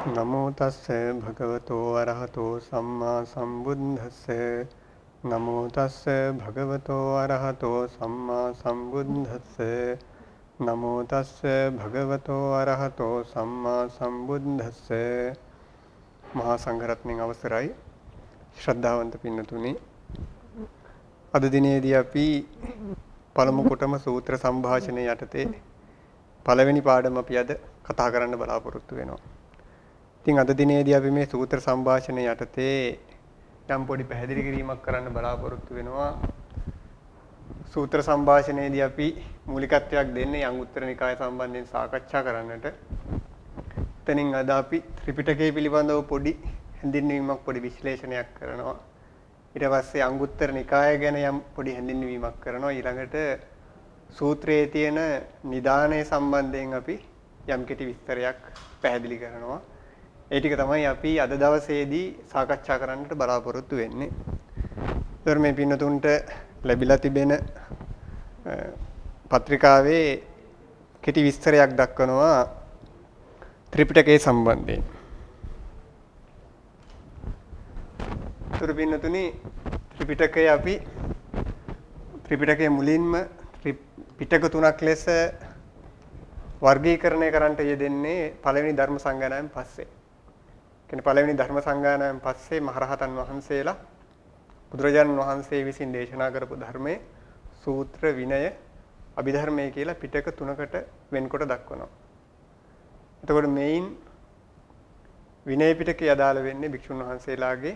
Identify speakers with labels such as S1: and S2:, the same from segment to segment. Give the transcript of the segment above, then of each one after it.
S1: නමෝ තස්ස භගවතෝ අරහතෝ සම්මා සම්බුද්දස්ස නමෝ තස්ස භගවතෝ අරහතෝ සම්මා සම්බුද්දස්ස නමෝ තස්ස භගවතෝ අරහතෝ සම්මා සම්බුද්දස්ස මහා සංඝරත්නයන් අවසරයි ශ්‍රද්ධාවන්ත පින්නතුනි අද දිනේදී අපි පළමු කොටම සූත්‍ර සංභාෂණය යටතේ පළවෙනි පාඩම අපි අද කතා කරන්න බලාපොරොත්තු වෙනවා. ඉතින් අද දිනේදී අපි මේ සූත්‍ර සංභාෂණය යටතේ යම් පොඩි පැහැදිලි කිරීමක් කරන්න බලාපොරොත්තු වෙනවා. සූත්‍ර සංභාෂණයේදී අපි මූලිකත්වයක් දෙන්නේ අංගුත්තර නිකාය සම්බන්ධයෙන් සාකච්ඡා කරන්නට. එතනින් අද අපි ත්‍රිපිටකය පිළිබඳව පොඩි හැඳින්වීමක් පොඩි විශ්ලේෂණයක් කරනවා. ඊට පස්සේ අංගුත්තර නිකාය ගැන යම් පොඩි හැඳින්වීමක් කරනවා. ඊළඟට සූත්‍රයේ තියෙන නිදානය සම්බන්ධයෙන් අපි යම් කෙටි විස්තරයක් පැහැදිලි කරනවා. ඒ ටික තමයි අපි අද දවසේදී සාකච්ඡා කරන්නට බලාපොරොත්තු වෙන්නේ. ඒතර මේ පින්නතුන්ට ලැබිලා තිබෙන පත්‍රිකාවේ කෙටි විස්තරයක් දක්වනවා ත්‍රිපිටකයේ සම්බන්ධයෙන්. ඒතර පින්නතුනි ත්‍රිපිටකය අපි ත්‍රිපිටකයේ මුලින්ම පිටක තුනක් ලෙස වර්ගීකරණය කරන්නට යෙදෙන්නේ පළවෙනි ධර්ම සංගායනාවෙන් පස්සේ. කියන්නේ පළවෙනි ධර්ම සංගායනාවෙන් පස්සේ මහරහතන් වහන්සේලා බුදුරජාණන් වහන්සේ විසින් දේශනා කරපු ධර්මයේ සූත්‍ර විනය අභිධර්මය කියලා පිටක තුනකට වෙන්කොට දක්වනවා. එතකොට මේයින් විනය පිටකේ අදාළ වෙන්නේ භික්ෂුන් වහන්සේලාගේ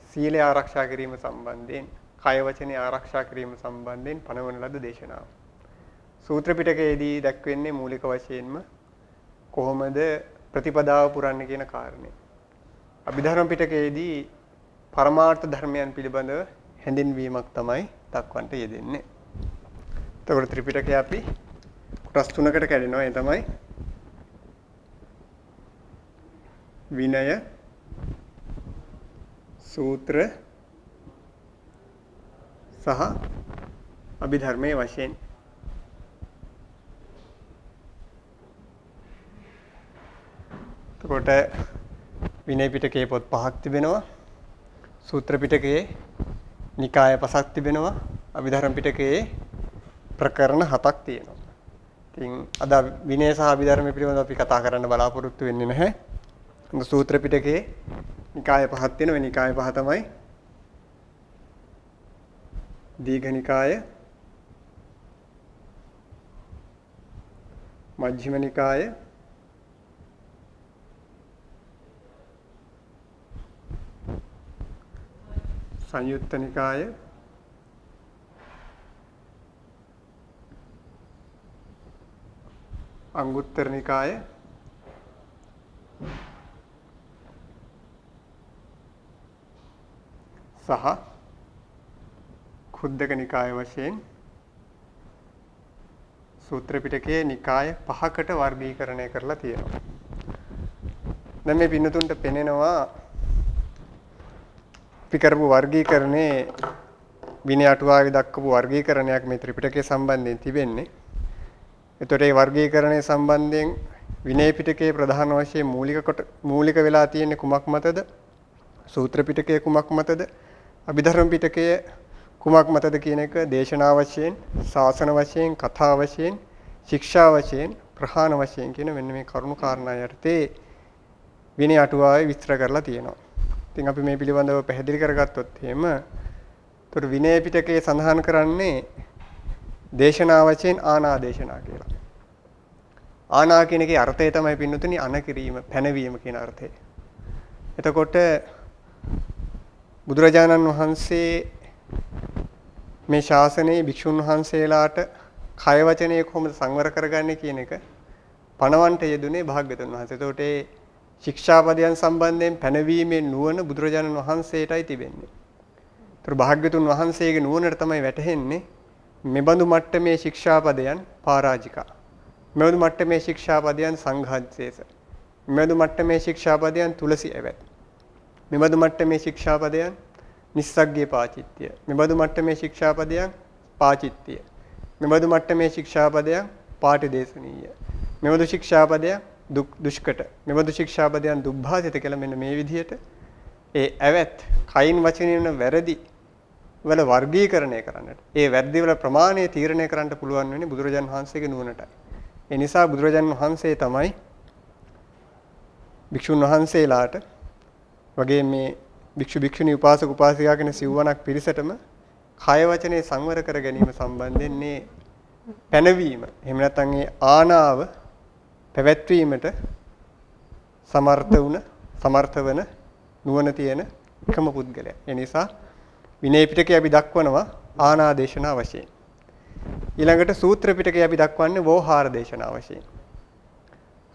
S1: සීලය ආරක්ෂා කිරීම සම්බන්ධයෙන්, කය වචනේ ආරක්ෂා කිරීම සම්බන්ධයෙන් පනවන ලද දේශනාව. සූත්‍ර පිටකයේදී දක්වන්නේ මූලික වශයෙන්ම කොහොමද ප්‍රතිපදාව පුරන්නේ කියන කාරණේ. අභිධර්ම පිටකයේදී පරමාර්ථ ධර්මයන් පිළිබඳව හැඳින්වීමක් තමයි දක්වන්නට යෙදෙන්නේ. එතකොට ත්‍රිපිටකය අපි කොටස් තුනකට කැඩෙනවා. ඒ තමයි විනය, සූත්‍ර සහ අභිධර්මයේ වශයෙන්. එතකොට විනය පිටකයේ පොත් 5ක් තිබෙනවා. සූත්‍ර පිටකයේ නිකාය 5ක් තිබෙනවා. අභිධර්ම පිටකයේ ප්‍රකරණ 7ක් තියෙනවා. ඉතින් අද විනය සහ අභිධර්ම පිළිබඳව අපි කතා කරන්න බලාපොරොත්තු වෙන්නේ නැහැ. සූත්‍ර පිටකයේ නිකාය 5ක් තියෙනවා. මේ නිකාය 5 තමයි දීඝ නිකාය, මජ්ක්‍ධිම නිකාය, සංයුත්ත නිකාය, අංගුත්තර නිකාය, සහ ඛුද්දක නිකාය වශයෙන් සූත්‍ර පිටකයේ නිකාය 5කට වර්ගීකරණය කරලා තියෙනවා. දැන් මේ පින්නතුන්ට පෙනෙනවා අපි කරපු වර්ගීකරණේ විනය අටුවාවේ දක්වපු වර්ගීකරණයක් මේ ත්‍රිපිටකයේ සම්බන්ධයෙන් තිබෙන්නේ. එතකොට මේ වර්ගීකරණය සම්බන්ධයෙන් විනය පිටකයේ ප්‍රධාන වශයෙන් මූලික වෙලා තියෙන්නේ කුමක් මතද? සූත්‍ර පිටකයේ කුමක් මතද? අභිධර්ම පිටකයේ කුමක් මතද කියන එක දේශනා වශයෙන්, ශාසන වශයෙන්, කථා වශයෙන්, ශික්ෂා වශයෙන්, ප්‍රහාණ වශයෙන් කියන මෙන්න මේ කරුණු කාරණා යටතේ විනය අටුවාවේ විස්තර කරලා තියෙනවා. ඉතින් අපි මේ පිළිබඳව පැහැදිලි කරගත්තොත් එහෙම ඒතර විනය පිටකයේ සඳහන් කරන්නේ දේශනා වශයෙන් ආනාදේශනා කියලා. ආනා කියන එකේ අර්ථය තමයි පින්නතුනි අන කිරීම, පැනවීම කියන අර්ථය. එතකොට බුදුරජාණන් වහන්සේ මේ ශාසනයේ භික්ෂුන් වහන්සේලාට කය වචනේ කොහොමද සංවර කරගන්නේ කියන එක පණවන්ට යෙදුනේ භාග්‍යවතුන් වහන්සේ. එතකොට ඒ ශික්ෂාපදයන් සම්බන්ධයෙන් පැනවීමේ නුවණ බුදුරජාණන් වහන්සේටයි තිබෙන්නේ. ඒතර භාග්‍යවතුන් වහන්සේගේ නුවණට තමයි වැටහෙන්නේ මෙබඳු මට්ටමේ ශික්ෂාපදයන් පරාජිකා. මෙබඳු මට්ටමේ ශික්ෂාපදයන් සංඝාද්දේශ. මෙබඳු මට්ටමේ ශික්ෂාපදයන් තුලසි ඇවැත්. මෙබඳු මට්ටමේ ශික්ෂාපදයන් නිස්සග්ගේ පාචිත්‍ය. මෙබඳු මට්ටමේ ශික්ෂාපදයන් පාචිත්‍ය. මෙබඳු මට්ටමේ ශික්ෂාපදයන් පාටිදේශනීය. මෙබඳු ශික්ෂාපදයන් දුෂ්කට මෙබඳු ශික්ෂාපදයන් දුබ්භාසිත කියලා මෙන්න මේ විදිහට ඒ ඇවැත් කයින් වචනින් වැරදි වල වර්ගීකරණය කරන්නට ඒ වැරදි වල ප්‍රමාණය තීරණය කරන්නට පුළුවන් වෙන්නේ බුදුරජාන් වහන්සේගේ නුවණටයි. ඒ නිසා බුදුරජාන් වහන්සේ තමයි භික්ෂුන් වහන්සේලාට වගේ මේ භික්ෂු භික්ෂුණී උපාසක උපාසිකා කියන සිව්වණක් පිරිසටම කය වචනේ සංවර කර ගැනීම සම්බන්ධයෙන් මේ පැනවීම එහෙම නැත්නම් ඒ ආනාව පැවැත්වීමට සමර්ථ වන නුවණ තියෙන එකම පුද්ගලයා. ඒ නිසා විනය පිටකේ අපි දක්වනවා ආනාදේශනා වශයෙන්. ඊළඟට සූත්‍ර පිටකේ අපි දක්වන්නේ වෝහාර දේශනා වශයෙන්.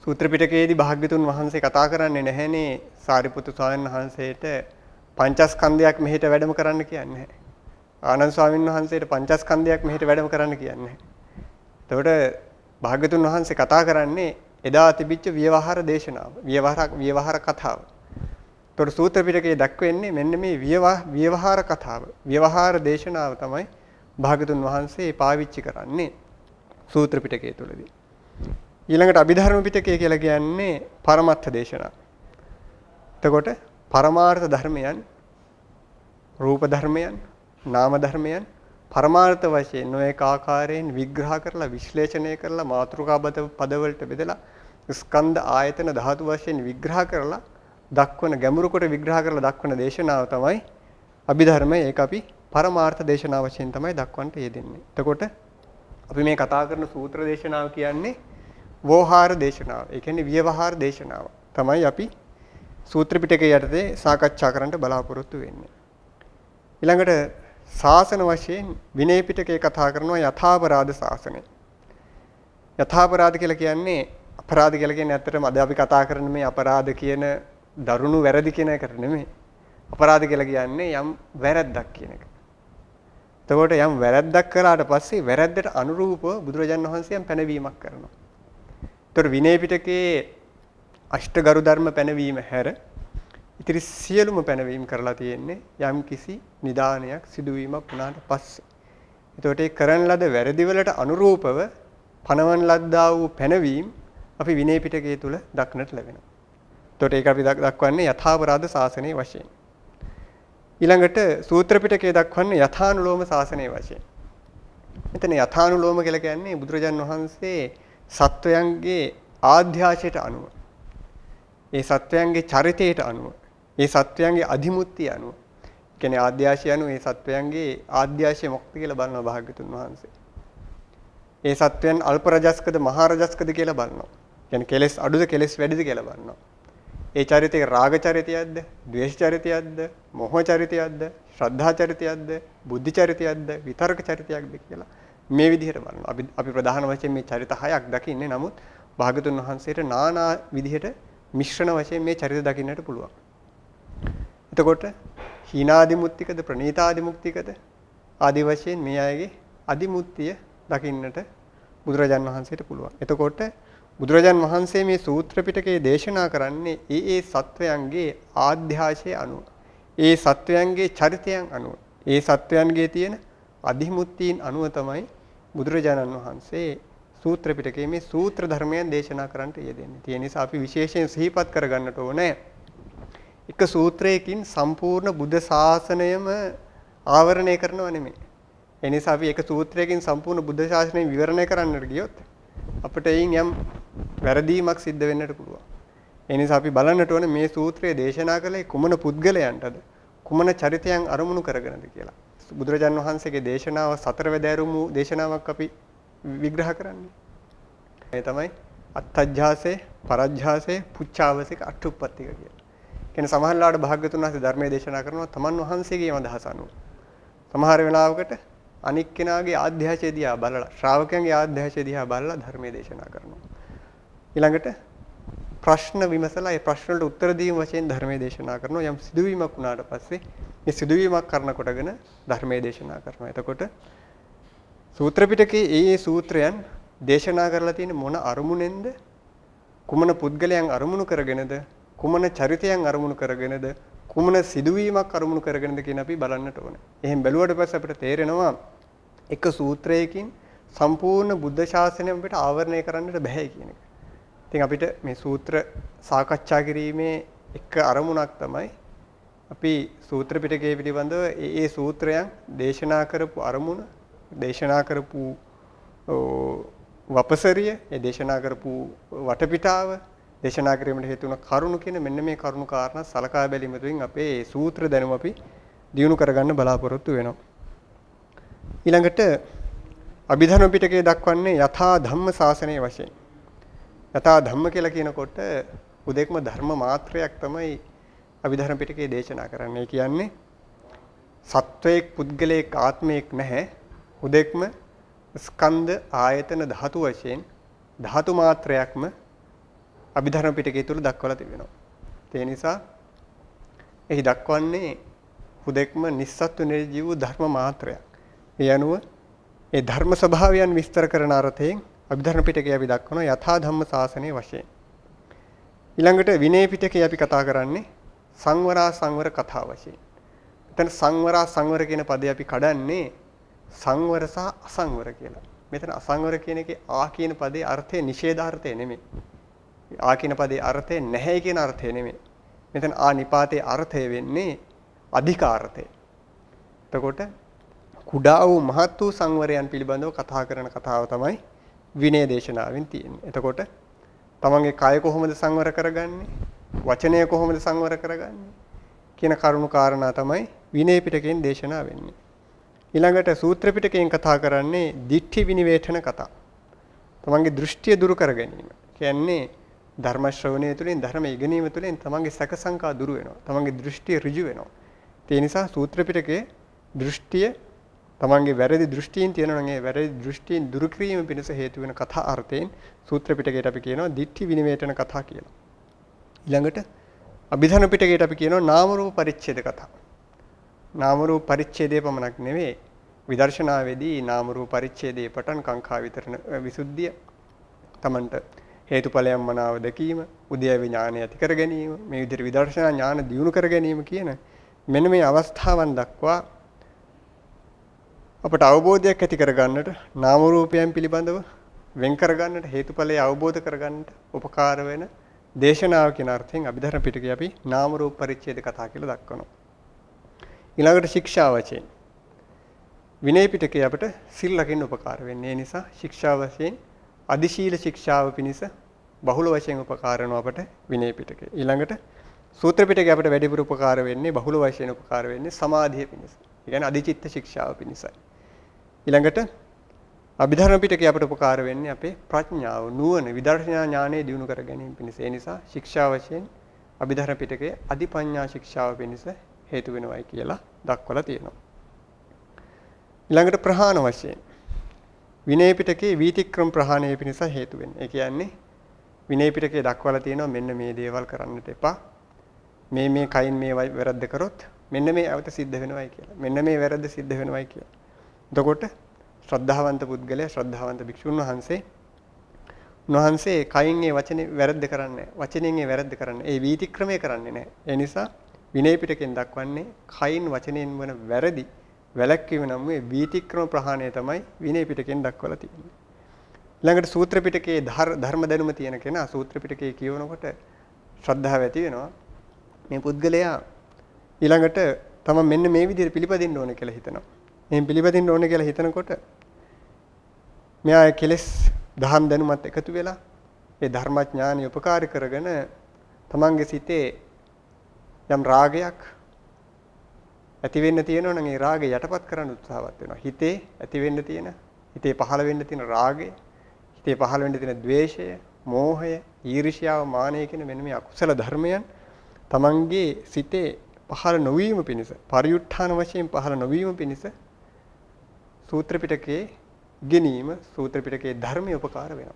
S1: සූත්‍ර පිටකයේදී භාග්‍යතුන් වහන්සේ කතා කරන්නේ නැහැනේ සාරිපුත්තු ස්වාමීන් වහන්සේට පංචස්කන්ධයක් මෙහෙට වැඩම කරන්න කියන්නේ නැහැ. ආනන්ද ස්වාමීන් වහන්සේට පංචස්කන්ධයක් මෙහෙට වැඩම කරන්න කියන්නේ නැහැ. එතකොට භාග්‍යතුන් වහන්සේ කතා කරන්නේ එදා තිබිච්ච ව්‍යවහාර දේශනාව, ව්‍යවහාර කතාව. එතකොට සූත්‍ර පිටකයේ දක්වන්නේ මෙන්න මේ ව්‍යවහාර කතාව, ව්‍යවහාර දේශනාව තමයි භාග්‍යතුන් වහන්සේ පාවිච්චි කරන්නේ සූත්‍ර පිටකයේ තුලදී. ඊළඟට අභිධර්ම පිටකය කියලා කියන්නේ පරමත්ථ දේශනා. එතකොට පරමාර්ථ ධර්මයන්, රූප ධර්මයන්, නාම ධර්මයන් පරමාර්ථ වශයෙන් නොඑක ආකාරයෙන් විග්‍රහ කරලා විශ්ලේෂණය කරලා මාතෘකා පදවලට බෙදලා ස්කන්ධ ආයතන ධාතු වශයෙන් විග්‍රහ කරලා දක්වන ගැඹුරු කොට විග්‍රහ කරලා දක්වන දේශනාව තමයි අභිධර්මය. ඒක අපි පරමාර්ථ දේශනාව වශයෙන් තමයි දක්වන්නට යෙදෙන්නේ. එතකොට අපි මේ කතා කරන සූත්‍ර දේශනාව කියන්නේ වෝහාර දේශනාව. ඒ කියන්නේ ව්‍යවහාර දේශනාව. තමයි අපි සූත්‍ර පිටකයේ යටතේ සාකච්ඡා කරන්න බලාපොරොත්තු වෙන්නේ. ඊළඟට ශාසන වශයෙන් විනය පිටකේ කතා කරනවා යථාපරාධ ශාසනය. යථාපරාධ කියලා කියන්නේ අපරාධ කියලා කියන්නේ ඇත්තටම අද අපි කතා කරන මේ අපරාධ කියන දරුණු වැරදි කියන එකට නෙමෙයි. අපරාධ කියලා කියන්නේ යම් වැරද්දක් කියන එක. එතකොට යම් වැරද්දක් කළාට පස්සේ වැරද්දට අනුරූපව බුදුරජාණන් වහන්සේ යම් පැනවීමක් කරනවා. ඒතර විනය පිටකේ අෂ්ටගරු ධර්ම පැනවීම හැර ඉතිරි සියලුම පැනවීම කරලා තියෙන්නේ යම් කිසි නිදානයක් සිදුවීමක් වුණාට පස්සේ. එතකොට ඒ කරන ලද වැරදි වලට අනුරූපව පනවන ලද්දා වූ පැනවීම අපි විනය පිටකයේ තුල දක්නට ලැබෙනවා. එතකොට ඒක අපි දක්වන්නේ යථාපරාධ ශාසනයේ වශයෙන්. ඊළඟට සූත්‍ර පිටකයේ දක්වන්නේ යථානුලෝම ශාසනයේ වශයෙන්. මෙතන යථානුලෝම කියලා කියන්නේ බුදුරජාන් වහන්සේ සත්වයන්ගේ ආධ්‍යාශයට අනුව, ඒ සත්වයන්ගේ චරිතයට අනුව, ඒ සත්වයන්ගේ අධිමුත්තිය අනුව, කියන්නේ ආධ්‍යාශය අනුව ඒ සත්වයන්ගේ ආධ්‍යාශය මොකක්ද කියලා බලනවා භාග්‍යතුන් වහන්සේ. ඒ සත්වයන් අල්ප රජස්කද මහා රජස්කද කියලා බලනවා. කියන්නේ කෙලෙස් අඩුද කෙලෙස් වැඩිද කියලා බලනවා. ඒ චරිතේ රාග චරිතයක්ද, ද්වේෂ චරිතයක්ද, මොහ චරිතයක්ද, ශ්‍රද්ධා චරිතයක්ද, බුද්ධි චරිතයක්ද, විතර්ක චරිතයක්ද කියලා මේ විදිහට බලනවා. අපි ප්‍රධාන වශයෙන් මේ චරිත 6ක් දකින්නේ. නමුත් භාග්‍යතුන් වහන්සේට নানা විදිහට මිශ්‍රණ වශයෙන් මේ චරිත දකින්නට පුළුවන්. එතකොට හීනාදිමුක්තිකද ප්‍රණීතාදිමුක්තිකද ආදි වශයෙන් මේ අයගේ අදිමුක්තිය දකින්නට බුදුරජාන් වහන්සේට පුළුවන්. එතකොට බුදුරජාන් වහන්සේ මේ සූත්‍ර පිටකයේ දේශනා කරන්නේ ඒ සත්වයන්ගේ ආධ්‍යාශය අනුව, ඒ සත්වයන්ගේ චරිතයන් අනුව, ඒ සත්වයන්ගේ තියෙන අදිමුක්තියින් අනුව තමයි බුදුරජාණන් වහන්සේ සූත්‍ර පිටකයේ මේ සූත්‍ර ධර්මයන් දේශනා කරන්නට යෙදෙන්නේ. ඒ නිසා අපි විශේෂයෙන් සිහිපත් කරගන්නට ඕනේ එක සූත්‍රයකින් සම්පූර්ණ බුද්ධ ශාසනයම ආවරණය කරනව නෙමෙයි. ඒ නිසා අපි එක සූත්‍රයකින් සම්පූර්ණ බුද්ධ ශාසනය විවරණය කරන්නට ගියොත් අපිට එයින් යම් වැරදීමක් සිද්ධ වෙන්නට පුළුවන්. ඒ නිසා අපි බලන්නට ඕනේ මේ සූත්‍රය දේශනා කළේ කුමන පුද්ගලයන්ටද, කුමන චරිතයන් අරමුණු කරගෙනද කියලා. බුදුරජාණන් වහන්සේගේ දේශනාව සතරවැදෑරුමු දේශනාවක් අපි විග්‍රහ කරන්නේ. ඒ තමයි අත්ථජ්ජාසේ, පරජ්ජාසේ, පුච්චාවසික අට්ඨුප්පත්තික කියලා. කියන්නේ සමහරලාට භාග්‍යතුන් වහන්සේ ධර්මයේ දේශනා කරනවා තමන් වහන්සේගේ අදහස අනුව. සමහර වෙලාවකට අනික් කෙනාගේ ආධ්‍යාශය දිහා බලලා, ශ්‍රාවකයන්ගේ ආධ්‍යාශය දිහා බලලා ධර්මයේ දේශනා කරනවා. ඊළඟට ප්‍රශ්න විමසලා ඒ ප්‍රශ්න වලට උත්තර දීම වශයෙන් ධර්මයේ දේශනා කරනවා. යම් සිදුවීමක් වුණාට පස්සේ මේ සිදුවීමක් කරන කොටගෙන ධර්මයේ දේශනා කරනවා. එතකොට සූත්‍ර පිටකයේ ඒ සූත්‍රයන් දේශනා කරලා තියෙන මොන අරමුණෙන්ද, කුමන පුද්ගලයන් අරමුණු කරගෙනද, කුමන චරිතයන් අරමුණු කරගෙනද, කුමන සිදුවීමක් අරමුණු කරගෙනද කියන අපි බලන්නට ඕනේ. එහෙන් බැලුවට පස්සේ අපිට තේරෙනවා එක සූත්‍රයකින් සම්පූර්ණ බුද්ධ ශාසනය අපිට ආවරණය කරන්නට බෑ කියන එක. ඉතින් අපිට මේ සූත්‍ර සාකච්ඡා කිරීමේ එක අරමුණක් තමයි අපි සූත්‍ර පිටකයේ පිළිබඳව ඒ සූත්‍රයන් දේශනා කරපු අරමුණ, දේශනා කරපු වපසරිය, ඒ දේශනා කරපු වටපිටාව, දේශනා කිරීමට හේතු වුණ කරුණු කියන මෙන්න මේ කරුණු කාරණා සලකා බැලීම තුළින් අපේ සූත්‍ර දැනුම අපි දියුණු කරගන්න බලාපොරොත්තු වෙනවා. ඊළඟට අභිධර්ම පිටකයේ දක්වන්නේ යථා ධම්ම ශාසනයේ වශයෙන්. යථා ධම්ම කියලා කියනකොට උදෙක්ම ධර්ම මාත්‍රයක් තමයි අභිධර්ම පිටකයේ දේශනා කරන්නේ. ඒ කියන්නේ සත්වයේක් පුද්ගලයෙක් ආත්මයක් නැහැ. උදෙක්ම ස්කන්ධ ආයතන ධාතු වශයෙන් ධාතු මාත්‍රයක්ම අභිධර්ම පිටකයේ තුල දක්වලා තිබෙනවා. ඒ නිසා එහි දක්වන්නේ උදෙක්ම නිස්සත්තු නිර්ජීව ධර්ම මාත්‍රයක්. ඒ අනුව ඒ ධර්ම ස්වභාවයන් විස්තර කරන අර්ථයෙන් අභිධර්ම පිටකය අපි දක්වනවා යථා ධම්ම ශාසනයේ වශයෙන්. ඊළඟට විනය පිටකය අපි කතා කරන්නේ සංවරා සංවර කතා වශයෙන්. මෙතන සංවරා සංවර කියන පදේ අපි කඩන්නේ සංවර සහ අසංවර කියලා. මෙතන අසංවර කියන එකේ ආ කියන පදේ අර්ථය නිෂේධාර්ථය නෙමෙයි. ආ කියන පදේ අර්ථය නැහැ කියන අර්ථය නෙමෙයි. මෙතන ආ නිපාතේ අර්ථය වෙන්නේ අධිකාර්ථය. එතකොට කුඩා වූ මහත් වූ සංවරයන් පිළිබඳව කතා කරන කතාව තමයි විනය දේශනාවෙන් තියෙන්නේ. එතකොට තමන්ගේ කය කොහොමද සංවර කරගන්නේ? වචනය කොහොමද සංවර කරගන්නේ? කියන කරුණු කාරණා තමයි විනය පිටකයෙන් දේශනා වෙන්නේ. ඊළඟට සූත්‍ර පිටකයෙන් කතා කරන්නේ දිට්ඨි විනිවේෂණ කතා. තමන්ගේ දෘෂ්ටිය දුරු කර ගැනීම. කියන්නේ ධර්ම ශ්‍රවණය තුළින් ධර්ම ඉගෙනීම තුළින් තමන්ගේ සැක සංකා දුරු වෙනවා. තමන්ගේ දෘෂ්ටිය ඍජු වෙනවා. ඒ නිසා සූත්‍ර පිටකයේ දෘෂ්ටිය තමන්ගේ වැරදි දෘෂ්ටීන් තියෙනවා නම් ඒ වැරදි දෘෂ්ටීන් දුරු කිරීම පිණිස හේතු වෙන කතා අර්ථයෙන් සූත්‍ර පිටකයට අපි කියනවා දිට්ඨි විනිවේෂණ කතා කියලා. ඊළඟට අභිධර්ම පිටකයට අපි කියනවා නාම රූප පරිච්ඡේද කතා. නාම රූප පරිච්ඡේදය පමණක් නෙවෙයි විදර්ශනාවේදී නාම රූප පරිච්ඡේදයේ පටන් කාංකා විතරණ විසුද්ධිය තමන්ට හේතුඵලයන් මනාව දැකීම, උද්‍යව ඥානය ඇති කර ගැනීම, මේ විදිහට විදර්ශනා ඥාන දියුණු කර ගැනීම කියන මෙන්න මේ අවස්ථාවන් දක්වා අපට අවබෝධයක් ඇති කරගන්නට නාම රූපයන් පිළිබඳව වෙන් කරගන්නට හේතුඵලය අවබෝධ කරගන්නට උපකාර වෙන දේශනාව කියන අර්ථයෙන් අභිධර්ම පිටකේ අපි නාම රූප පරිච්ඡේද කතා කියලා දක්වනවා. ඊළඟට ශික්ෂා වශයෙන් විනය පිටකේ අපට සිල් රකින්න උපකාර වෙන්නේ. ඒ නිසා ශික්ෂා වශයෙන් අධිශීල ශික්ෂාව පිණිස බහුල වශයෙන් උපකාර වෙනවා අපට විනය පිටකේ. ඊළඟට සූත්‍ර පිටකේ අපට වැඩිපුර උපකාර වෙන්නේ බහුල වශයෙන් උපකාර වෙන්නේ සමාධිය පිණිස. ඒ කියන්නේ අධිචිත්ත ශික්ෂාව පිණිසයි. ඊළඟට අභිධර්ම පිටකේ අපට උපකාර වෙන්නේ අපේ ප්‍රඥාව, නුවණ, විදර්ශනා ඥානය දියුණු කර ගැනීම පිණිස. ඒ නිසා ශික්ෂා වශයෙන් අභිධර්ම පිටකයේ අධිපඤ්ඤා ශික්ෂාව පිණිස හේතු වෙනවයි කියලා දක්වලා තියෙනවා. ඊළඟට ප්‍රහාණ වශයෙන් විනය පිටකයේ වීතික්‍රම ප්‍රහාණය පිණිස හේතු වෙන්නේ. ඒ කියන්නේ විනය පිටකයේ දක්වලා තියෙනවා මෙන්න මේ දේවල් කරන්නට එපා. මේ කයින් මේ වැරද්ද කරොත් මෙන්න මේ අවත සිද්ධ වෙනවයි කියලා. මෙන්න මේ වැරද්ද සිද්ධ වෙනවයි කියලා. එතකොට ශ්‍රද්ධාවන්ත පුද්ගලයා ශ්‍රද්ධාවන්ත භික්ෂුන් වහන්සේ උන්වහන්සේ කයින් ඒ වචනේ වැරද්ද කරන්නේ නැහැ. වචනෙන් ඒ වැරද්ද කරන්නේ. ඒ වීතික්‍රමය කරන්නේ නැහැ. ඒ නිසා විනය පිටකෙන් දක්වන්නේ කයින් වචනෙන් වන වැරදි වැළැක්වීම නම් මේ වීතික්‍රම ප්‍රහාණය තමයි විනය පිටකෙන් දක්වලා තියෙන්නේ. ඊළඟට සූත්‍ර පිටකයේ ධර්ම දැනුම තියෙන කෙනා සූත්‍ර පිටකයේ කියවනකොට ශ්‍රද්ධාව ඇති වෙනවා. මේ පුද්ගලයා ඊළඟට තම මෙන්න මේ විදිහට පිළිපදින්න ඕනේ කියලා හිතනවා. එහෙන් පිළිපදින්න ඕනේ කියලා හිතනකොට මෙයා කෙලස් දහම් දැනුමත් එකතු වෙලා ඒ ධර්මඥානිය උපකාරී කරගෙන තමන්ගේ සිතේ යම් රාගයක් ඇති වෙන්න තියෙනවා නම් ඒ රාගය යටපත් කරන්න උත්සාහවත් වෙනවා. හිතේ ඇති වෙන්න තියෙන, හිතේ පහළ වෙන්න තියෙන රාගය, හිතේ පහළ වෙන්න තියෙන ද්වේෂය, මෝහය, ඊර්ෂ්‍යාව, මානය කියන මෙන්න මේ අකුසල ධර්මයන් තමන්ගේ සිතේ පහළ නොවීම පිණිස, පරිඋත්ථාන වශයෙන් පහළ නොවීම පිණිස සූත්‍ර පිටකයේ ගැනීම, සූත්‍ර පිටකයේ ධර්මයේ උපකාර වෙනවා.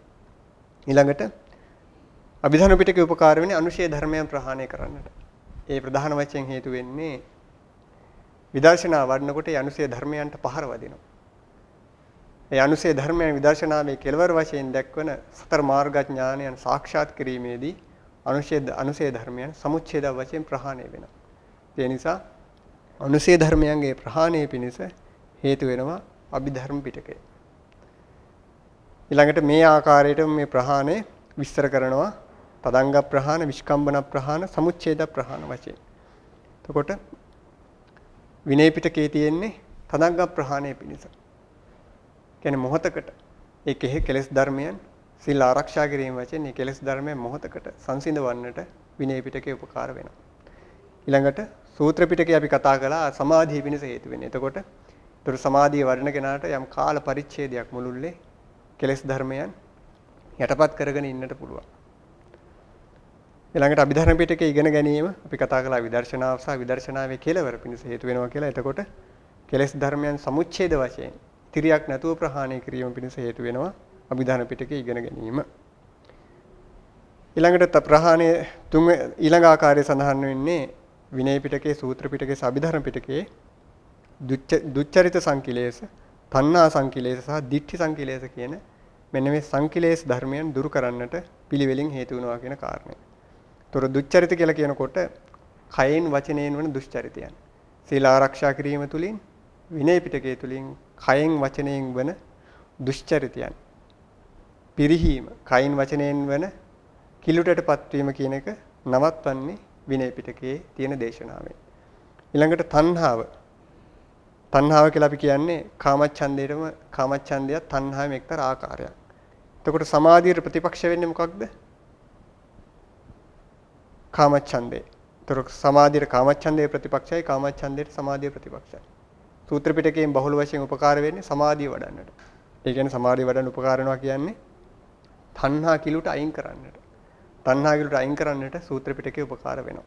S1: ඊළඟට අභිධර්ම පිටකයේ උපකාර වෙන්නේ අනුශේධ ධර්මයන් ප්‍රහාණය කරන්නට. ඒ ප්‍රධාන වශයෙන් හේතු වෙන්නේ විදර්ශනා වඩනකොට ඒ අනුශේධ ධර්මයන්ට පහර වදිනවා. ඒ අනුශේධ ධර්මයන් විදර්ශනාවේ කෙලවර වශයෙන් දක්වන සතර මාර්ග ඥානයන් සාක්ෂාත් කිරීමේදී අනුශේධ ධර්මයන් සමුච්ඡේද වශයෙන් ප්‍රහාණය වෙනවා. ඒ නිසා අනුශේධ ධර්මයන්ගේ ප්‍රහාණය පිණිස හේතු වෙනවා අභිධර්ම පිටකය. ඊළඟට මේ ආකාරයට මේ ප්‍රහාණය විස්තර කරනවා තදංග ප්‍රහාණ, විස්කම්බන ප්‍රහාණ, සමුච්ඡේද ප්‍රහාණ වශයෙන්. එතකොට විනය පිටකයේ තියෙන්නේ තදංග ප්‍රහාණය පිණිස. කියන්නේ මොහතකට ඒකෙහි කෙලෙස් ධර්මයන් සිල් ආරක්ෂා කිරීම වශයෙන් මේ කෙලෙස් ධර්මයන් මොහතකට සංසිඳවන්නට විනය පිටකේ උපකාර වෙනවා. ඊළඟට සූත්‍ර පිටකේ අපි කතා කළා සමාධිය පිණිස හේතු වෙන්නේ. එතකොට ඒතර සමාධිය වඩන කෙනාට යම් කාල පරිච්ඡේදයක් මුළුල්ලේ කෙලෙස් ධර්මයන් යටපත් කරගෙන ඉන්නට පුළුවන්. ඊළඟට අභිධර්ම පිටකේ ඉගෙන ගැනීම අපි කතා කළා විදර්ශනාව සහ විදර්ශනාවේ කෙලවර පිණිස හේතු වෙනවා කියලා. එතකොට කෙලෙස් ධර්මයන් සමුච්ඡේද වශයෙන් තිරියක් නැතුව ප්‍රහාණය කිරීම පිණිස හේතු වෙනවා අභිධර්ම පිටකේ ඉගෙන ගැනීම. ඊළඟට ප්‍රහාණය ඊළඟ ආකාරයේ සඳහන් වෙන්නේ විනය පිටකේ, සූත්‍ර පිටකේ, අභිධර්ම පිටකේ දුච්චරිත සංකිලේශ, තණ්හා සංකිලේශ සහ දිට්ඨි සංකිලේශ කියන මෙන්න මේ සංකිලේශ ධර්මයන් දුරු කරන්නට පිළිවෙලින් හේතු වෙනවා කියන කාරණය. ତොර දුච්චරිත කියලා කියනකොට කයෙන් වචනයෙන් වන දුෂ්චරිතයන්. සීල ආරක්ෂා කිරීම තුලින් විනය පිටකයේ තුලින් කයෙන් වචනයෙන් වන දුෂ්චරිතයන් පිරිහීම, කයින් වචනයෙන් වන කිලුටටපත් වීම කියන එක නවත්වන්නේ විනය පිටකයේ තියෙන දේශනාවෙන්. ඊළඟට තණ්හාව. තණ්හාව කියලා අපි කියන්නේ කාමච්ඡන්දේටම කාමච්ඡන්දයක් තණ්හාවෙම එක්තරා ආකාරයක්. එතකොට සමාධියට ප්‍රතිපක්ෂ වෙන්නේ මොකක්ද? කාමච්ඡන්දේ. එතකොට සමාධියට කාමච්ඡන්දේ ප්‍රතිපක්ෂයි, කාමච්ඡන්දේට සමාධිය ප්‍රතිපක්ෂයි. සූත්‍ර පිටකයෙන් බහුල වශයෙන් උපකාර වෙන්නේ සමාධිය වඩන්නට. ඒ කියන්නේ සමාධිය වඩන්න උපකාර වෙනවා කියන්නේ තණ්හා කිලුට අයින් කරන්නට. තණ්හා කිලුට අයින් කරන්නට සූත්‍ර පිටකේ උපකාර වෙනවා.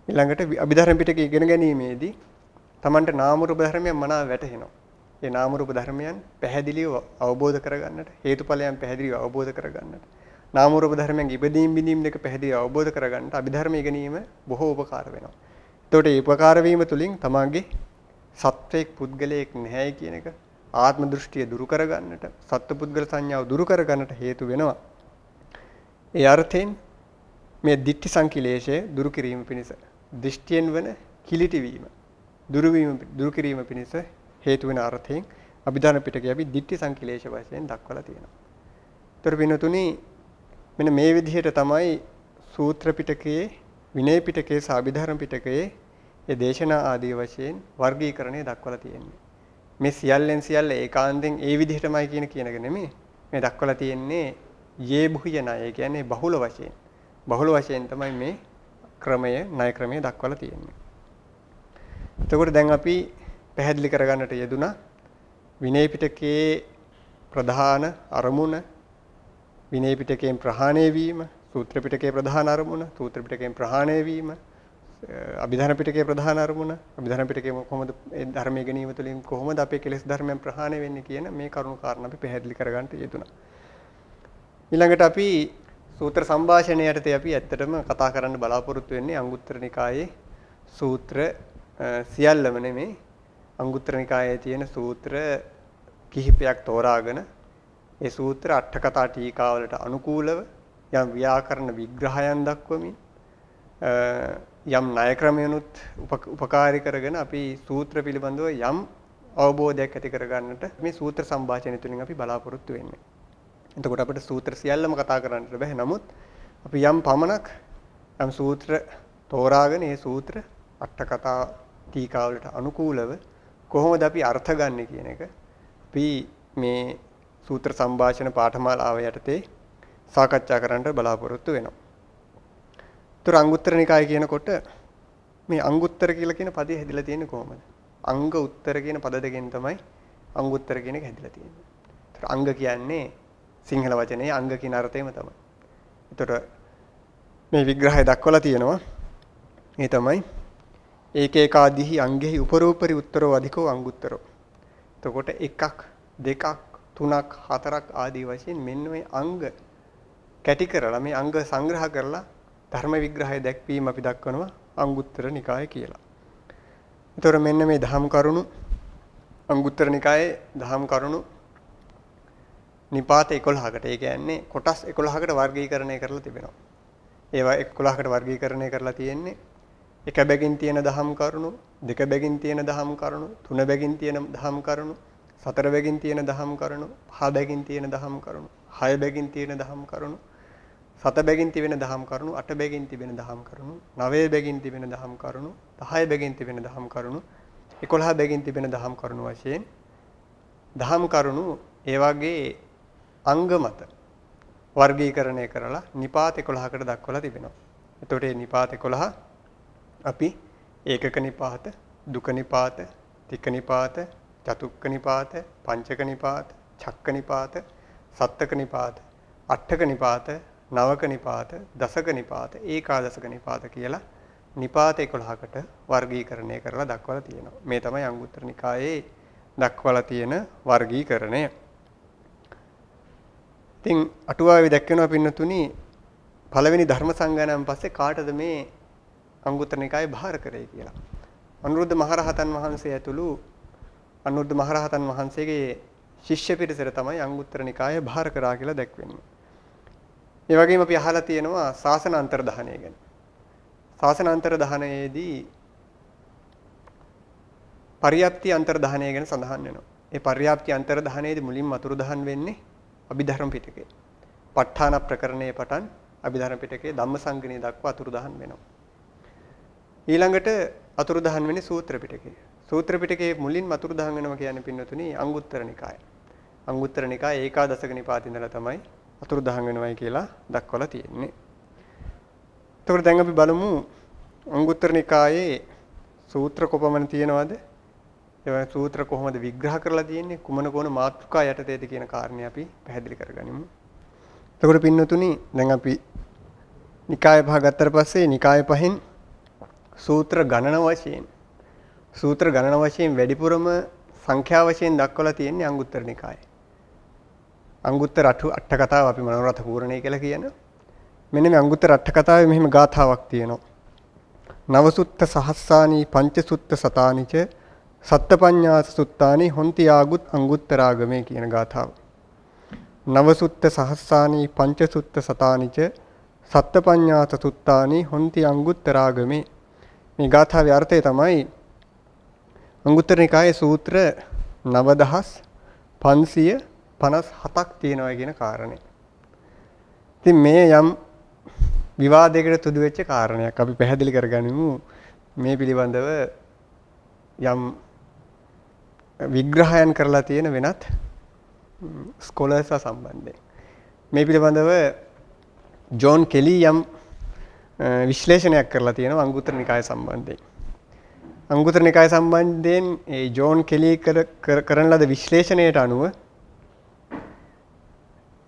S1: ඊළඟට අභිධර්ම පිටකේ ඉගෙන ගැනීමේදී තමන්ට නාම රූප ධර්මයන් මනාව වැටහෙනවා. ඒ නාම රූප ධර්මයන් පැහැදිලිව අවබෝධ කරගන්නට, හේතුඵලයන් පැහැදිලිව අවබෝධ කරගන්නට, නාම රූප ධර්මයන් ඉබදීම් බිඳීම් දෙක පැහැදිලිව අවබෝධ කරගන්නට අභිධර්ම ඉගෙනීම බොහෝ උපකාර වෙනවා. එතකොට මේ උපකාර වීම තුළින් තමන්ගේ සත්වයක් පුද්ගලයෙක් නැහැයි කියන එක ආත්ම දෘෂ්ටිය දුරු කරගන්නට, සත්ව පුද්ගල සංඥාව දුරු කරගන්නට හේතු වෙනවා. ඒ අර්ථයෙන් මේ දිට්ඨි සංකිලේශය දුරු කිරීම පිණිස, දෘෂ්ටියෙන් වන කිලිටි වීම දුරු කිරීම පිණිස හේතු වෙන අර්ථයෙන් අභිධර්ම පිටකයේ අපි දිට්ඨි සංකිලේශ වශයෙන් දක්වලා තියෙනවා. ඒතර වෙනතුනි මෙන්න මේ විදිහට තමයි සූත්‍ර පිටකයේ, විනය පිටකයේ සහ අභිධර්ම පිටකයේ ඒ දේශනා ආදී වශයෙන් වර්ගීකරණය දක්වලා තියෙන්නේ. මේ සියල්ලෙන් සියල්ල ඒකාන්තයෙන් ඒ විදිහටමයි කියන එක නෙමෙයි. මේ දක්වලා තියෙන්නේ යේ බුහයන, ඒ කියන්නේ බහුල වශයෙන්. බහුල වශයෙන් තමයි මේ ක්‍රමය, ණය ක්‍රමය දක්වලා තියෙන්නේ. එතකොට දැන් අපි පැහැදිලි කරගන්නට යෙදුනා විනය පිටකයේ ප්‍රධාන අරමුණ, විනය පිටකයෙන් ප්‍රහාණය වීම, සූත්‍ර පිටකයේ ප්‍රධාන අරමුණ, සූත්‍ර පිටකයෙන් ප්‍රහාණය වීම, අභිධර්ම පිටකයේ ප්‍රධාන අරමුණ, අභිධර්ම පිටකයේ කොහොමද ඒ ධර්මයේ ගැනීම තුළින් කොහොමද අපේ කෙලෙස් ධර්මයන් ප්‍රහාණය වෙන්නේ කියන මේ කරුණු කාරණා අපි පැහැදිලි කරගන්නට යෙදුනා. ඊළඟට අපි සූත්‍ර සංഭാෂණය යටතේ අපි ඇත්තටම කතා කරන්න බලාපොරොත්තු වෙන්නේ අංගුත්තර නිකායේ සූත්‍ර සියල්ලම නෙමේ, අංගුත්තර නිකායේ තියෙන සූත්‍ර කිහිපයක් තෝරාගෙන ඒ සූත්‍ර අට කතා ටීකාවලට අනුකූලව යම් ව්‍යාකරණ විග්‍රහයන් දක්වමින් යම් ණය ක්‍රමයන්ුත් උපකාරී කරගෙන අපි සූත්‍ර පිළිබඳව යම් අවබෝධයක් ඇති කරගන්නට මේ සූත්‍ර සංഭാෂණය තුළින් අපි බලාපොරොත්තු වෙන්නේ. එතකොට අපිට සූත්‍ර සියල්ලම කතා කරන්නට බැහැ. නමුත් අපි යම් පමණක් යම් සූත්‍ර තෝරාගෙන ඒ සූත්‍ර අට කතා ටීකාවලට අනුකූලව කොහොමද අපි අර්ථ ගන්න කියන එක අපි මේ සූත්‍ර සංഭാෂණ පාඨමාලාව යටතේ සාකච්ඡා කරන්නට බලාපොරොත්තු වෙනවා. ඒතර අංගුත්තර නිකාය කියනකොට මේ අංගුත්තර කියලා කියන පදේ හැදිලා තියෙන්නේ කොහොමද? අංග උත්තර කියන පද දෙකෙන් තමයි අංගුත්තර කියන එක හැදිලා තියෙන්නේ. ඒතර අංග කියන්නේ සිංහල වචනේ අංග කියන අර්ථයම තමයි. ඒතර මේ විග්‍රහය දක්වලා තියෙනවා. ඒ තමයි ඒකේකාදීහි අංගෙහි උපරෝපරි උත්තරෝ අධිකෝ අංගුත්තරෝ. එතකොට එකක්, දෙකක්, තුනක්, හතරක් ආදී වශයෙන් මෙන්න මේ අංග කැටි කරලා, මේ අංග සංග්‍රහ කරලා ධර්ම විග්‍රහය දැක්වීම අපි දක්වනවා අංගුත්තර නිකාය කියලා. ඒතර මෙන්න මේ දහම් කරුණු අංගුත්තර නිකායේ දහම් කරුණු නිපාත 11කට, ඒ කියන්නේ කොටස් 11කට වර්ගීකරණය කරලා තිබෙනවා. ඒවා 11කට වර්ගීකරණය කරලා තියෙන්නේ එක බැගින් තියෙන දහම් කරුණු, දෙක බැගින් තියෙන දහම් කරුණු, තුන බැගින් තියෙන දහම් කරුණු, හතර බැගින් තියෙන දහම් කරුණු, පහ බැගින් තියෙන දහම් කරුණු, 6 බැගින් තියෙන දහම් කරුණු, 7 බැගින් තිබෙන දහම් කරුණු, 8 බැගින් තිබෙන දහම් කරුණු, 9 බැගින් තිබෙන දහම් කරුණු, 10 බැගින් තිබෙන දහම් කරුණු, 11 බැගින් තිබෙන දහම් කරුණු වශයෙන් දහම් කරුණු ඒ වගේ අංග මත වර්ගීකරණය කරලා නිපාත 11කට දක්වලා තිබෙනවා. එතකොට මේ නිපාත 11 අපි ඒකක නිපාත, දුක නිපාත, තික නිපාත, චතුක්ක නිපාත, පංචක නිපාත, ඡක්ක නිපාත, සත්තක නිපාත, අට්ඨක නිපාත, නවක නිපාත, දසක නිපාත, ඒකාදසක නිපාත කියලා නිපාත 11කට වර්ගීකරණය කරලා දක්වලා තියෙනවා. මේ තමයි අංගුත්තර නිකායේ දක්වලා තියෙන වර්ගීකරණය. ඉතින් අටුවාවේ දැක්වෙනවා පින්නතුනි පළවෙනි ධර්ම සංගායනාවෙන් පස්සේ කාටද මේ අංගුත්තර නිකායේ භාර කරේ කියලා. අනුරුද්ධ මහරහතන් වහන්සේ ඇතුළු අනුරුද්ධ මහරහතන් වහන්සේගේ ශිෂ්‍ය පිරිසට තමයි අංගුත්තර නිකාය භාර කරා කියලා දැක්වෙන්නේ. ඒ වගේම අපි අහලා තියෙනවා ශාසන අන්තර්ධානය ගැන. ශාසන අන්තර්ධානයේදී පරියප්ති අන්තර්ධානය ගැන සඳහන් වෙනවා. ඒ පරියප්ති අන්තර්ධානයේදී මුලින්ම අතුරුදහන් වෙන්නේ අභිධර්ම පිටකය. ප ဋ ාණ ප්‍රකරණයේ පටන් අභිධර්ම පිටකයේ ධම්මසංගණී දක්වා අතුරුදහන් වෙනවා. ඊළඟට අතුරුදහන් වෙන්නේ සූත්‍ර පිටකය. සූත්‍ර පිටකයේ මුලින්ම අතුරුදහන් වෙනවා කියන්නේ පින්නතුනි අංගුත්තර නිකාය. අංගුත්තර නිකාය ඒකාදශක නිපාතේ ඉඳලා තමයි අතුරුදහන් වෙනවයි කියලා දක්වලා තියෙන්නේ. එතකොට දැන් අපි බලමු අංගුත්තර නිකායේ සූත්‍ර කොපමණ තියෙනවද? ඒවා සූත්‍ර කොහොමද විග්‍රහ කරලා තියෙන්නේ? කුමන කොන මාතෘකා යටතේද කියන කාරණේ අපි පැහැදිලි කරගනිමු. එතකොට පින්නතුනි දැන් අපි නිකාය පහ ගත්තට පස්සේ නිකාය පහෙන් සූත්‍ර ගණන වශයෙන් වැඩිපුරම සංඛ්‍යා වශයෙන් දක්වලා තියෙන්නේ අංගුත්තර නිකායේ. අංගුත්තර අට කතාව අපි මනෝරථ පූර්ණේ කියලා කියන. මෙන්න මේ අංගුත්තර අට කතාවේ මෙහිම ගාථාවක් තියෙනවා. නවසුත්ත සහස්සානි පංචසුත්ත සතානිච සත්තපඤ්ඤාස සුත්තානි හොන්ති ආගුත් අංගුත්තරාගමේ කියන ගාථාව. නවසුත්ත සහස්සානි පංචසුත්ත සතානිච සත්තපඤ්ඤාස සුත්තානි හොන්ති අංගුත්තරාගමේ. මේ ගාථාවේ අර්ථය තමයි අංගුත්තර නිකායේ සූත්‍ර 9557ක් තියෙනවා කියන කාරණේ. ඉතින් මේ යම් විවාදයකට තුඩු වෙච්ච කාරණයක් අපි පැහැදිලි කරගනිමු. මේ පිළිබඳව යම් විග්‍රහයන් කරලා තියෙන වෙනත් ස්කෝලර්ස් සම්බන්ධයෙන්. මේ පිළිබඳව ජෝන් කෙලි යම් විශ්ලේෂණයක් කරලා තියෙනවා අංගුත්තර නිකාය සම්බන්ධයෙන්. අංගුත්තර නිකාය සම්බන්ධයෙන් ඒ ජෝන් කෙලි කරන ලද විශ්ලේෂණයට අනුව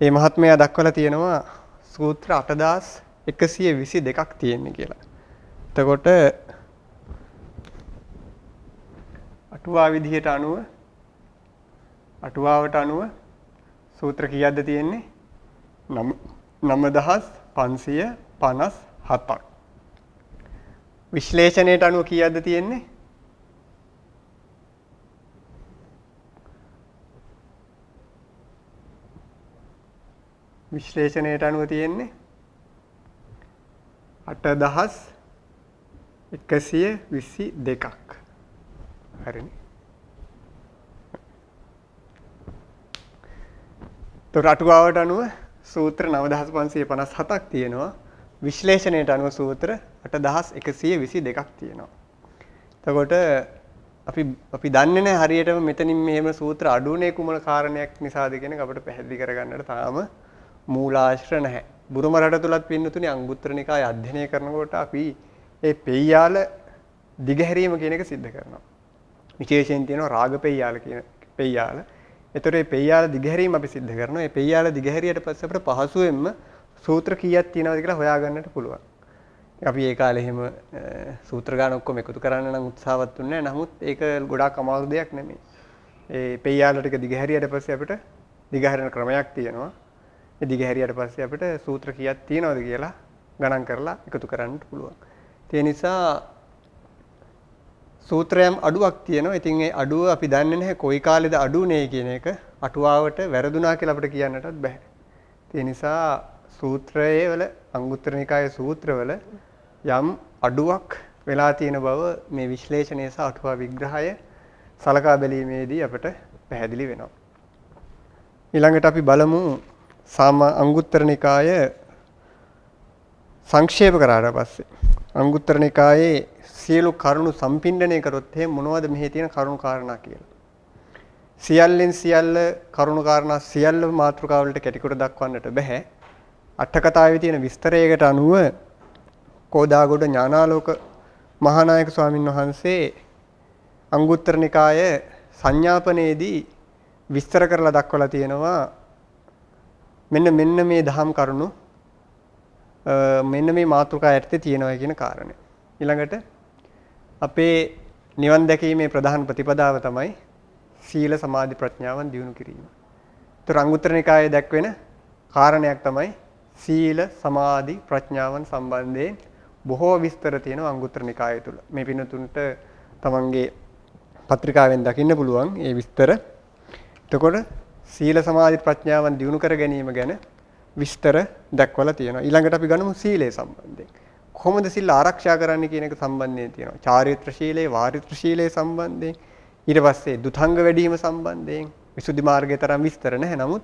S1: මේ මහත්මයා දක්වලා තියෙනවා සූත්‍ර 8122ක් තියෙන්නේ කියලා. එතකොට අටුවාවට අනුව සූත්‍ර කීයක්ද තියෙන්නේ? 9557ක්. විශ්ලේෂණයට අනුව කීයක්ද තියෙන්නේ? විශ්ලේෂණයට අනුව තියෙන්නේ 8122ක්. හරිනේ. අටුවාවට අනුව සූත්‍ර 9557ක් තියෙනවා. විශ්ලේෂණයට අනුව සූත්‍ර 8122ක් තියෙනවා. එතකොට අපි දන්නේ නැහැ හරියටම මෙතනින් මෙහෙම සූත්‍ර අඩුනේ කුමන කාරණයක් නිසාද කියන එක අපිට පැහැදිලි කරගන්නට තාම මූලාශ්‍ර නැහැ. බුරුම රට තුලත් පින්නතුනේ අංගුත්තර නිකාය අධ්‍යයනය කරනකොට අපි ඒ පෙය්‍යාල දිගහැරීම කියන එක सिद्ध කරනවා. විශේෂයෙන් තියෙනවා රාග පෙය්‍යාල කියන පෙය්‍යාල. ඒතර මේ පෙය්‍යාල දිගහැරීම අපි सिद्ध කරනවා. මේ පෙය්‍යාල දිගහැරියට පස්සේ අපිට පහසුවෙන්ම සූත්‍ර කීයක් තියෙනවද කියලා හොයාගන්නට පුළුවන්. අපි ඒ කාලේ එහෙම සූත්‍ර ගාන ඔක්කොම එකතු කරන්න නම් උත්සාහවත් වුණේ නැහැ. නමුත් ඒක ගොඩාක් අමාරු දෙයක් නෙමෙයි. ඒ පෙය්‍යාල ටික දිගහැරියට පස්සේ අපිට දිගහැරෙන ක්‍රමයක් තියෙනවා. ඒ දිගහැරියට පස්සේ අපිට සූත්‍ර කීයක් තියෙනවද කියලා ගණන් කරලා එකතු කරන්න පුළුවන්. ඒ නිසා සූත්‍රයම් අඩුවක් තියෙනවා. ඉතින් ඒ අඩුව අපි දන්නේ නැහැ කොයි කාලෙද අඩුනේ කියන එක අටුවාවට වැරදුනා කියලා අපිට කියන්නටත් බෑ. ඒ නිසා සූත්‍රයේ වල අංගුත්තර නිකායේ සූත්‍රවල යම් අඩුවක් වෙලා තියෙන බව මේ විශ්ලේෂණය සහ අටුවා විග්‍රහය සලකා බැලීමේදී අපට පැහැදිලි වෙනවා. ඊළඟට අපි බලමු අංගුත්තර නිකාය සංක්ෂේප කරාට පස්සේ අංගුත්තර නිකායේ සියලු කරුණු සම්පින්ඩණය කරොත් එහෙනම් මොනවද මෙහි තියෙන කරුණු කාරණා කියලා. සියල්ලෙන් සියල්ල කරුණු කාරණා සියල්ල මාතෘකාව වලට කැටිකොට දක්වන්නට බෑ. අට කතාවේ තියෙන විස්තරයකට අනුව කෝදාගොඩ ඥානාලෝක මහානායක ස්වාමින් වහන්සේ අංගුත්තර නිකාය සංඥාපනයේදී විස්තර කරලා දක්වලා තියෙනවා මෙන්න මේ දහම් කරුණු මෙන්න මේ මාතෘකා යටතේ තියෙනවා කියන කාරණය. ඊළඟට අපේ නිවන් දැකීමේ ප්‍රධාන ප්‍රතිපදාව තමයි සීල සමාධි ප්‍රඥාවන් දියුණු කිරීම. ඒතර අංගුත්තර නිකායේ දැක්වෙන කාරණයක් තමයි සීල සමාධි ප්‍රඥාවන් සම්බන්ධයෙන් බොහෝ විස්තර තියෙනවා අංගුත්තර නිකාය තුල. මේ පින්නතුන්ට තමන්ගේ පත්‍රිකාවෙන් දකින්න පුළුවන් මේ විස්තර. එතකොට සීල සමාධි ප්‍රඥාවන් දියුණු කර ගැනීම ගැන විස්තර දක්වලා තියෙනවා. ඊළඟට අපි ගනිමු සීලය සම්බන්ධයෙන්. කොහොමද සීල ආරක්ෂා කරන්නේ කියන එක සම්බන්ධයෙන් තියෙනවා. චාරිත්‍ර ශීලයේ වාරිත්‍ර ශීලයේ සම්බන්ධයෙන් ඊට පස්සේ දුතංග වැඩිම සම්බන්ධයෙන් විසුද්ධි මාර්ගයේ තරම් විස්තර නැහැ. නමුත්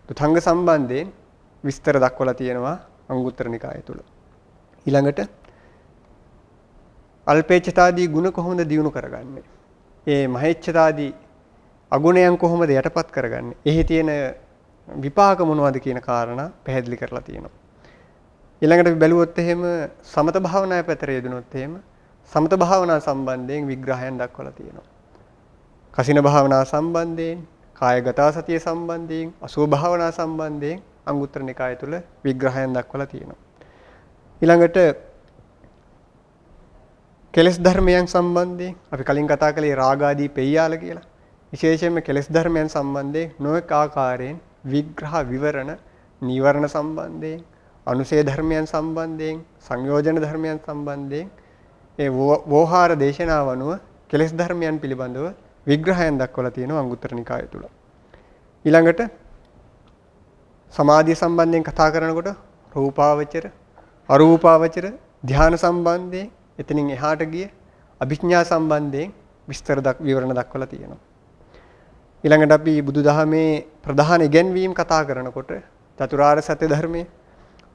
S1: දුතංග සම්බන්ධයෙන් විස්තර දක්වලා තියෙනවා අංගුත්තර නිකාය තුල. ඊළඟට අල්පේච්ඡතාදී ගුණ කොහොමද දියුණු කරගන්නේ? ඒ මහේච්ඡතාදී අගුණයන් කොහොමද යටපත් කරගන්නේ? එහි තියෙන විපාක මොනවද කියන කාරණා පැහැදිලි කරලා තියෙනවා. ඊළඟට අපි බැලුවොත් එහෙම සමත භාවනාවේ පැතර යෙදුනොත් එහෙම සමත භාවනා සම්බන්ධයෙන් විග්‍රහයන් දක්වලා තියෙනවා. කසින භාවනා සම්බන්ධයෙන්, කායගත සතිය සම්බන්ධයෙන්, අසුභ භාවනා සම්බන්ධයෙන් අංගුත්තර නිකාය තුල විග්‍රහයන් දක්වලා තියෙනවා. ඊළඟට කෙලෙස් ධර්මයන් සම්බන්ධයෙන් අපි කලින් කතා කළේ රාග ආදී පෙය්‍යාල කියලා. විශේෂයෙන්ම කෙලෙස් ධර්මයන් සම්බන්ධයෙන් නොඑක ආකාරයෙන් විග්‍රහ විවරණ නීවරණ සම්බන්ධයෙන් අනුසේ ධර්මයන් සම්බන්ධයෙන් සංයෝජන ධර්මයන් සම්බන්ධයෙන් ඒ වෝහාර දේශනාව අනුව කෙලෙස් ධර්මයන් පිළිබඳව විග්‍රහයන් දක්වලා තියෙනවා අංගුත්තර නිකාය තුල. ඊළඟට සමාධිය සම්බන්ධයෙන් කතා කරනකොට රූපාවචර අරූපාවචර ධ්‍යාන සම්බන්ධයෙන් එතනින් එහාට ගිය අභිඥා සම්බන්ධයෙන් විස්තර විවරණ දක්වලා තියෙනවා. ඊළඟට අපි බුදුදහමේ ප්‍රධාන ඉගැන්වීම් කතා කරනකොට චතුරාර්ය සත්‍ය ධර්මයේ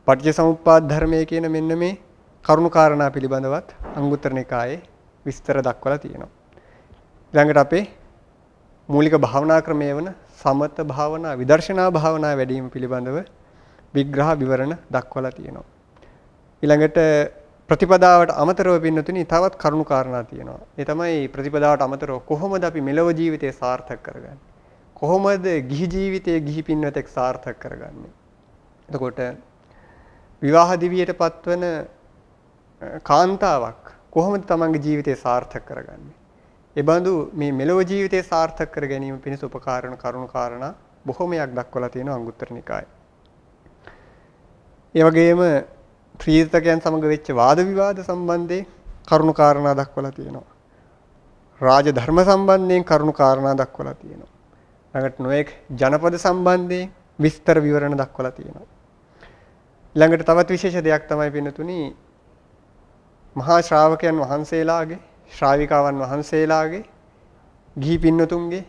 S1: පටිච්චසමුප්පාද ධර්මයේ කියන මෙන්න මේ කරුණු කාරණා පිළිබඳවත් අංගුත්තර නිකායේ විස්තර දක්වලා තියෙනවා. ඊළඟට අපේ මූලික භාවනා ක්‍රමය වන සමත භාවනා විදර්ශනා භාවනා වැඩිම පිළිබඳව විග්‍රහ විවරණ දක්වලා තියෙනවා. ඊළඟට ප්‍රතිපදාවට අමතරව පින්නතුනි තවත් කරුණු කාරණා තියෙනවා. ඒ තමයි ප්‍රතිපදාවට අමතරව කොහොමද අපි මෙලොව ජීවිතය සාර්ථක කරගන්නේ? කොහොමද ගිහි ජීවිතයේ ගිහි පින්වතෙක් සාර්ථක කරගන්නේ? එතකොට විවාහ දිවියට පත්වන කාන්තාවක් කොහොමද තමන්ගේ ජීවිතය සාර්ථක කරගන්නේ? ඒ බඳු මේ මෙලොව ජීවිතය සාර්ථක කර ගැනීම පිණිස උපකාර වන කරුණු කාරණා බොහෝමයක් දක්වලා තියෙනවා අංගුත්තර නිකායේ. ඒ වගේම ත්‍රිවිධකයන් සමග වෙච්ච වාද විවාද සම්බන්ධයෙන් කරුණු කාරණා දක්වලා තියෙනවා. රාජ ධර්ම සම්බන්ධයෙන් කරුණු කාරණා දක්වලා තියෙනවා. ළඟට නොඑක් ජනපද සම්බන්ධයෙන් විස්තර විවරණ දක්වලා තියෙනවා. ළඟට තවත් විශේෂ දෙයක් තමයි පින්නතුනි මහා ශ්‍රාවකයන් වහන්සේලාගේ ශ්‍රාවිකාවන් වහන්සේලාගේ ගිහි පින්නතුන්ගේ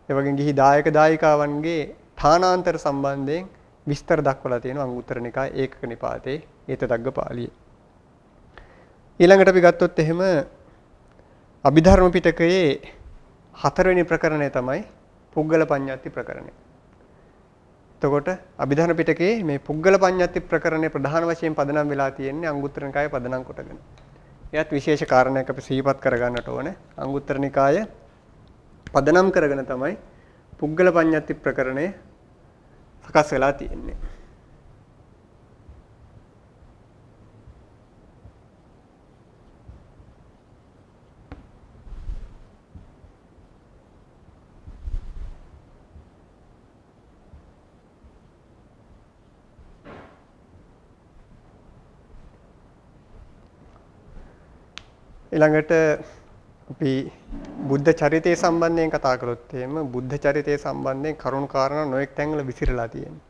S1: එවැගේ ගිහි දායක දායිකාවන්ගේ ථානාන්තර සම්බන්ධයෙන් විස්තර දක්වලා තියෙනවා අංගුත්තර නිකාය ඒකක නිපාතේ ඒතදග්ග පාළියේ. ඊළඟට අපි ගත්තොත් එහෙම අභිධර්ම පිටකයේ 4 වෙනි ප්‍රකරණය තමයි පුග්ගල පඤ්ඤාති ප්‍රකරණය. එතකොට අභිධර්ම පිටකයේ මේ පුග්ගල පඤ්ඤාති ප්‍රකරණය ප්‍රධාන වශයෙන් පදනම් වෙලා තියෙන්නේ අංගුත්තර නිකායේ පදනම් කොටගෙන. එයත් විශේෂ කාරණයක් අපි සිහිපත් කරගන්නට ඕනේ. අංගුත්තර නිකාය පදනම් කරගෙන තමයි පුග්ගල පඤ්ඤාති ප්‍රකරණය සකස් වෙලා තියෙන්නේ. ඊළඟට අපි බුද්ධ චරිතය සම්බන්ධයෙන් කතා කරොත් එහෙම බුද්ධ චරිතය සම්බන්ධයෙන් කරුණු කාරණා නොඑක් තැන්වල විසිරලා තියෙනවා.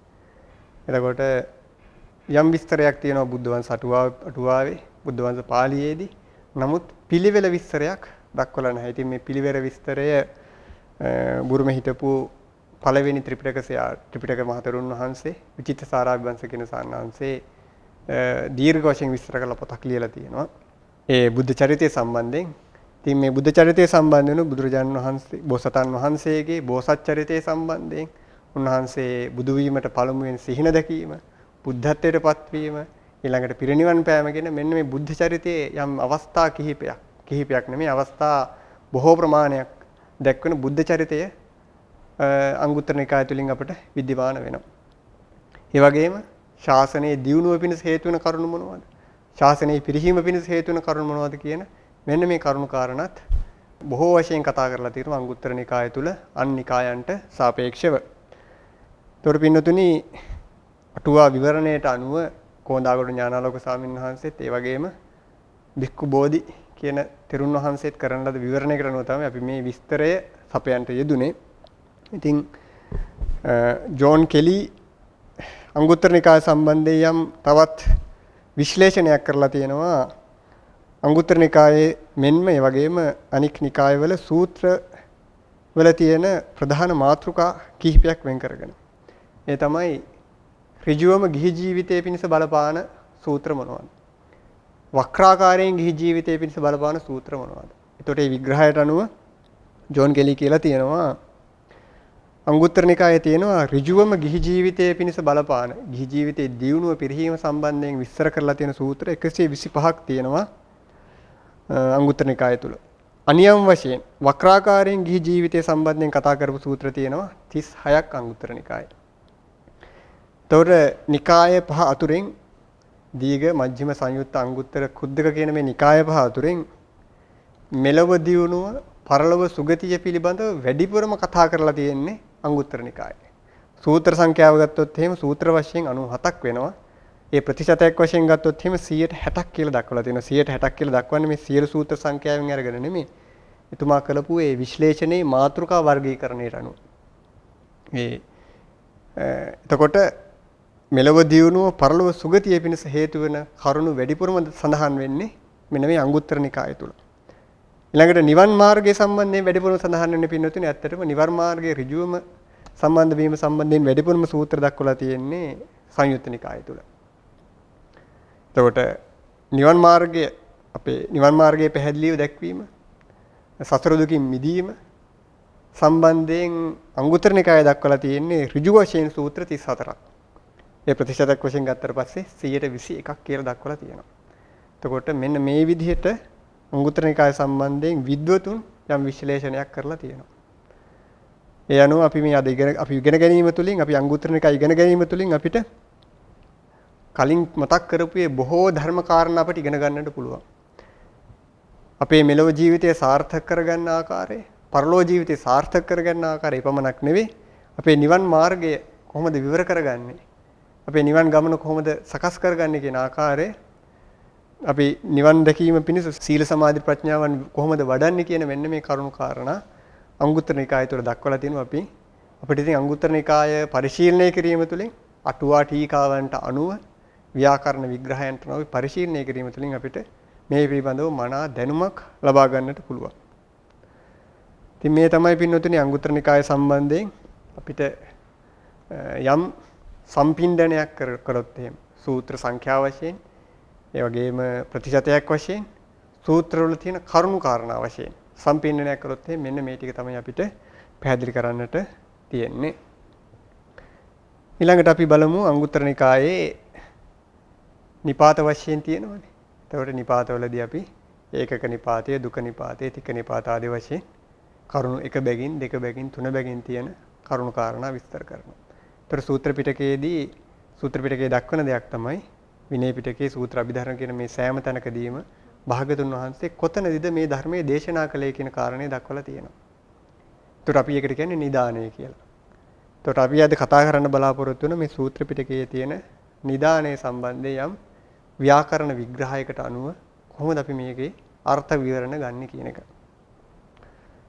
S1: එතකොට යම් විස්තරයක් තියෙනවා බුද්ධ වංශ අටුවාවේ බුද්ධ වංශ පාළියේදී. නමුත් පිළිවෙල විස්තරයක් දක්වලා නැහැ. ඉතින් මේ පිළිවෙල විස්තරය බුරුමේ හිටපු පළවෙනි ත්‍රිපිටක මහතෙරුන් වහන්සේ විචිත්ත සාරාභිවංශ කියන සාන්නාංශේ දීර්ඝ වශයෙන් විස්තර කරලා පොතක් ලියලා තියෙනවා. ඒ බුද්ධ චරිතය සම්බන්ධයෙන්. ඉතින් මේ බුද්ධ චරිතය සම්බන්ධ වෙන බුදුරජාණන් වහන්සේ බෝසතාණන් වහන්සේගේ බෝසත් චරිතය සම්බන්ධයෙන් උන්වහන්සේ බුදු වීමට පළමුවෙන් සිහින දැකීම, බුද්ධත්වයට පත්වීම, ඊළඟට පිරිනිවන් පෑම කියන මෙන්න මේ බුද්ධ චරිතයේ යම් අවස්ථා කිහිපයක් නෙමෙයි අවස්ථා බොහෝ ප්‍රමාණයක් දැක්වෙන බුද්ධ චරිතය අංගුත්තර නිකාය තුලින් අපට විද්‍යමාන වෙනවා. ඒ වගේම ශාසනයේ දියුණුව පිණිස හේතු වෙන කරුණු මොනවද? ශාසනයේ පිරිහීම පිණිස හේතු වෙන කරුණු මොනවද කියන මෙන්න මේ කරුණු කාරණාත් බොහෝ වශයෙන් කතා කරලා තියෙනවා අංගුත්තර නිකාය තුල අන් නිකායන්ට සාපේක්ෂව. තොර පින්නතුනි අටුවා විවරණයට අනුව කොණ්ඩාගොඩ ඥානාලෝක ස්වාමීන් වහන්සේත් ඒ වගේම භික්ඛු බෝධි කියන තෙරුන් වහන්සේත් කරන ලද විවරණයකට අනුව තමයි අපි මේ විස්තරය සපයන්ට යෙදුනේ. ඉතින් ජෝන් කෙලි අංගුත්තර නිකාය සම්බන්ධයෙන් යම් තවත් විශ්ලේෂණයක් කරලා තියෙනවා. අංගුත්තර නිකායේ මෙන්ම ඒ වගේම අනික් නිකායවල සූත්‍ර වල තියෙන ප්‍රධාන මාතෘකා කිහිපයක් වෙන් කරගෙන. ඒ තමයි ඍජුවම ගිහි ජීවිතයේ පිණිස බලපාන සූත්‍ර මොනවද? වක්‍රාකාරයෙන් ගිහි ජීවිතයේ පිණිස බලපාන සූත්‍ර මොනවද? එතකොට මේ විග්‍රහයට අනුව ජෝන් කෙලි කියලා තියෙනවා අංගුත්තර නිකායේ තියෙනවා ඍජුවම ගිහි ජීවිතයේ පිණිස බලපාන ගිහි ජීවිතයේ දියුණුව පිරිහීම සම්බන්ධයෙන් විස්තර කරලා තියෙන සූත්‍ර 125ක් තියෙනවා අංගුත්තර නිකාය තුල. අනියම් වශයෙන් වක්‍රාකාරයෙන් ගිහි ජීවිතය සම්බන්ධයෙන් කතා කරපු සූත්‍ර තියෙනවා 36ක් අංගුත්තර නිකායේ. තොර නිකාය පහ අතුරෙන් දීඝ මජ්ක්‍ධිම සංයුත්ත අංගුත්තර කුද්දක කියන මේ නිකාය පහ අතුරෙන් මෙලව දියුණුව පරලොව සුගතිය පිළිබඳව වැඩිපුරම කතා කරලා තියෙන්නේ අංගුත්තර නිකායේ. සූත්‍ර සංඛ්‍යාව ගත්තොත් එහෙම සූත්‍ර වශයෙන් 97ක් වෙනවා. ඒ ප්‍රතිශතයක් වශයෙන් ගත්තොත් එහෙම 160ක් කියලා දක්වලා තියෙනවා. 160ක් කියලා දක්වන්නේ මේ සියලු සූත්‍ර සංඛ්‍යාවෙන් අරගෙන නෙමෙයි. එතුමා කළපු ඒ විශ්ලේෂණයේ මාතෘකා වර්ගීකරණයට අනුව. එතකොට මෙලව දියුණුව පරලොව සුගතිය පිණිස හේතු වෙන කරුණු වැඩිපුරම සඳහන් වෙන්නේ මෙන්න මේ අංගුත්තර නිකාය තුල. ඊළඟට නිවන් මාර්ගය සම්බන්ධයෙන් වැඩිපුරම සඳහන් වෙන්නේ පින්නතුනේ ඇත්තටම නිවන් මාර්ගයේ ඍජුවම සම්බන්ධ වීම සම්බන්ධයෙන් වැඩිපුරම සූත්‍ර දක්වලා තියෙන්නේ සංයුත්ත නිකාය තුල. එතකොට නිවන් මාර්ගය අපේ නිවන් මාර්ගයේ පැහැදිලිව දැක්වීම සතර දුකින් මිදීම සම්බන්ධයෙන් අංගුත්තර නිකායේ දක්වලා තියෙන්නේ ඍජු වශයෙන් සූත්‍ර 34ක්. ඒ ප්‍රතිශතයක් වශයෙන් ගත්තට පස්සේ 121ක් කියලා දක්වලා තියෙනවා. එතකොට මෙන්න මේ විදිහට අංගුත්තර නිකාය සම්බන්ධයෙන් විද්වතුන් යම් විශ්ලේෂණයක් කරලා තියෙනවා. ඒ අනුව අපි මේ අද ඉගෙන ගැනීම තුළින් අපි අංගුත්තර නිකාය ඉගෙන ගැනීම තුළින් අපිට කලින් මතක් කරපු මේ බොහෝ ධර්ම කාරණා අපිට ඉගෙන ගන්නට පුළුවන්. අපේ මෙලොව ජීවිතය සාර්ථක කරගන්න ආකාරය, පරලොව ජීවිතය සාර්ථක කරගන්න ආකාරය පමණක් නෙවෙයි, අපේ නිවන් මාර්ගය කොහොමද විවර කරගන්නේ? අපේ නිවන් ගමන කොහොමද සකස් කරගන්නේ කියන ආකාරය අපි නිවන් දැකීම පිණිස සීල සමාධි ප්‍රඥාවන් කොහොමද වඩන්නේ කියන මෙන්න මේ කරුණු කාරණා අංගුත්තර නිකාය තුළ දක්වලා තිනවා. අපිට ඉතින් අංගුත්තර නිකාය පරිශීලනය කිරීම තුළින් අටුවා ටීකාවන්ට අනුව ව්‍යාකරණ විග්‍රහයන්ට අනුව පරිශීලනය කිරීම තුළින් අපිට මේ පිළිබඳව මනා දැනුමක් ලබා ගන්නට පුළුවන්. ඉතින් මේ තමයි පින්නතුනි අංගුත්තර නිකාය සම්බන්ධයෙන් අපිට යම් සම්පින්ඩනයක් කරොත් එහෙම සූත්‍ර සංඛ්‍යා වශයෙන් ඒ වගේම ප්‍රතිශතයක් වශයෙන් සූත්‍රවල තියෙන කරුණු කාරණා වශයෙන් සම්පින්ඩනයක් කරොත් එහෙම මෙන්න මේ ටික තමයි අපිට පැහැදිලි කරන්නට තියෙන්නේ. ඊළඟට අපි බලමු අංගුත්තර නිකායේ නිපාත වශයෙන් තියෙනවානේ. එතකොට නිපාතවලදී අපි ඒකක නිපාතය, දුක නිපාතය, තික නිපාත ආදී වශයෙන් කරුණු එක බැගින්, දෙක බැගින්, තුන බැගින් තියෙන කරුණු කාරණා විස්තර කරනවා. එතකොට සූත්‍ර පිටකයේ දක්වන දෙයක් තමයි විනය පිටකයේ සූත්‍ර අභිධර්ම කියන මේ සෑම තැනකදීම භාගතුන් වහන්සේ කොතනදීද මේ ධර්මයේ දේශනා කළේ කියන කාරණේ දක්වලා තියෙනවා. එතකොට අපි ඒකට කියන්නේ නිදානය කියලා. එතකොට අපි අද කතා කරන්න බලාපොරොත්තු වෙන මේ සූත්‍ර පිටකයේ තියෙන නිදානය සම්බන්ධයෙන් යම් ව්‍යාකරණ විග්‍රහයකට අනුව කොහොමද අපි මේකේ අර්ථ විවරණ ගන්න කියන එක.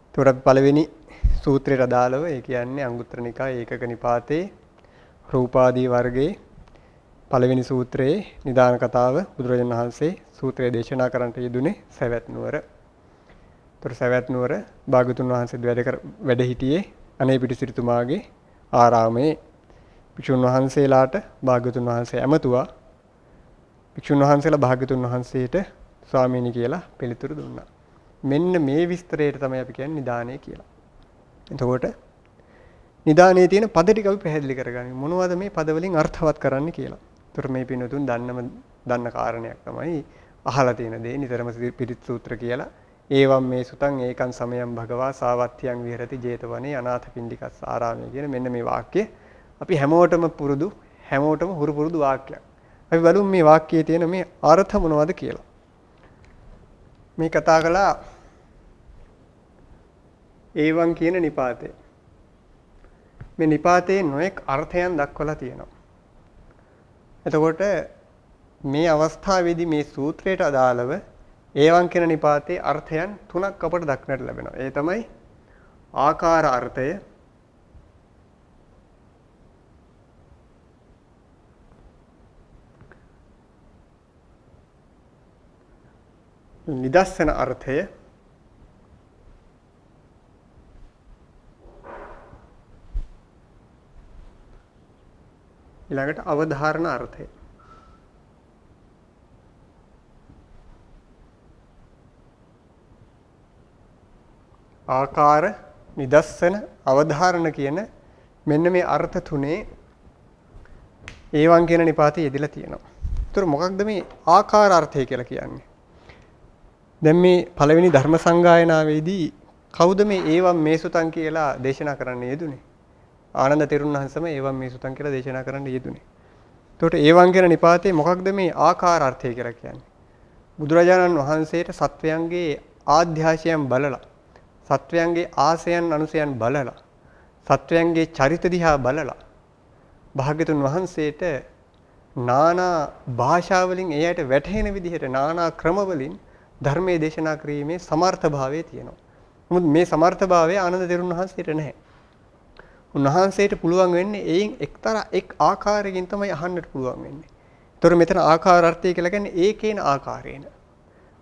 S1: එතකොට අපි පළවෙනි සූත්‍රයට අදාළව ඒ කියන්නේ අංගුත්තර නිකායේ ඒකක නිපාතේ රූපාදී වර්ගයේ පළවෙනි සූත්‍රයේ නිදාන කතාව බුදුරජාණන් වහන්සේ සූත්‍රය දේශනා කරන්නට යෙදුනේ සවැත් නුවර. ඒතර සවැත් නුවර භාගතුන් වහන්සේ වැඩ හිටියේ අනේපිඬු සිටුතුමාගේ ආරාමේ භික්ෂුන් වහන්සේලාට භාග්‍යතුන් වහන්සේ ඇමතුවා. භික්ෂුන් වහන්සේලා භාග්‍යතුන් වහන්සේට ස්වාමීනි කියලා පිළිතුරු දුන්නා. මෙන්න මේ විස්තරයට තමයි අපි කියන්නේ නිදානය කියලා. එතකොට නිදානයේ තියෙන පද ටික අපි පැහැදිලි කරගන්නේ. මොනවද මේ පද වලින් අර්ථවත් කරන්නේ කියලා. ඒතර මේ පින්වතුන් දන්න කාරණයක් තමයි අහලා තියෙන දේ නිතරම පිරිත් සූත්‍ර කියලා. ඒවම් මේ සුතං ඒකං සමයං භගවා සාවත්තියං විහෙරති 제තවනේ අනාථපිණ්ඩිකස්ස ආරාමයේ කියන මෙන්න මේ වාක්‍ය අපි හැමෝටම හුරු පුරුදු වාක්‍යයක්. අපි බලමු මේ වාක්‍යයේ තියෙන මේ අර්ථ මොනවද කියලා. මේ කතා කළා ඒවං කියන නිපාතේ. මේ නිපාතේ නොඑක් අර්ථයන් දක්වලා තියෙනවා. එතකොට මේ අවස්ථාවේදී මේ සූත්‍රයට අදාළව ඒවං කියන නිපාතේ අර්ථයන් තුනක් අපට දක්නට ලැබෙනවා. ඒ තමයි ආකාර අර්ථය, නිදස්සන අර්ථය, ඊළඟට අවධාරණ අර්ථය. ආකාර, නිදස්සන, අවධාරණ කියන මෙන්න මේ අර්ථ තුනේ ඒවං කියන නිපාතේ යෙදලා තියෙනවා. ඒතර මොකක්ද මේ ආකාර අර්ථය කියලා කියන්නේ? දැන් මේ පළවෙනි ධර්ම සංගායනාවේදී කවුද මේ ඒවම් මේ සුතං කියලා දේශනා කරන්න යෙදුනේ? ආනන්ද තෙරුන් වහන්සේම ඒවම් මේ සුතං කියලා දේශනා කරන්න යෙදුනේ. එතකොට ඒවං කියන නිපාතේ මොකක්ද මේ ආකාර අර්ථය කියලා කියන්නේ? බුදුරජාණන් වහන්සේට සත්වයන්ගේ ආධ්‍යාශයන් බලලා, සත්වයන්ගේ ආසයන් අනුසයන් බලලා, සත්වයන්ගේ චරිත දිහා බලලා භාග්‍යතුන් වහන්සේට නානා භාෂාවලින් එයට වැටහෙන විදිහට නානා ක්‍රමවලින් ධර්මයේ දේශනා කිරීමේ සමර්ථභාවය තියෙනවා. නමුත් මේ සමර්ථභාවය ආනන්ද තෙරුන් වහන්සේට නැහැ. උන්වහන්සේට පුළුවන් වෙන්නේ එයින් එක්තරා එක් ආකාරයකින් තමයි අහන්නට පුළුවන් වෙන්නේ. ඒතර මෙතන ආකාරාර්ථය කියලා කියන්නේ ඒකේන ආකාරේන.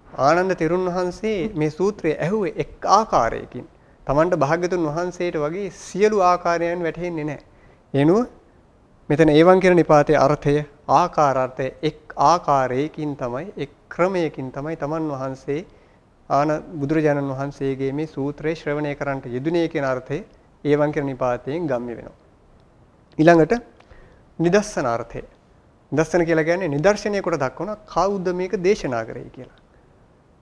S1: ආනන්ද තෙරුන් වහන්සේ මේ සූත්‍රය ඇහුවේ එක් ආකාරයකින්. Tamanට භාග්‍යතුන් වහන්සේට වගේ සියලු ආකාරයන් වැටහෙන්නේ නැහැ. එනුව මෙතන ඒවං කියන නිපාතයේ අර්ථය ආකාරාර්ථය එක් ආකාරයකින් තමයි එක් ක්‍රමයකින් තමයි තමන් වහන්සේ බුදුරජාණන් වහන්සේගේ මේ සූත්‍රය ශ්‍රවණය කරන්නට යෙදුනේ කියන අර්ථය ඒවං කියන නිපාතයෙන් ගම්ම්‍ය වෙනවා. ඊළඟට නිදස්සන අර්ථය. නිදස්සන කියලා කියන්නේ නිදර්ශනය කොට දක්වන කවුද මේක දේශනා කරේ කියලා.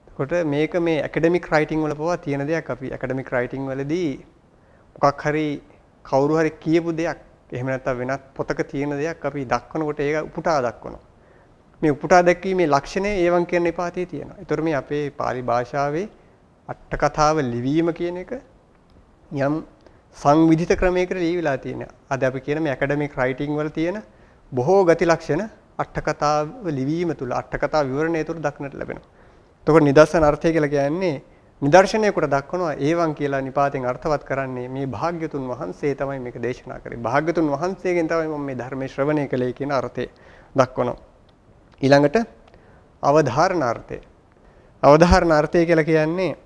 S1: එතකොට මේක මේ ඇකඩමික් රයිටින් වල පවා තියෙන දෙයක්. අපි ඇකඩමික් රයිටින් වලදී මොකක් හරි කවුරු හරි කියපු දෙයක් එහෙම නැත්නම් වෙනත් පොතක තියෙන දෙයක් අපි දක්වනකොට ඒක උපුටා දක්වනවා. මේ උපුටා දැක්වීමේ ලක්ෂණය ඒවං කියන නිපාතයේ තියෙනවා. ඒතර මේ අපේ pāli භාෂාවේ අට කතාව ලිවීම කියන එක යම් සංවිධිත ක්‍රමයකට ලියවිලා තියෙනවා. අද අපි කියන මේ ඇකඩමික් රයිටින් වල තියෙන බොහෝ ගති ලක්ෂණ අට කතාව ලිවීම තුළ අට කතා විවරණය තුළ දක්නට ලැබෙනවා. එතකොට නිදර්ශන අර්ථය කියලා කියන්නේ නිදර්ශනයකට දක්වනවා ඒවං කියලා නිපාතෙන් අර්ථවත් කරන්නේ මේ භාග්‍යතුන් වහන්සේ තමයි මේක දේශනා කරේ. භාග්‍යතුන් වහන්සේගෙන් තමයි මම මේ ධර්මයේ ශ්‍රවණය කළේ කියන අර්ථය දක්වනවා. ඊළඟට අවධාරණාර්ථය. අවධාරණාර්ථය කියලා කියන්නේ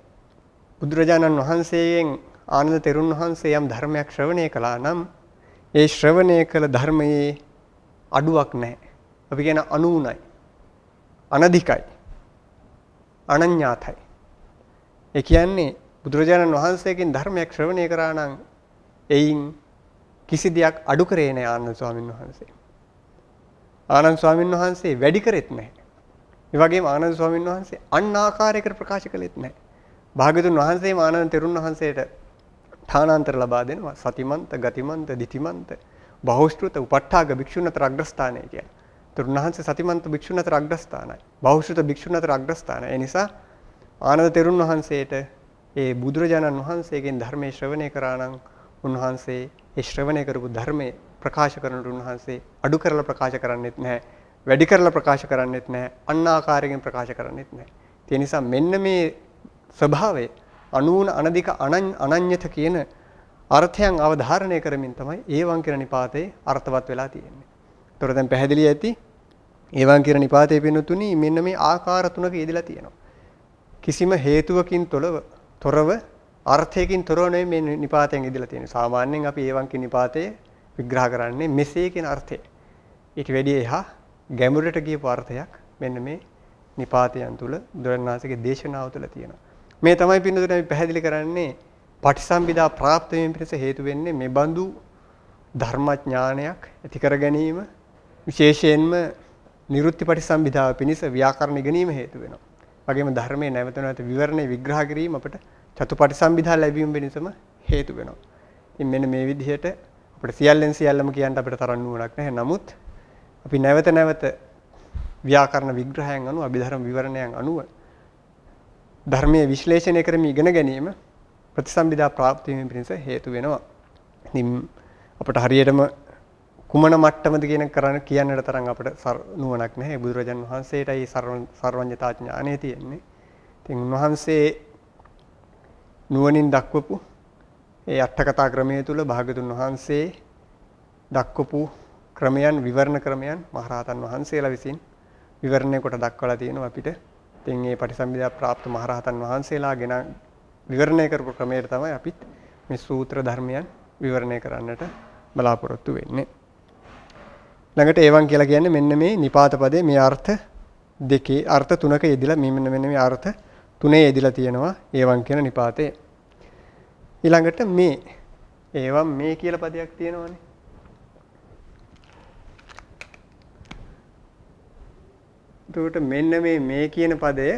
S1: බුදුරජාණන් වහන්සේගෙන් ආනන්ද තෙරුන් වහන්සේ යම් ධර්මයක් ශ්‍රවණය කළා නම් ඒ ශ්‍රවණය කළ ධර්මයේ අඩුවක් නැහැ. අපි කියන අනූනයි, අනධිකයි, අනඤ්ඤාතයි. ඒ කියන්නේ බුදුරජාණන් වහන්සේගෙන් ධර්මයක් ශ්‍රවණය කරා නම් එයින් කිසි දෙයක් අඩු කරේ නැහැ ආනන්ද ස්වාමීන් වහන්සේ. ආනන්ද ස්වාමීන් වහන්සේ වැඩි කරෙත් නැහැ. ඒ වගේම ආනන්ද ස්වාමීන් වහන්සේ අන් ආකාරයකට ප්‍රකාශ කළෙත් නැහැ. භාග්‍යතුන් වහන්සේම ආනන්ද තෙරුන් වහන්සේට ඨානාන්තර ලබා දෙනවා. සතිමන්ත, ගතිමන්ත, දිතිමන්ත, බහුශ්‍රුත, උපට්ඨාග භික්ෂුන් අතර අග්‍රස්ථානයි කියලා. තෙරුන් වහන්සේ සතිමන්ත භික්ෂුන් අතර අග්‍රස්ථානයි. බහුශ්‍රුත භික්ෂුන් අතර අග්‍රස්ථානයි. ඒ නිසා ආනන්ද තෙරුන් වහන්සේට ඒ බුදුරජාණන් වහන්සේගෙන් ධර්මයේ ශ්‍රවණය කරා නම් උන්වහන්සේ ඒ ශ්‍රවණය කරපු ධර්මයේ ප්‍රකාශ කරන උන්වහන්සේ අඩු කරලා ප්‍රකාශ කරන්නෙත් නැහැ, වැඩි කරලා ප්‍රකාශ කරන්නෙත් නැහැ, අන් ආකාරයෙන් ප්‍රකාශ කරන්නෙත් නැහැ. ඒ නිසා මෙන්න මේ ස්වභාවය අනූන අනධික අනඤ්‍යත කියන අර්ථයන් අවධාරණය කරමින් තමයි ඒවං කියන නිපාතේ අර්ථවත් වෙලා තියෙන්නේ. ඒතර දැන් පැහැදිලි ඇති ඒවං කියන නිපාතේ පින්නතුනි මෙන්න මේ ආකාර තුනක යෙදලා තියෙනවා. කිසිම හේතුවකින් තොරව අර්ථයකින් තොරව නෙමෙයි මේ නිපාතයෙන් ඉදලා තියෙන්නේ. සාමාන්‍යයෙන් අපි ඒවං කියන නිපාතයේ විග්‍රහ කරන්නේ මෙසේ කියන අර්ථය. ඊට වැඩිය එහා ගැඹුරට ගියපු අර්ථයක් මෙන්න මේ නිපාතයන් තුල බුදුරණාහිගේ දේශනාව තුල තියෙනවා. මේ තමයි පින්නතුනේ අපි පැහැදිලි කරන්නේ පටිසම්භිදා ප්‍රාප්ත වීම පිණිස හේතු වෙන්නේ මේ බඳු ධර්මඥානයක් ඇති කර ගැනීම විශේෂයෙන්ම නිරුත්ති පටිසම්භිදාව පිණිස ව්‍යාකරණ ඉගෙනීම හේතු වෙනවා. වගේම ධර්මයේ නැවත නැවත විවරණේ විග්‍රහ කිරීම අපට චතුපටිසම්භිදා ලැබීම වෙනසම හේතු වෙනවා. ඉතින් මෙන්න මේ විදිහට අපිට සියල්ලෙන් සියල්ලම කියන්න අපිට තරම් නුවණක් නැහැ. නමුත් අපි නැවත නැවත ව්‍යාකරණ විග්‍රහයන් අනුව අභිධර්ම විවරණයන් අනුව ධර්මයේ විශ්ලේෂණය කරමින් ඉගෙන ගැනීම ප්‍රතිසම්භිදා ප්‍රාප්ත වීම පිණිස හේතු වෙනවා. ඉතින් අපට හරියටම කුමන මට්ටමද කියන්නට තරම් අපිට නුවණක් නැහැ. බුදුරජාන් වහන්සේටයි සර්වඥතා ඥානය තියෙන්නේ. ඉතින් උන්වහන්සේ නුවණින් දක්වපු ඒ අට කතා ක්‍රමයේ තුල භාගතුන් වහන්සේ දක්වපු ක්‍රමයන් විවරණ ක්‍රමයන් මහරහතන් වහන්සේලා විසින් විවරණය කොට දක්වලා තියෙනවා අපිට. ඉතින් මේ පටිසම්භිදා ප්‍රාප්ත මහරහතන් වහන්සේලා ගෙන විවරණය කරපු ක්‍රමයට තමයි අපිත් මේ සූත්‍ර ධර්මයන් විවරණය කරන්නට බලාපොරොත්තු වෙන්නේ. ළඟට ඒවන් කියලා කියන්නේ මෙන්න මේ නිපාත පදේ මේ අර්ථ දෙකේ අර්ථ තුනක යෙදිලා මෙන්න මේ අර්ථ තුනේ යෙදිලා තියෙනවා ඒවන් කියන නිපාතේ. ඊළඟට මේ ඒවන් මේ කියලා පදයක් තියෙනවානේ. එතකොට මෙන්න මේ කියන පදය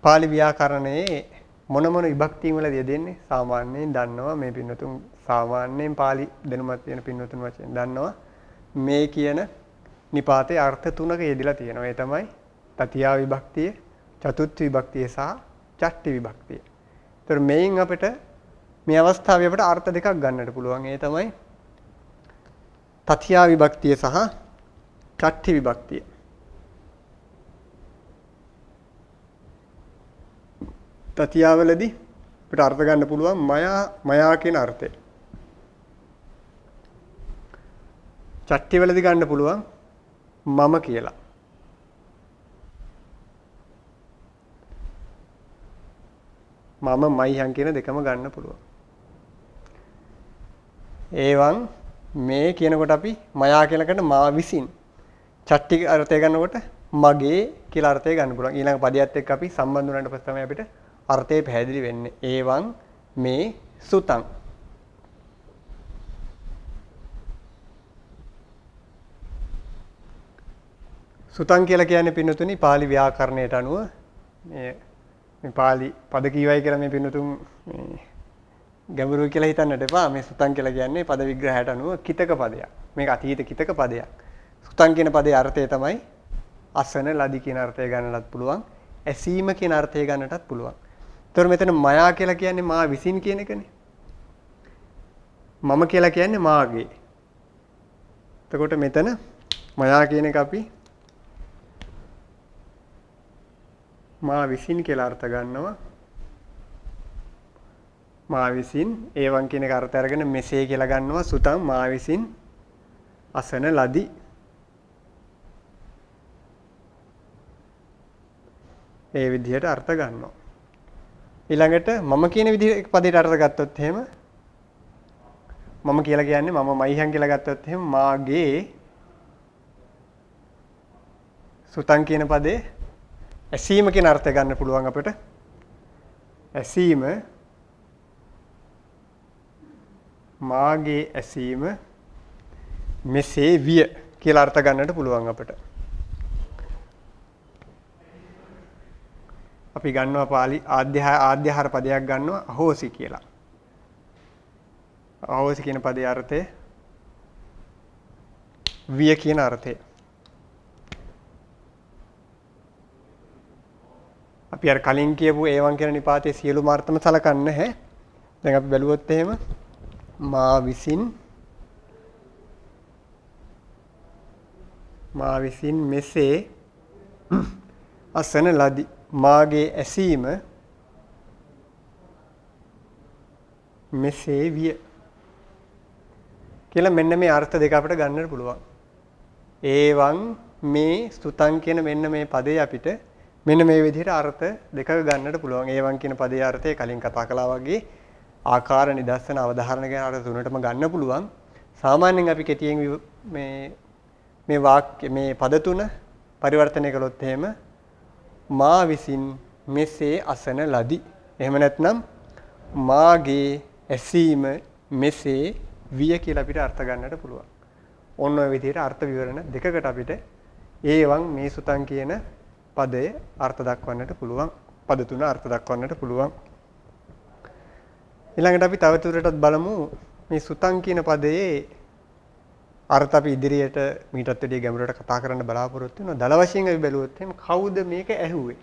S1: පාලි ව්‍යාකරණයේ මොන විභක්තිය වලද යෙදෙන්නේ සාමාන්‍යයෙන් දන්නවා මේ පින්නතුන් සාමාන්‍යයෙන් පාලි දැනුමක් තියෙන පින්නතුන් වශයෙන් දන්නවා මේ කියන නිපාතේ අර්ථ තුනක යෙදিলা තියෙනවා. ඒ තමයි තතියා විභක්තිය, චතුත් විභක්තිය සහ චට්ටි විභක්තිය. ඒතර මේන් අපිට මේ අවස්ථාවේ අපිට අර්ථ දෙකක් ගන්නට පුළුවන්. ඒ තමයි තතියා විභක්තිය සහ චට්ටි විභක්තිය. තතියාවලදී අපිට අර්ථ ගන්න පුළුවන් මයා කියන අර්ථය. චට්ටිවලදී ගන්න පුළුවන් මම කියලා. මම මයිහන් කියන දෙකම ගන්න පුළුවන්. ඒවන් මේ කියනකොට අපි මයා කියනකට මා විසින් චට්ටි අර්ථය ගන්නකොට මගේ කියලා අර්ථය ගන්න පුළුවන්. ඊළඟ පදයට එක්ක අපි සම්බන්ධ වුණාට පස්සේ තමයි අපිට අර්ථය පැහැදිලි වෙන්නේ. ඒවන් මේ සුතං. සුතං කියලා කියන්නේ පින්නතුනි පාලි ව්‍යාකරණයට අනුව මේ පාලි පද කීවයි කියලා මේ පින්නතුන් ගැඹුරුයි කියලා හිතන්නට එපා. මේ සුතං කියලා කියන්නේ පද විග්‍රහයට අනුව කිතක පදයක්. මේක අතීත කිතක පදයක්. සුතං කියන පදේ අර්ථය තමයි අසන ලදි කියන අර්ථය ගන්නටත් පුළුවන්. ඇසීම කියන අර්ථය ගන්නටත් පුළුවන්. ඒතර මෙතන මයා කියලා කියන්නේ මා විසින් කියන එකනේ. මම කියලා කියන්නේ මාගේ. එතකොට මෙතන මයා කියන එක අපි මා විසින් කියලා අර්ථ ගන්නවා. මා විසින් ඒවන් කියන එක අර්ථය අරගෙන මෙසේ කියලා ගන්නවා. සුතං මා විසින් අසන ලදි. ඒ විදිහට අර්ථ ගන්නවා. ඊළඟට මම කියන විදිහට පදයට අර්ථ ගත්තොත් එහෙම මම කියලා කියන්නේ මම මයිහන් කියලා ගත්තොත් එහෙම මාගේ සුතං කියන පදේ ඇසීම කියන අර්ථය ගන්න පුළුවන් අපිට. ඇසීම මාගේ ඇසීම මෙසේ විය කියලා අර්ථ ගන්නට පුළුවන් අපිට. අපි ගන්නවා පාලි ආද්‍යහාර පදයක් ගන්නවා අහෝසි කියලා. අහෝසි කියන පදේ අර්ථය විය කියන අර්ථය. අපි අර කලින් කියපු ඒවන් කියන නිපාතයේ සියලුම අර්ථම සලකන්නේ නැහැ. දැන් අපි බැලුවොත් එහෙම මා විසින් මෙසේ අසන ලදි. මාගේ ඇසීම මෙසේ විය කියලා මෙන්න මේ අර්ථ දෙක අපිට ගන්නට පුළුවන්. ඒවන් මේ සුතං කියන මෙන්න මේ පදේ අපිට මෙන්න මේ විදිහට අර්ථ දෙකක ගන්නට පුළුවන්. ඒවන් කියන පදේ අර්ථය කලින් කතා කළා වගේ ආකාර නිදර්ශන අවධාරණ ගැන අර තුනටම ගන්න පුළුවන්. සාමාන්‍යයෙන් අපි කෙටියෙන් මේ වාක්‍ය මේ පද තුන පරිවර්තනය කළොත් එහෙම මා විසින් මෙසේ අසන ලදි. එහෙම නැත්නම් මාගේ ඇසීම මෙසේ විය කියලා අපිට අර්ථ ගන්නට පුළුවන්. ඔන්න ඔය විදිහට අර්ථ විවරණ දෙකකට අපිට ඒවන් මේ සුතං කියන පදයේ අර්ථ දක්වන්නට පුළුවන්. පද තුන අර්ථ දක්වන්නට පුළුවන්. ඊළඟට අපි තවදුරටත් බලමු මේ සුතං කියන පදයේ අර්ථ අපි ඉදිරියට මීටත් වැඩිය ගැඹුරට කතා කරන්න බලාපොරොත්තු වෙනවා. දල වශයෙන් අපි බැලුවොත් එහෙනම් කවුද මේක ඇහුවේ?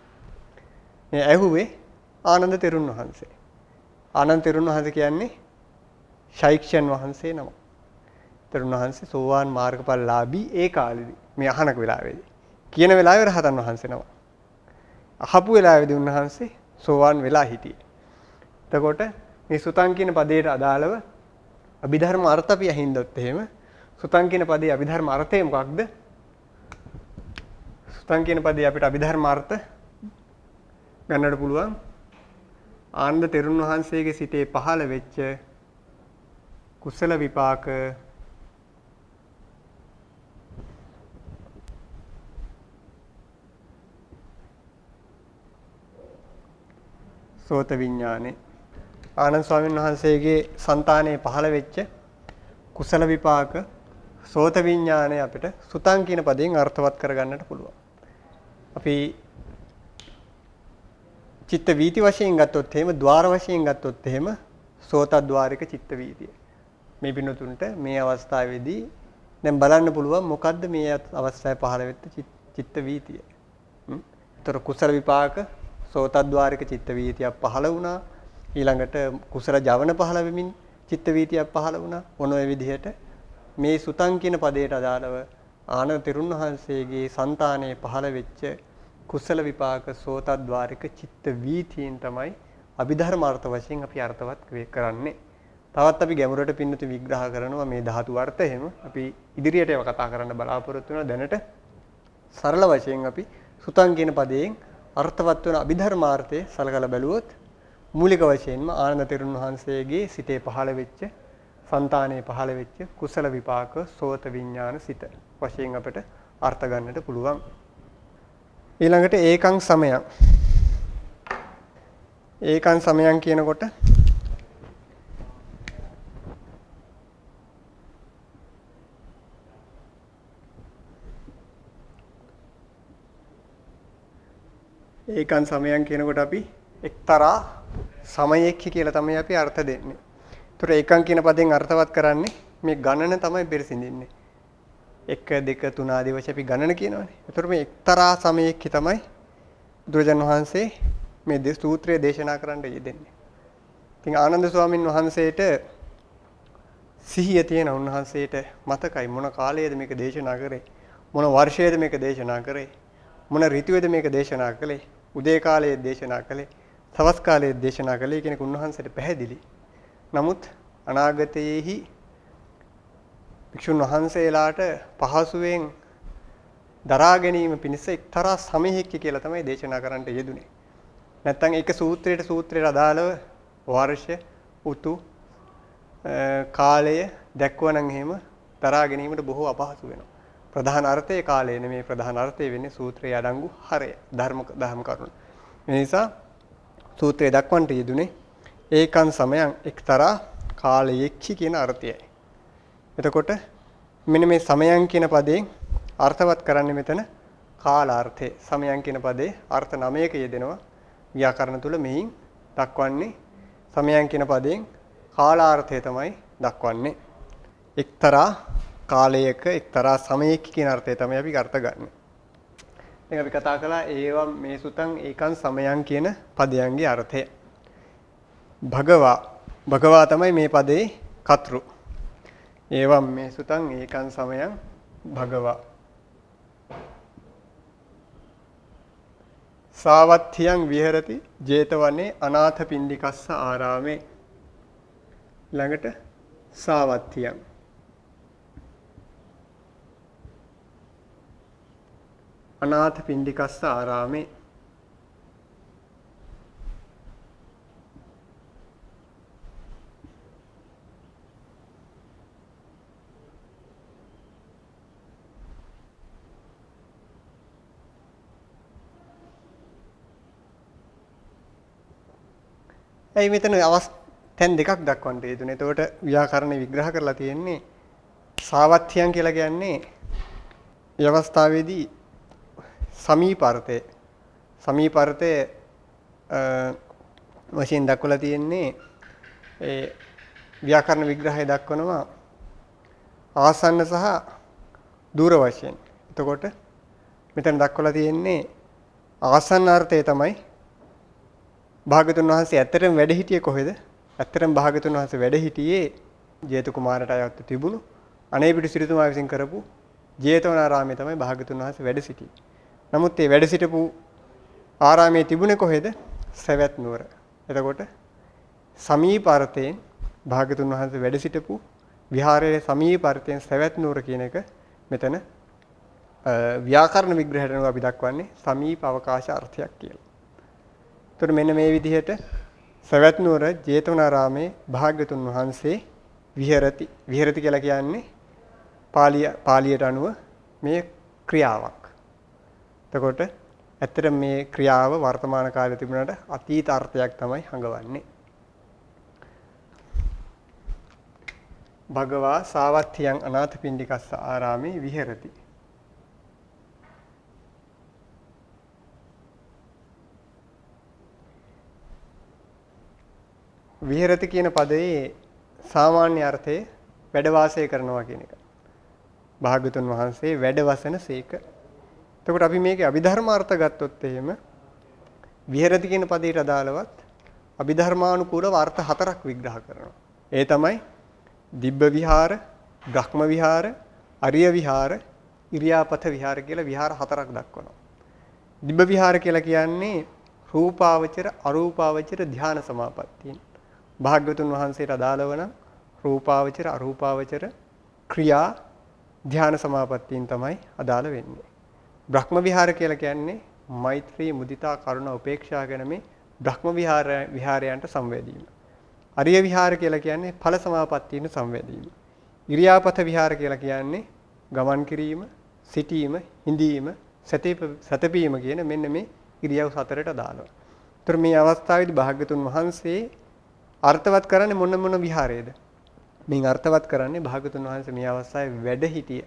S1: මේ ඇහුවේ ආනන්ද තෙරුන් වහන්සේ. ආනන්ද තෙරුන් වහන්සේ කියන්නේ ශෛක්ෂයන් වහන්සේ නම. තෙරුන් වහන්සේ සෝවාන් මාර්ගඵලලාභී ඒ කාලෙදී මේ අහනක වෙලාවේදී. කියන වෙලාවේ රහතන් වහන්සේ නම. අහපු වෙලාවේදී උන්වහන්සේ සෝවාන් වෙලා හිටියේ. එතකොට මේ සුතං කියන පදයට අදාළව අභිධර්ම අර්ථ අපි අහින්දොත් එහෙම සුතං කියන පදේ අභිධර්ම අර්ථය මොකක්ද? සුතං කියන පදේ අපිට අභිධර්ම අර්ථ ගන්නට පුළුවන්. ආනන්ද තෙරුන් වහන්සේගේ සිතේ පහළ වෙච්ච කුසල විපාක සෝත විඥානේ ආනන්ද ස්වාමීන් වහන්සේගේ సంతානයේ පහළ වෙච්ච කුසල විපාක සෝත විඥානය අපිට සුතං කියන පදයෙන් අර්ථවත් කරගන්නට පුළුවන්. අපි චිත්ත වීති වශයෙන් ගත්තොත් එහෙම ద్వාර වශයෙන් ගත්තොත් එහෙම සෝතද්්වාරික චිත්ත වීතිය. මේ පින්නතුන්ට මේ අවස්ථාවේදී දැන් බලන්න පුළුවන් මොකද්ද මේ අවස්ථාවේ පහළ වෙච්ච චිත්ත වීතිය. ඒතර කුසල විපාක සෝතද්්වාරික චිත්ත වීතියක් පහළ වුණා. ඊළඟට කුසල ජවන පහළ වෙමින් චිත්ත වීතියක් පහළ වුණා. මොන ඔය විදිහට මේ සුතං කියන පදයට අදාළව ආනන්ද තෙරුන් වහන්සේගේ సంతානයේ පහළ වෙච්ච කුසල විපාක සෝතද්්වාරික චිත්ත වීතියෙන් තමයි අභිධර්ම අර්ථ වශයෙන් අපි අර්ථවත් කරන්නේ. තවත් අපි ගැඹුරට පින්නතු විග්‍රහ කරනවා මේ ධාතු අර්ථ එහෙම. අපි ඉදිරියට ඒවා කතා කරන්න බලාපොරොත්තු වෙනවා. දැනට සරල වශයෙන් අපි සුතං කියන පදයෙන් අර්ථවත් වන අභිධර්මාර්ථය සලකලා බැලුවොත් මූලික වශයෙන්ම ආනන්ද තෙරුන් වහන්සේගේ සිතේ පහළ වෙච්ච సంతානයේ පහළ වෙච්ච කුසල විපාක සෝත විඥාන සිත වශයෙන් අපිට අර්ථ ගන්නට පුළුවන්. ඊළඟට ඒකං සමයං. ඒකං සමයං කියනකොට ඒකං සමයං කියනකොට අපි එක්තරා සමයේක්ඛ කියලා තමයි අපි අර්ථ දෙන්නේ. ඒතර ඒකං කියන පදයෙන් අර්ථවත් කරන්නේ මේ ගණන තමයි පෙරසින්දින්නේ. 1 2 3 ආදී වශයෙන් අපි ගණන කියනවානේ. ඒතර මේ එක්තරා සමයේක්ඛ තමයි බුදුරජාණන් වහන්සේ මේ සූත්‍රය දේශනා කරන්න යෙදෙන්නේ. ඉතින් ආනන්ද ස්වාමින් වහන්සේට සිහිය තියෙන උන්වහන්සේට මතකයි මොන කාලයේද මේක දේශනා කරේ, මොන වර්ෂයේද මේක දේශනා කරේ, මොන ඍතුවේද මේක දේශනා කළේ, උදේ කාලයේ දේශනා කළේ, සවස් කාලයේ දේශනා කළේ කියන උන්වහන්සේට පැහැදිලි. නමුත් අනාගතයේහි භික්ෂුන් වහන්සේලාට පහසුවෙන් දරා ගැනීම පිණිස එක්තරා සමයේක්ඛ කියලා තමයි දේශනා කරන්නට යෙදුනේ. නැත්තම් ඒක සූත්‍රයට අදාළව වර්ෂ, උතු, කාලය දැක්වනම් එහෙම දරා ගැනීමට බොහෝ අපහසු වෙනවා. ප්‍රධාන අර්ථයේ කාලය නෙමෙයි, ප්‍රධාන අර්ථය වෙන්නේ සූත්‍රයේ අඩංගු හරය, ධර්ම කරුණ. ඒ නිසා සූත්‍රයේ දක්වන්නට යෙදුනේ ඒකං සමයං එක්තරා කාලයේක්ඛ කියන අර්ථයයි. එතකොට මෙන්න මේ සමයං කියන පදයෙන් අර්ථවත් කරන්නේ මෙතන කාලාර්ථය. සමයං කියන පදේ අර්ථ 9ක යෙදෙනවා. ව්‍යාකරණ තුල මෙයින් දක්වන්නේ සමයං කියන පදයෙන් කාලාර්ථය තමයි දක්වන්නේ. එක්තරා කාලයක එක්තරා සමයක කියන අර්ථය තමයි අපි අර්ථ ගන්න. දැන් අපි කතා කළා ඒවම් මේ සුතං ඒකං සමයං කියන පදයන්ගේ අර්ථය. භගවා තමයි මේ පදේ කතෘ. ඒවම් මේ සුතං ඒකං සමයං භගවා. සාවත්ථියං විහෙරති 제තවනේ අනාථ පිණ්ඩිකස්ස ආරාමේ. ළඟට සාවත්ථියං අනාථ පිණ්ඩිකස්ස ආරාමේ. ඇයි මෙතන තැන් දෙකක් දක්වන්න යෙදුනේ. එතකොට ව්‍යාකරණ විග්‍රහ කරලා තියෙන්නේ සාවත්‍යයන් කියලා කියන්නේ මේ අවස්ථාවේදී සමීපාර්ථයේ වශයෙන් දක්වලා තියෙන්නේ ඒ ව්‍යාකරණ විග්‍රහය දක්වනවා ආසන්න සහ දූර වශයෙන්. එතකොට මෙතන දක්වලා තියෙන්නේ ආසන්න අර්ථය තමයි භාගතුන් වහන්සේ ඇත්තටම වැඩ හිටියේ කොහෙද? ඇත්තටම භාගතුන් වහන්සේ වැඩ හිටියේ ජේතු කුමාරට අයත් තිබුණු අනේපිඬු සිටුතුමා විසින් කරපු ජේතවනාරාමයේ තමයි භාගතුන් වහන්සේ වැඩ සිටියේ. නමුත් මේ වැඩ සිටපු ආරාමයේ තිබුණේ කොහෙද? සවැත් නුවර. එතකොට සමීප අර්ථයෙන් භාගතුන් වහන්සේ වැඩ සිටපු විහාරයේ සමීප අර්ථයෙන් සවැත් නුවර කියන එක මෙතන ව්‍යාකරණ විග්‍රහයට අනුව අපි දක්වන්නේ සමීප අවකාශ අර්ථයක් කියලා. එතකොට මෙන්න මේ විදිහට සවැත් නුවර ජේතවනාරාමේ භාග්‍යතුන් වහන්සේ විහෙරති. විහෙරති කියලා කියන්නේ පාලියට අනුව මේ ක්‍රියාවක්. එතකොට ඇත්තට මේ ක්‍රියාව වර්තමාන කාලේ තිබුණාට අතීත අර්ථයක් තමයි හඟවන්නේ. භගවා සාවත්තියං අනාථපිණ්ඩිකස්ස ආරාමේ විහෙරති. විහෙරති කියන පදයේ සාමාන්‍ය අර්ථය වැඩ වාසය කරනවා කියන එක. භාග්‍යතුන් වහන්සේ වැඩ වසන සේක. එතකොට අපි මේකේ අභිධර්මාර්ථ ගත්තොත් එහෙම විහෙරති කියන පදයට අදාළවත් අභිධර්මානුකූලව අර්ථ හතරක් විග්‍රහ කරනවා. ඒ තමයි දිබ්බ විහාර, ග්‍රහ්ම විහාර, අරිය විහාර, ඉරියාපත විහාර කියලා විහාර හතරක් දක්වනවා. දිබ්බ විහාර කියලා කියන්නේ රූපාවචර, අරූපාවචර ධාන සමාපත්තිය. භාග්‍යවතුන් වහන්සේට අදාළ වන රූපාවචර, අරූපාවචර ක්‍රියා ධාන සමාපත්තියෙන් තමයි අදාළ වෙන්නේ. බ්‍රහ්ම විහාර කියලා කියන්නේ මෛත්‍රී, මුදිතා, කරුණා, උපේක්ෂා ගැන මේ බ්‍රහ්ම විහාරයන්ට සංවේදීම. අරිය විහාර කියලා කියන්නේ ඵල සමාපත්තියන සංවේදීම. ඉරියාපත විහාර කියලා කියන්නේ ගමන් කිරීම, සිටීම, හිඳීම, සතපීම කියන මෙන්න මේ ඉරියව් හතරට අදාළව. ඒතර මේ අවස්ථාවේදී භාග්‍යතුන් වහන්සේ අර්ථවත් කරන්නේ මොන විහාරයේද? මේ අර්ථවත් කරන්නේ භාග්‍යතුන් වහන්සේ මේ අවස්ථාවේ වැඩ හිටිය.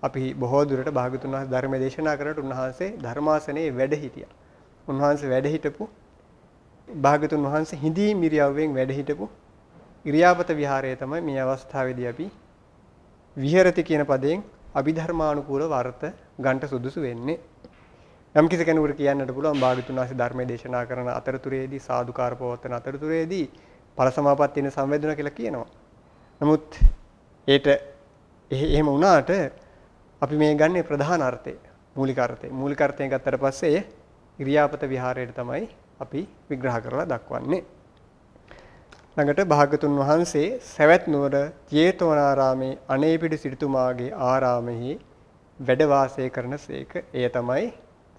S1: අපි බොහෝ දුරට භාග්‍යතුන් වහන්සේ ධර්ම දේශනා කරනකොට උන්වහන්සේ ධර්මාසනයේ වැඩ හිටියා. උන්වහන්සේ වැඩ හිටපු භාග්‍යතුන් වහන්සේ හිඳීම් ඉරියව්වෙන් වැඩ හිටපු ඉරියාපත විහාරය තමයි මේ අවස්ථාවේදී අපි විහෙරති කියන පදයෙන් අභිධර්මානුකූලව අර්ථ ගන්නට සුදුසු වෙන්නේ. යම් කිසි කෙනෙකුට කියන්නට පුළුවන් භාග්‍යතුන් වහන්සේ ධර්මයේ දේශනා කරන අතරතුරේදී සාදුකාර පවත්වන අතරතුරේදී ඵල සමාපත්තියන සංවේදනය කියලා කියනවා. නමුත් ඒට එහෙම වුණාට අපි මේ ගන්නේ ප්‍රධාන අර්ථය, මූලික අර්ථය. මූලික අර්ථයෙන් ගත්තට පස්සේ ඉරියාපත විහාරයට තමයි අපි විග්‍රහ කරලා දක්වන්නේ. ළඟට භාග්‍යතුන් වහන්සේ සවැත් නුවර ජේතවනාරාමේ අනේපිඬු සිටුතුමාගේ ආරාමෙහි වැඩ වාසය කරනසේක. එය තමයි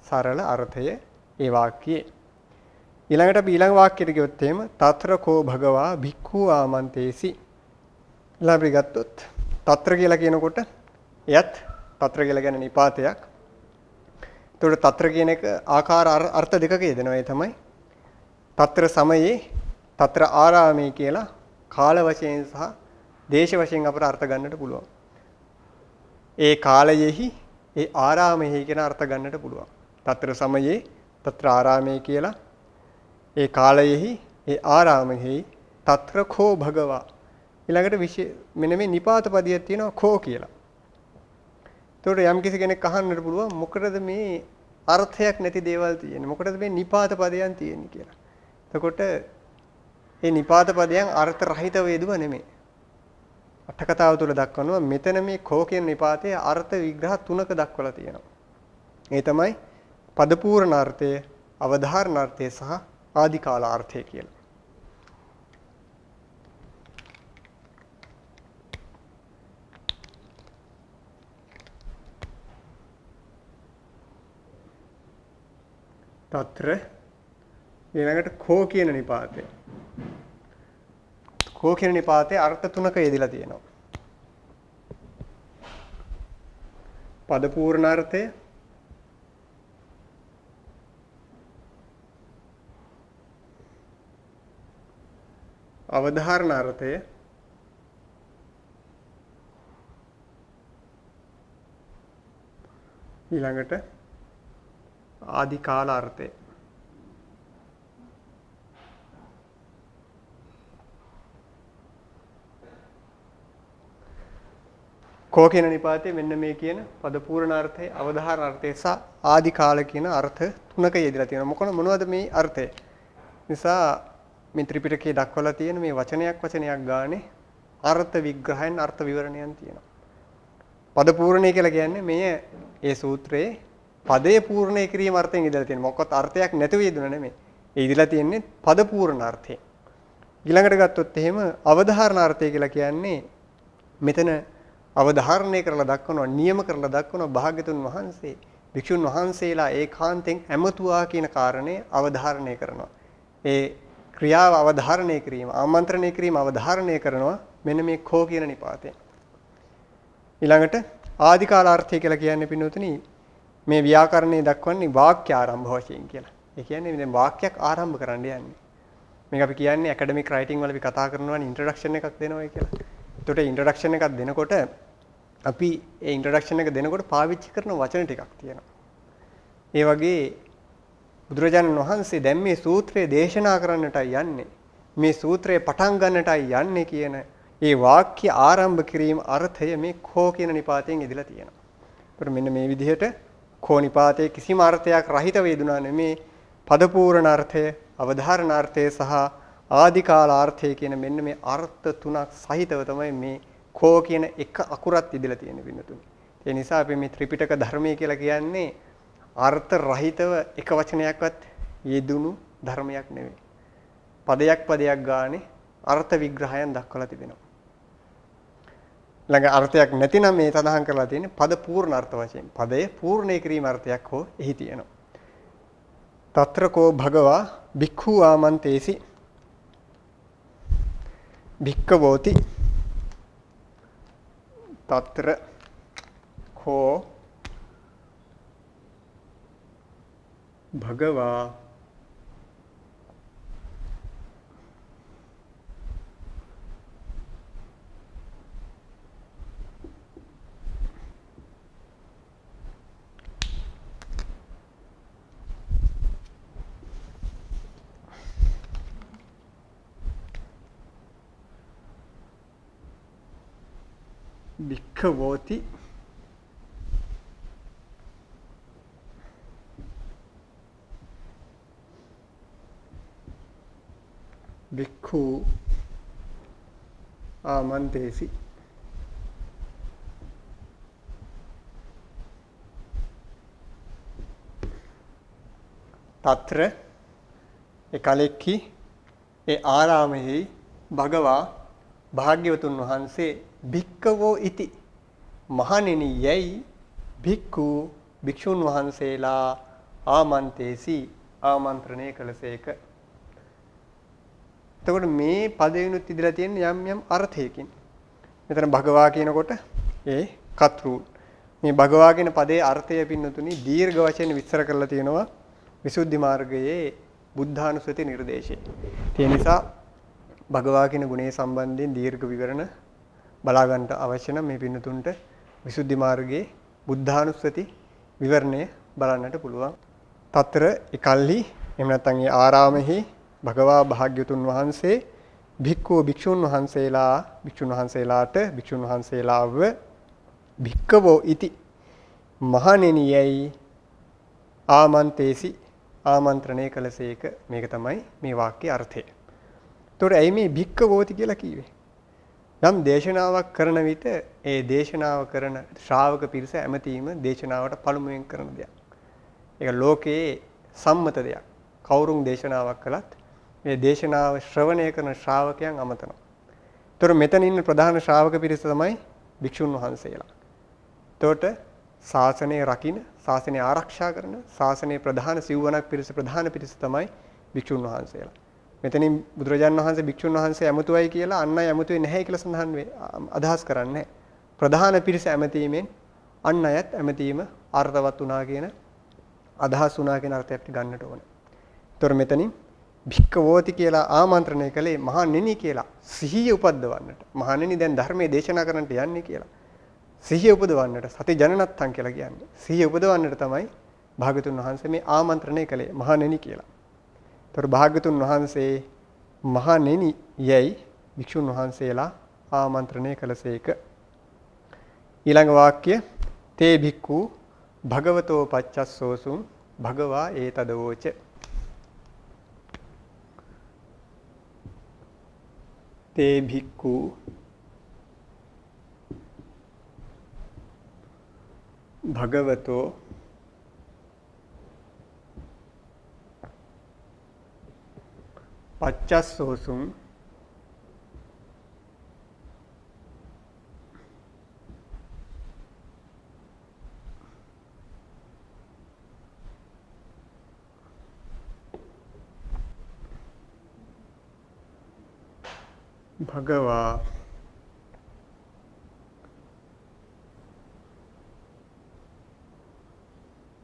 S1: සරල අර්ථය ඒ වාක්‍යයේ. ඊළඟට අපි ඊළඟ වාක්‍යයට ගියොත් එහෙම తත්‍ර කෝ භගවා භික්ඛු ආමන්තේසි. ඊළඟ අපි ගත්තොත් తත්‍ර කියලා කියනකොට එයත් తත්‍ර කියලා කියන්නේ නිපාතයක්. ඒතකොට తත්‍ර කියන එක ආකාර අර්ථ දෙකක යෙදෙනවා. ඒ තමයි తත්‍ර සමයේ, తත්‍ර ආරාමයේ කියලා කාල වශයෙන් සහ දේශ වශයෙන් අපට අර්ථ ගන්නට පුළුවන්. ඒ කාලයෙහි, ඒ ආරාමයෙහි කියන අර්ථ ගන්නට පුළුවන්. తත්‍ර සමයේ, తත්‍ර ආරාමයේ කියලා ඒ කාලයෙහි, ඒ ආරාමයෙහි తත්‍ර කෝ භගවා. ඊළඟට මෙන්න මේ නිපාත පදියක් තියෙනවා කෝ කියලා. ඒතකොට යම් කිසි කෙනෙක් අහන්නට පුළුවන් මොකටද මේ අර්ථයක් නැති දේවල් තියෙන්නේ? මොකටද මේ නිපාත පදයන් තියෙන්නේ කියලා. එතකොට මේ නිපාත පදයන් අර්ථ රහිතව යෙදුව නෙමෙයි. අට කතාව තුළ දක්වනවා මෙතන මේ කෝ කියන නිපාතයේ අර්ථ විග්‍රහ තුනක දක්වලා තියෙනවා. ඒ තමයි පද පූර්ණාර්ථය, අවධාරණාර්ථය සහ ආදිකාලාර්ථය කියලා. తත්‍ර ඊළඟට කෝ කියන නිපාතය. කෝ කියන නිපාතයේ අර්ථ තුනක යෙදিলা තියෙනවා. පද පූර්ණාර්ථය, අවධාරණාර්ථය ඊළඟට ආදි කාල අර්ථය. කෝ කියන නිපාතේ මෙන්න මේ කියන පද පූර්ණාර්ථය, අවධාරණාර්ථය සහ ආදි කාල කියන අර්ථ තුනක යෙදලා තියෙනවා. මොනවද මේ අර්ථය? නිසා මේ ත්‍රිපිටකයේ දක්වලා තියෙන මේ වචනයක් ගානේ අර්ථ විග්‍රහයන් අර්ථ විවරණයන් තියෙනවා. පද පූර්ණය කියලා කියන්නේ මේ ඒ සූත්‍රයේ පදයේ පූර්ණේ කිරීම අර්ථයෙන් ඉදලා තියෙනවා. මොකක්වත් අර්ථයක් නැතුව යෙදුන නෙමෙයි. ඒ ඉදලා තියෙන්නේ පද පූර්ණාර්ථය. ඊළඟට ගත්තොත් එහෙම අවධාරණාර්ථය කියලා කියන්නේ මෙතන අවධාරණය කරලා දක්වනවා, නියම කරලා දක්වනවා භාග්‍යතුන් වහන්සේ භික්ෂුන් වහන්සේලා ඒකාන්තයෙන් ඇමතුවා කියන කාරණේ අවධාරණය කරනවා. ඒ ක්‍රියාව අවධාරණය කිරීම, ආමන්ත්‍රණය කිරීම අවධාරණය කරනවා මෙන්න මේ කෝ කියන නිපාතේ. ඊළඟට ආදි කාලාර්ථය කියලා කියන්නේ පින්නතුනි මේ ව්‍යාකරණයේ දක්වන්නේ වාක්‍ය ආරම්භ වශයෙන් කියලා. ඒ කියන්නේ දැන් වාක්‍යයක් ආරම්භ කරන්න යන්නේ. මේක අපි කියන්නේ ඇකඩමික් රයිටින් වල අපි කතා කරනවානේ ඉන්ට්‍රොඩක්ෂන් එකක් දෙනවා කියලා. එතකොට ඉන්ට්‍රොඩක්ෂන් එකක් දෙනකොට අපි ඒ ඉන්ට්‍රොඩක්ෂන් එක දෙනකොට පාවිච්චි කරන වචන ටිකක් තියෙනවා. ඒ වගේ බුදුරජාණන් වහන්සේ දැන් මේ සූත්‍රය දේශනා කරන්නටයි යන්නේ. මේ සූත්‍රය පටන් ගන්නටයි යන්නේ කියන ඒ වාක්‍ය ආරම්භ කිරීම අර්ථය මේ කෝ කියන නිපාතයෙන් ඉදලා තියෙනවා. ඒකට මෙන්න මේ විදිහට කෝ නිපාතයේ කිසිම අර්ථයක් රහිත වේදුනා නෙමේ පද පූර්ණ අර්ථය, අවධාරණාර්ථය සහ ආදිකාලාර්ථය කියන මෙන්න මේ අර්ථ තුනක් සහිතව තමයි මේ කෝ කියන එක අකුරක් ඉදලා තියෙන පින්නතුනි. ඒ නිසා අපි මේ ත්‍රිපිටක ධර්මය කියලා කියන්නේ අර්ථ රහිතව එක වචනයක්වත් යෙදුණු ධර්මයක් නෙවෙයි. පදයක් ගානේ අර්ථ විග්‍රහයන් දක්වලා තිබෙනවා. ළඟ අර්ථයක් නැතිනම් මේ සඳහන් කරලා තියෙන්නේ පද පූර්ණ අර්ථ වශයෙන්. පදයේ පූර්ණේ කිරීම අර්ථයක් හෝ එහි තියෙනවා. తත්‍ර කෝ භගවා භික්ඛු ආමන්තේසි භික්ඛවෝති తත්‍ර කෝ භගවා භික්ඛවෝති භික්ඛු ආමන්තේසි తත්‍ර එකලෙක්හි ඒ ආරාමෙහි භගවා භාග්‍යවතුන් වහන්සේ භික්ඛවෝ ඉති මහණෙනි යයි භික්ඛු භික්ෂුන් වහන්සේලා ආමන්තේසි ආමන්ත්‍රණය කළසේක. එතකොට මේ පදේනුත් ඉදලා තියෙන යම් අර්ථයකින්. මෙතන භගවා කියනකොට ඒ කතෘ මේ භගවා කියන පදේ අර්ථය පින්නතුනි දීර්ඝ වශයෙන් විස්තර කරලා තියෙනවා විසුද්ධි මාර්ගයේ බුද්ධානුස්සති නිර්දේශයේ. ඒ නිසා භගවා කියන ගුණය සම්බන්ධයෙන් දීර්ඝ විවරණ බලා ගන්නට අවශ්‍ය නම් මේ පින්නතුන්ට විසුද්ධි මාර්ගයේ බුද්ධානුස්සති විවරණය බලන්නට පුළුවන්. తත්‍ර එකල්හි එහෙම නැත්නම් ඒ ආරාමෙහි භගවා භාග්‍යතුන් වහන්සේ භික්ඛු භික්ෂුන් වහන්සේලාට භික්ෂුන් වහන්සේලාව භික්ඛවෝ ඉති මහණෙනි යයි ආමන්තේසි ආමන්ත්‍රණය කළසේක. මේක තමයි මේ වාක්‍යයේ අර්ථය. ඒතකොට ඇයි මේ භික්ඛවෝති කියලා කිව්වේ? යම් දේශනාවක් කරන විට ඒ දේශනාව කරන ශ්‍රාවක පිරිස ඇමතීම දේශනාවට පළමුවෙන් කරන දෙයක්. ඒක ලෝකයේ සම්මත දෙයක්. කවුරුන් දේශනාවක් කළත් මේ දේශනාව ශ්‍රවණය කරන ශ්‍රාවකයන් අමතනවා. ඒතර මෙතන ඉන්න ප්‍රධාන ශ්‍රාවක පිරිස තමයි භික්ෂුන් වහන්සේලා. එතකොට ශාසනය රකින්න, ශාසනය ආරක්ෂා කරන, ශාසනයේ ප්‍රධාන සිව්වණක් පිරිස ප්‍රධාන පිරිස තමයි භික්ෂුන් වහන්සේලා. මෙතනින් බුදුරජාණන් වහන්සේ භික්ෂුන් වහන්සේ ඇමතුවයි කියලා අන් අය ඇමතුවේ නැහැ කියලා සඳහන් වේ. අදහස් කරන්නේ ප්‍රධාන පිරිස ඇමතීමෙන් අන් අයත් ඇමතීම අර්ථවත් වුණා කියන අදහස් වුණා කියන අර්ථයට ගන්නට ඕනේ. ඒතර මෙතනින් භික්කවෝති කියලා ආමන්ත්‍රණය කළේ මහණෙනි කියලා සිහිය උපද්දවන්නට. මහණෙනි දැන් ධර්මයේ දේශනා කරන්නට යන්නේ කියලා. සිහිය උපදවන්නට සති ජනනත්තං කියලා කියන්නේ. සිහිය උපදවන්නට තමයි භාගතුන් වහන්සේ මේ ආමන්ත්‍රණය කළේ මහණෙනි කියලා. ඒතර භාගතුන් වහන්සේ මහණෙනි යයි භික්ෂුන් වහන්සේලා ආමන්ත්‍රණය කළසේක. ඊළඟ වාක්‍ය තේ භික්ඛු භගවතෝ පච්චස්සෝසුං භගවා ඒතදවෝච. තේ භික්ඛු භගවතෝ පච්චස්සෝසුං භගවා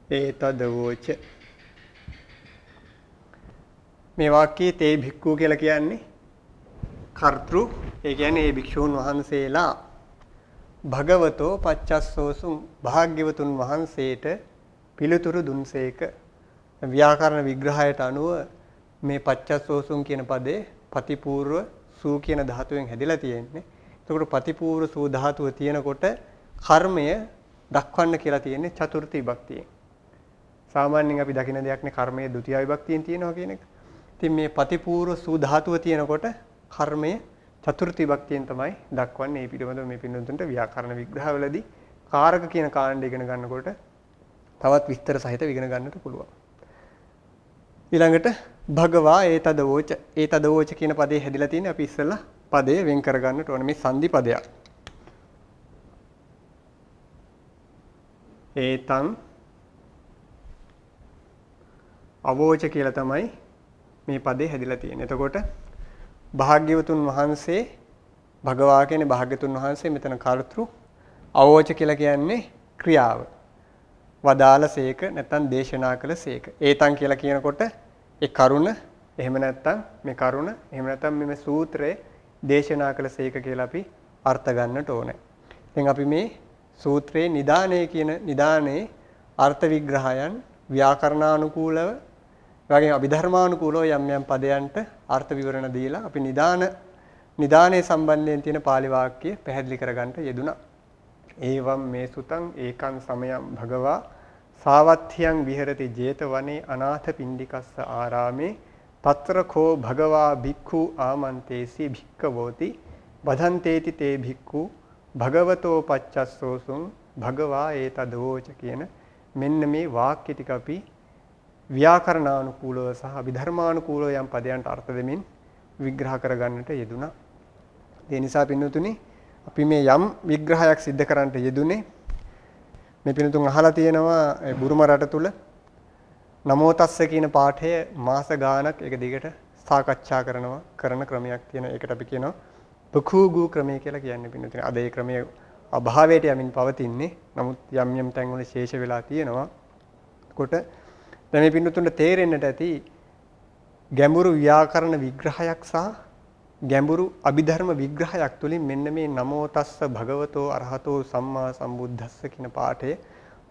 S1: ඒතදවෝච. මේ වාක්‍යයේ තේ භික්ඛු කියලා කියන්නේ කර්තෘ, ඒ කියන්නේ මේ භික්ෂූන් වහන්සේලා භගවතෝ පච්චස්සෝසුං භාග්‍යවතුන් වහන්සේට පිළිතුරු දුන්සේක. ව්‍යාකරණ විග්‍රහයට අනුව මේ පච්චස්සෝසුං කියන පදේ පතිපූර්ව සූ කියන ධාතුවෙන් හැදිලා තියෙන්නේ. එතකොට පතිපූර්ව සූ ධාතුව තියෙනකොට කර්මය දක්වන්න කියලා තියෙන්නේ චතුර්ථ විභක්තියෙන්. සාමාන්‍යයෙන් අපි දකින දෙයක් නේ කර්මයේ ဒုတိ ය විභක්තියෙන් තියෙනවා කියන එක. ඉතින් මේ පතිපූර්ව සූ ධාතුව තියෙනකොට කර්මය චතුර්ථ විභක්තියෙන් තමයි දක්වන්නේ. මේ පිළිබඳව මේ පින්නතුන්ට ව්‍යාකරණ විග්‍රහවලදී කාරක කියන කාණ්ඩය ඉගෙන ගන්නකොට තවත් විස්තර සහිතව ඉගෙන ගන්නට පුළුවන්. ඊළඟට භගවා ඒතදවෝච. ඒතදවෝච කියන පදේ හැදිලා තියෙන්නේ අපි ඉස්සෙල්ලා පදේ වෙන් කර ගන්නට ඕනේ. මේ සංදි පදයක්. ඒතං අවෝච කියලා තමයි මේ පදේ හැදිලා තියෙන්නේ. එතකොට භාග්‍යවතුන් වහන්සේ භගවා කියන්නේ භාග්‍යවතුන් වහන්සේ මෙතන කර්තෘ, අවෝච කියලා කියන්නේ ක්‍රියාව. වදාළසේක නැත්නම් දේශනා කළසේක. ඒතං කියලා කියනකොට ඒ කරුණ එහෙම නැත්නම් මේ කරුණ එහෙම නැත්නම් මේ සූත්‍රයේ දේශනා කළසේක කියලා අපි අර්ථ ගන්නට ඕනේ. දැන් අපි මේ සූත්‍රයේ නිදානේ කියන නිදානේ අර්ථ විග්‍රහයන් ව්‍යාකරණානුකූලව වගේ අභිධර්මානුකූලව යම් යම් පදයන්ට අර්ථ විවරණ දීලා අපි නිදානේ සම්බන්ධයෙන් තියෙන පාලි වාක්‍ය පැහැදිලි කරගන්න යෙදුණා. ඒවම් මේ සුතං ඒකං සමයං භගවා සාවත්ථියං විහෙරති 제තවනේ අනාථ පිණ්ඩිකස්ස ආරාමේ తත්‍ර කෝ භගවා භික්ඛු ආමන්තේසි භික්ඛවෝති වදන්තේති තේ භික්ඛු භගවතෝ පච්චස්සෝසුං භගවා ඒතදෝච කියන මෙන්න මේ වාක්‍ය ටික අපි ව්‍යාකරණානුකූලව සහ අභිධර්මානුකූලව යම් පදයන්ට අර්ථ දෙමින් විග්‍රහ කරගන්නට යෙදුණා. ඒ නිසා පින්නතුනි අපි මේ යම් විග්‍රහයක් සිද්ධ කරන්නට යෙදුනේ මේ පින්නතුන් අහලා තියෙනවා බුරුම රට තුල නමෝ තස්ස කියන පාඨය මාස ගාණක් ඒක දිගට සාකච්ඡා කරන ක්‍රමයක් තියෙන. ඒකට අපි කියනවා බකුගු ක්‍රමය කියලා කියන්නේ පින්නතුනි. අද ඒ ක්‍රමය අභාවයට යමින් පවතින්නේ. නමුත් යම් යම් තැන්වල ශේෂ වෙලා තියෙනවා. කොට දැන් මේ පින්නතුන්ට තේරෙන්නට ඇති ගැඹුරු ව්‍යාකරණ විග්‍රහයක් සහ ගැඹුරු අභිධර්ම විග්‍රහයක් තුළින් මෙන්න මේ නමෝ තස්ස භගවතෝ අරහතෝ සම්මා සම්බුද්දස්ස කියන පාඨය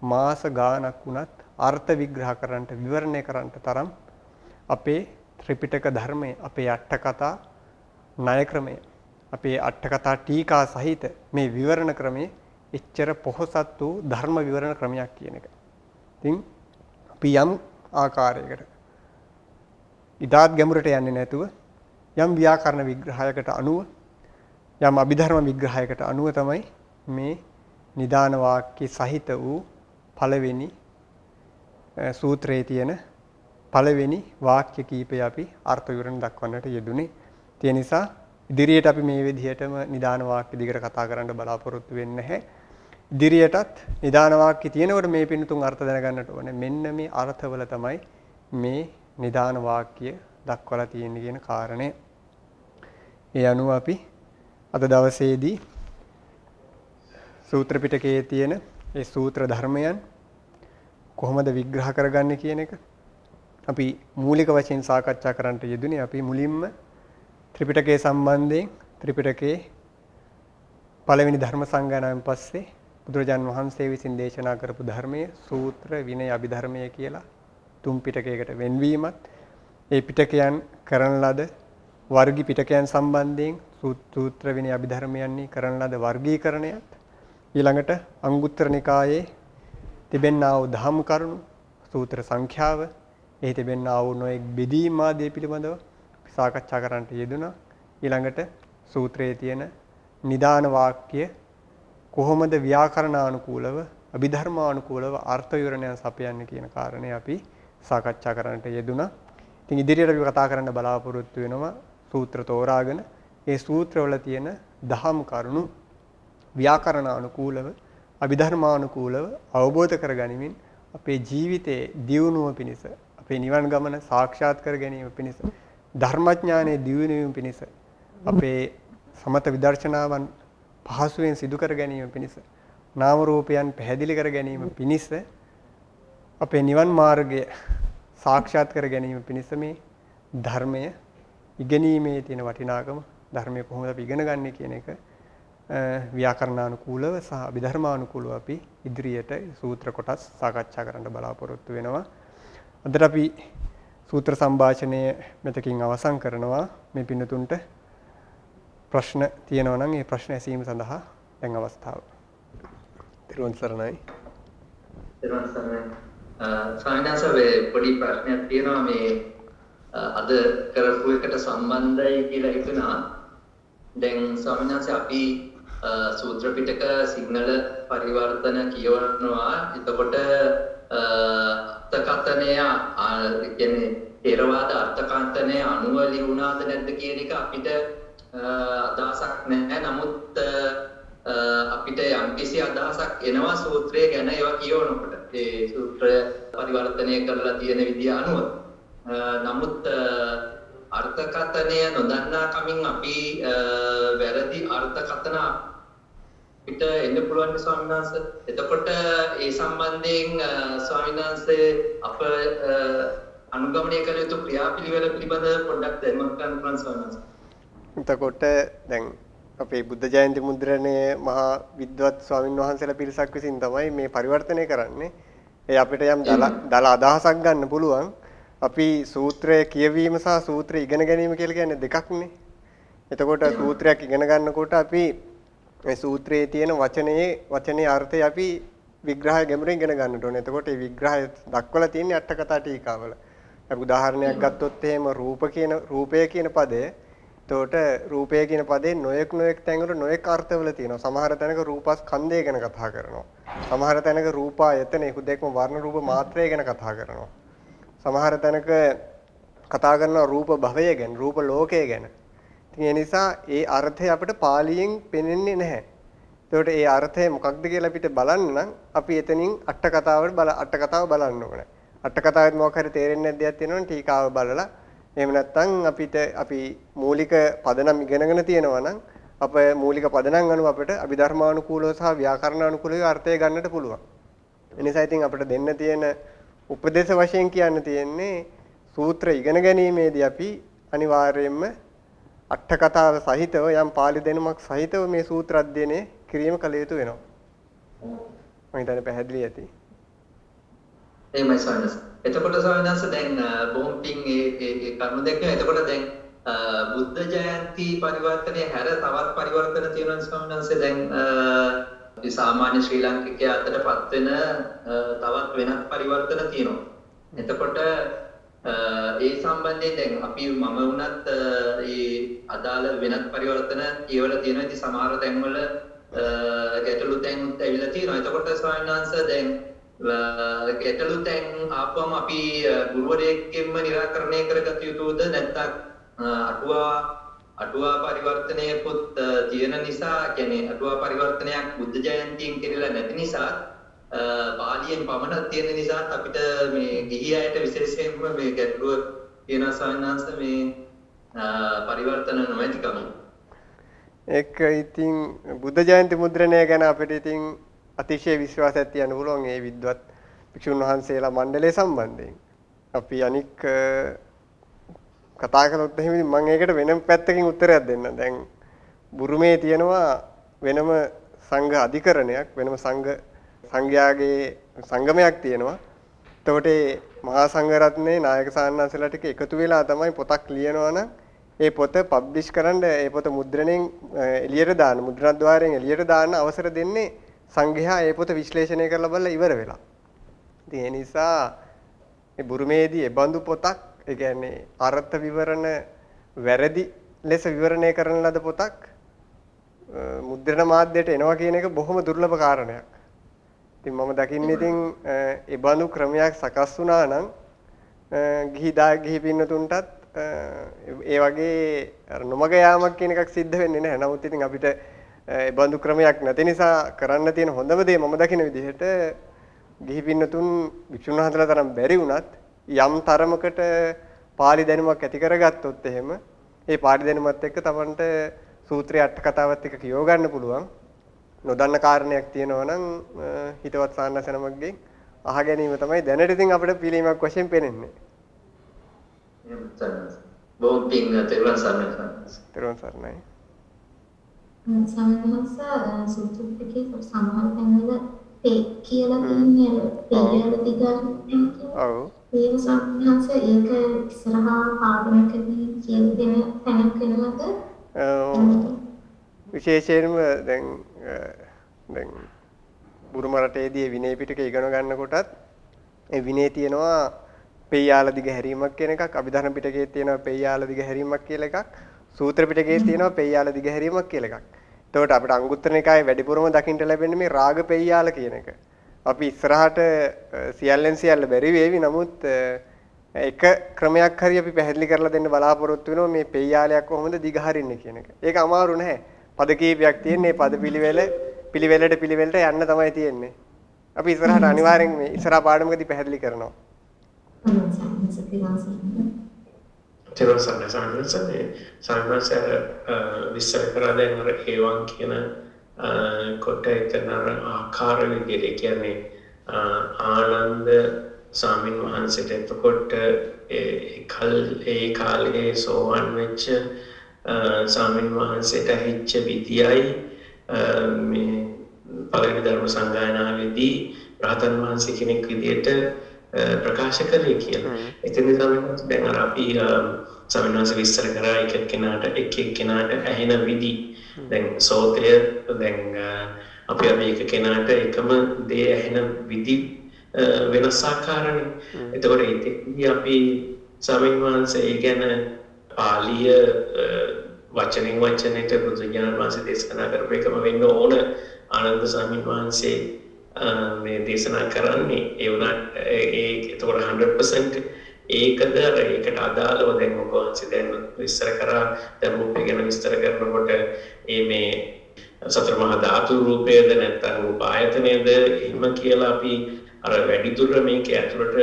S1: මාස ගාණක් වුණත් අර්ථ විග්‍රහ කරන්නට විවරණය කරන්නට තරම් අපේ ත්‍රිපිටක ධර්මයේ අපේ අට කතා ණය ක්‍රමය අපේ අට කතා ටීකා සහිත මේ විවරණ ක්‍රමයේ එච්චර පොහොසත් වූ ධර්ම විවරණ ක්‍රමයක් කියන එක. ඉතින් අපි යම් ආකාරයකට ඉදාත් ගැඹුරට යන්නේ නැතුව යම් ව්‍යාකරණ විග්‍රහයකට අනුව යම් අභිධර්ම විග්‍රහයකට අනුව තමයි මේ නිදාන වාක්‍ය සහිත වූ පළවෙනි සූත්‍රයේ තියෙන පළවෙනි වාක්‍ය කීපය අපි අර්ථ විවරණ දක්වන්නට යෙදුනේ. ඒ නිසා ඉදිරියට අපි මේ විදිහටම නිදාන වාක්‍ය දිගට කතා කරන්න බලාපොරොත්තු වෙන්නේ නැහැ. ඉදිරියටත් නිදාන වාක්‍ය තියෙනකොට මේ පින්තුන් අර්ථ දැනගන්නට ඕනේ. මෙන්න මේ අර්ථවල තමයි මේ නිදාන වාක්‍ය දක්වලා තියෙන්නේ කියන කාරණය. ඒ අනුව අපි අද දවසේදී සූත්‍ර පිටකයේ තියෙන ඒ සූත්‍ර ධර්මයන් කොහොමද විග්‍රහ කරගන්නේ කියන එක අපි මූලික වශයෙන් සාකච්ඡා කරන්නට යෙදුනේ අපි මුලින්ම ත්‍රිපිටකයේ සම්බන්ධයෙන් ත්‍රිපිටකයේ පළවෙනි ධර්ම සංගායනාවෙන් පස්සේ බුදුරජාන් වහන්සේ විසින් දේශනා කරපු ධර්මයේ සූත්‍ර විනය අභිධර්මය කියලා තුන් පිටකයකට වෙන්වීමත් ඒ පිටකයන් කරන ලද වර්ගී පිටකයන් සම්බන්ධයෙන් සූත්‍ර විනය අභිධර්මයන්හි කරන ලද වර්ගීකරණයත් ඊළඟට අංගුත්තර නිකායේ තිබෙනා වූ දහම් කරුණු සූත්‍ර සංඛ්‍යාව එහි තිබෙනා වූ නොයෙක් බෙදීම් ආදී පිළිබඳව සාකච්ඡා කරන්නට යෙදුණා. ඊළඟට සූත්‍රයේ තියෙන නිදාන වාක්‍ය කොහොමද ව්‍යාකරණානුකූලව අභිධර්මානුකූලව අර්ථ විවරණයන් සපයන්නේ කියන කාරණේ අපි සාකච්ඡා කරන්නට යෙදුණා. ඉතින් ඉදිරියට අපි කතා කරන්න බලාපොරොත්තු වෙනවා සූත්‍ර තෝරාගෙන ඒ සූත්‍රවල තියෙන දහම් කරුණු ව්‍යාකරණානුකූලව අභිධර්මානුකූලව අවබෝධ කරගනිමින් අපේ ජීවිතයේ දියුණුව පිණිස අපේ නිවන් ගමන සාක්ෂාත් කර ගැනීම පිණිස ධර්මඥානයේ දියුණුවීම පිණිස අපේ සමත විදර්ශනාවන් පහසුවෙන් සිදු කර ගැනීම පිණිස නාම රූපයන් පැහැදිලි කර ගැනීම පිණිස අපේ නිවන් මාර්ගය සාක්ෂාත් කර ගැනීම පිණිස මේ ධර්මය ඉගෙනීමේ තියෙන වටිනාකම ධර්මය කොහොමද අපි ඉගෙන ගන්න කියන එක ව්‍යාකරණානුකූලව සහ අභිධර්මානුකූලව අපි ඉදිරියට සූත්‍ර කොටස් සාකච්ඡා කරන්න බලාපොරොත්තු වෙනවා. අදට අපි සූත්‍ර සංഭാෂණය මෙතකින් අවසන් කරනවා. මේ පින්නතුන්ට ප්‍රශ්න තියෙනවා නම් ඒ ප්‍රශ්න ඇසීම සඳහා දැන් අවස්ථාව. ත්‍රිවංශ සරණයි.
S2: ත්‍රිවංශ සරණයි. සාමාන්‍යයෙන් පොඩි ප්‍රශ්නයක් තියෙනවා මේ අද කරපු එකට සම්බන්ධයි කියලා හිතනවා. දැන් සාමාන්‍යයෙන් අපි සූත්‍ර පිටක සිංහල පරිවර්තන කියවනවා. එතකොට අර්ථකථනය කියන්නේ ථේරවාද අර්ථකථනය අනුව ලියුණාද නැද්ද කියන එක අපිට අදහසක් නැහැ. නමුත් අපිට යම්කිසි අදහසක් එනවා සූත්‍රය ගැන ඒවා කියවනකොට. ඒ සූත්‍ර පරිවර්තනය කරලා තියෙන විදිය අනුව. නමුත් අර්ථකථනය නොදන්නා කමින් අපි වැරදි අර්ථකථන අපිට එන්න පුළුවන් ස්වාමීන් වහන්සේ. එතකොට ඒ සම්බන්ධයෙන් ස්වාමීන් වහන්සේ අප අනුගමනය කළ යුතු ක්‍රියාපිළිවෙල පිළිබඳව පොඩ්ඩක් දැනුවත් කරන්න පුළුවන් ස්වාමීන් වහන්සේ.
S1: එතකොට දැන් අපේ බුද්ධ ජයන්ති මුද්‍රණයේ මහා විද්වත් ස්වාමින් වහන්සේලා පිරිසක් විසින් තමයි මේ පරිවර්තනය කරන්නේ. ඒ අපිට යම් දල අදහසක් ගන්න පුළුවන්. අපි සූත්‍රය කියවීම සහ සූත්‍රය ඉගෙන ගැනීම කියලා කියන්නේ දෙකක්නේ. එතකොට සූත්‍රයක් ඉගෙන ගන්නකොට අපි මේ සූත්‍රයේ තියෙන වචනේ අර්ථය අපි විග්‍රහය ගැඹුරින් ඉගෙන ගන්නට ඕනේ. එතකොට මේ විග්‍රහය දක්වලා තියෙන්නේ අට කතා ටීකාවල. අපි උදාහරණයක් ගත්තොත් එහෙම රූපය කියන පදය. එතකොට රූපය කියන පදේ නොයෙක් තැන්වල නොයෙක් අර්ථවල තියෙනවා. සමහර තැනක රූපස්කන්ධය ගැන කතා කරනවා. සමහර තැනක රූපායතන හුදෙක්ම වර්ණ රූප මාත්‍රය ගැන කතා කරනවා. සමහර තැනක කතා කරනවා රූප භවය ගැන, රූප ලෝකය ගැන. ඉතින් ඒ නිසා ඒ අර්ථය අපිට පාලියෙන් පෙනෙන්නේ නැහැ. ඒකට ඒ අර්ථය මොකක්ද කියලා අපිට බලන්න නම් අපි එතනින් අට කතාව බලන්න ඕනේ. අට කතාවෙත් මොකක් හරි තේරෙන්නේ නැද්ද දෙයක් තියෙනවනේ ටීකාව බලලා. එහෙම නැත්නම් අපි මූලික පදනම් ඉගෙනගෙන තියෙනවා නම් අපේ මූලික පදනම් අනුව අපිට අභිධර්මානුකූලව සහ ව්‍යාකරණානුකූලව අර්ථය ගන්නට පුළුවන්. ඒ නිසා ඉතින් අපිට දෙන්න තියෙන උපදේශ වශයෙන් කියන්න තියෙන්නේ සූත්‍ර ඉගෙන ගැනීමේදී අපි අනිවාර්යයෙන්ම අට කතාව සහිතව යම් පාළි දෙනුමක් සහිතව මේ සූත්‍ර අධ්‍යයනය කිරීම කළ යුතු වෙනවා. මම හිතන්නේ පැහැදිලි ඇති.
S2: එහෙමයි සානස්. එතකොට සානස් දැන් බොහොම පිං ඒ කරුණු දෙක. එතකොට දැන් බුද්ධ ජයන්ති පරිවර්තනයේ හැර තවත් පරිවර්තන තියෙනවා සානස්. දැන් සාමාන්‍ය ශ්‍රී ලාංකිකයා අතරපත් වෙන තවත් වෙනත් පරිවර්තන තියෙනවා. එතකොට ඒ සම්බන්ධයෙන් දැන් අපි මම වුණත් ඒ අදාළ වෙනත් පරිවර්තන කියවලා තියෙනවා. ඉතින් සමහර තැන්වල ගැටලු තැන් ඇවිල්ලා තියෙනවා. එතකොට ස්වාමීන් වහන්සේ දැන් ගැටලු තැන් ආපුවම අපි ගුරුවරයෙක්ගෙන්ම निराකරණය කරගත යුතුද නැත්නම් අටුවා පරිවර්තනයේ පොත් තියෙන නිසා කියන්නේ අටුවා පරිවර්තනයක් බුද්ධ ජයන්තියෙන් කෙරෙලා නැති නිසා පාලියෙන් පමණක් තියෙන නිසා අපිට මේ ගිහි අයට විශේෂයෙන්ම මේ ගැටලුව තියෙන සාමාන්‍යංශ මේ පරිවර්තන නොමැතිකම.
S1: ඒක ඉතින් බුද්ධ ජයන්ති මුද්‍රණය ගැන අපිට ඉතින් අතිශය විශ්වාසයක් තියන්න පුළුවන් ඒ විද්වත් භික්ෂුන් වහන්සේලා මණ්ඩලය සම්බන්ධයෙන්. අපි අනික් කතා කළොත් එහෙම මම ඒකට වෙනම පැත්තකින් උත්තරයක් දෙන්නම්. දැන් බුරුමේ තියෙනවා වෙනම සංඝ අධිකරණයක්, වෙනම සංඝයාගේ සංගමයක් තියෙනවා. එතකොට මහා සංඝරත්නයේ නායක සාන්නාසලා ටික එකතු වෙලා තමයි පොතක් ලියනවා නම් ඒ පොත පබ්ලිෂ් කරන්න ඒ පොත මුද්‍රණයෙන් එළියට දාන්න මුද්‍රණද්වාරයෙන් එළියට දාන්න අවසර දෙන්නේ සංඝයා ඒ පොත විශ්ලේෂණය කරලා බලලා ඉවර වෙලා. ඉතින් ඒ නිසා මේ බුරුමේදී ඒ බඳු පොතක් ඒ කියන්නේ අර්ථ විවරණ වැරදි ලෙස විවරණය කරන ලද පොතක් මුද්‍රණ මාධ්‍යයට එනවා කියන එක බොහොම දුර්ලභ කාරණයක්. ඉතින් මම දකින්නේ ඉතින් ඒ බඳු ක්‍රමයක් සකස් වුණා නම් ගිහි පින්නතුන්ටත් ඒ වගේ නොමග යාමක් කියන එකක් සිද්ධ වෙන්නේ නැහැ. නමුත් ඉතින් අපිට ඒ බඳු ක්‍රමයක් නැති නිසා කරන්න තියෙන හොඳම දේ මම දකින විදිහට ගිහි පින්නතුන් වික්ෂුන් වහන්සේලා තරම් බැරි වුණත් යම් තරමකට පාලි දැනුමක් ඇති කරගත්තොත් එහෙම ඒ පාලි දැනුමත් එක්ක Tamanට සූත්‍රය අට කතාවත් එක්ක කියව ගන්න පුළුවන්. නොදන්න කාරණයක් තියෙනවා නම් හිතවත් සාන්නසනමක්ගෙන් අහ ගැනීම තමයි දැනට ඉතින් අපිට පිළීමක් වශයෙන් පේන්නේ.
S2: බොහොම පිං තෙරුවන් සරණයි.
S1: තෙරුවන් සරණයි.
S3: සමහරවිට සූත්‍ර පිටකේ සමහර තැන්වල පේ කියලා කියන්නේ පේයල දිගාරින්
S1: ඔව්.
S3: ඒ සම්හස ඒක ඉස්සරහා පාඩමකදී කියලා දෙන තැනක් වෙනවද?
S1: විශේෂයෙන්ම දැන් බුරුම රටේදී විනය පිටක ඉගෙන ගන්නකොටත් ඒ විනය තියෙනවා පෙය්‍යාල දිග හැරීමක් කියන එකක්, අභිධර්ම පිටකයේ තියෙනවා පෙය්‍යාල දිග හැරීමක් කියලා එකක්, සූත්‍ර පිටකයේ තියෙනවා පෙය්‍යාල දිග හැරීමක් කියලා එකක්. එතකොට අපිට අංගුත්තර නිකායේ වැඩිපුරම දකින්න ලැබෙන්නේ මේ රාග පෙය්‍යාල කියන එක. අපි ඉස්සරහට සියල්ලෙන් සියල්ල බැරි වේවි. නමුත් එක ක්‍රමයක් හරි අපි පැහැදිලි කරලා දෙන්න බලාපොරොත්තු වෙනවා මේ පෙය්‍යාලයක් කොහොමද දිග හරින්නේ කියන එක. ඒක අමාරු නෑ. පද කීපයක් තියෙන්නේ. පද පිළිවෙලට යන්න තමයි තියෙන්නේ. අපි ඉස්සරහට අනිවාර්යෙන් මේ ඉස්සරහා පාඩමකදී පැහැදිලි කරනවා.
S4: තෙරුවන් සරණයි සම්මාසය විස්තර කරලා දැන් අර හේවන් කියන කොට එතන ආකාර විදිහට කියන්නේ ආනන්ද ස්වාමීන් වහන්සේට එතකොට ඒ කාලේ සෝවන් වෙච්ච ස්වාමීන් වහන්සේට හිච්ච විදියයි මේ පළවෙනි ධර්ම සංගායනාවේදී රහතන් වහන්සේ කෙනෙක් විදිහට ප්‍රකාශ කළේ කියලා. එතනදී තමයි දැන් අර අපි ස්වාමීන් වහන්සේ විස්තර කරා එක එක්කෙනාට ඇහෙන විදි. දැන් සෝතය දැන් අපි එක කෙනාට එකම දේ ඇහෙන විදි වෙනස් ආකාරනේ. එතකොට ඒකදී අපි ස්වාමීන් වහන්සේ ඒ ගැන පාලිය වචනෙන් වචනයට බුදුජානක වහන්සේ දේශනා කරපු එකම වෙන්න ඕන ආනන්ද ස්වාමීන් වහන්සේ මේ දේශනා කරන්නේ ඒ වුණාට එතකොට 100% ඒකද ඒකට අදාළව දැන් ඔබ වහන්සේ දැන් විස්තර කරා දැන් රූපය ගැන විස්තර කරනකොට මේ සතර මහා ධාතු රූපයද නැත්නම් රූප ආයතනයද එහෙම කියලා අපි අර වැඩිදුර මේක ඇතුළට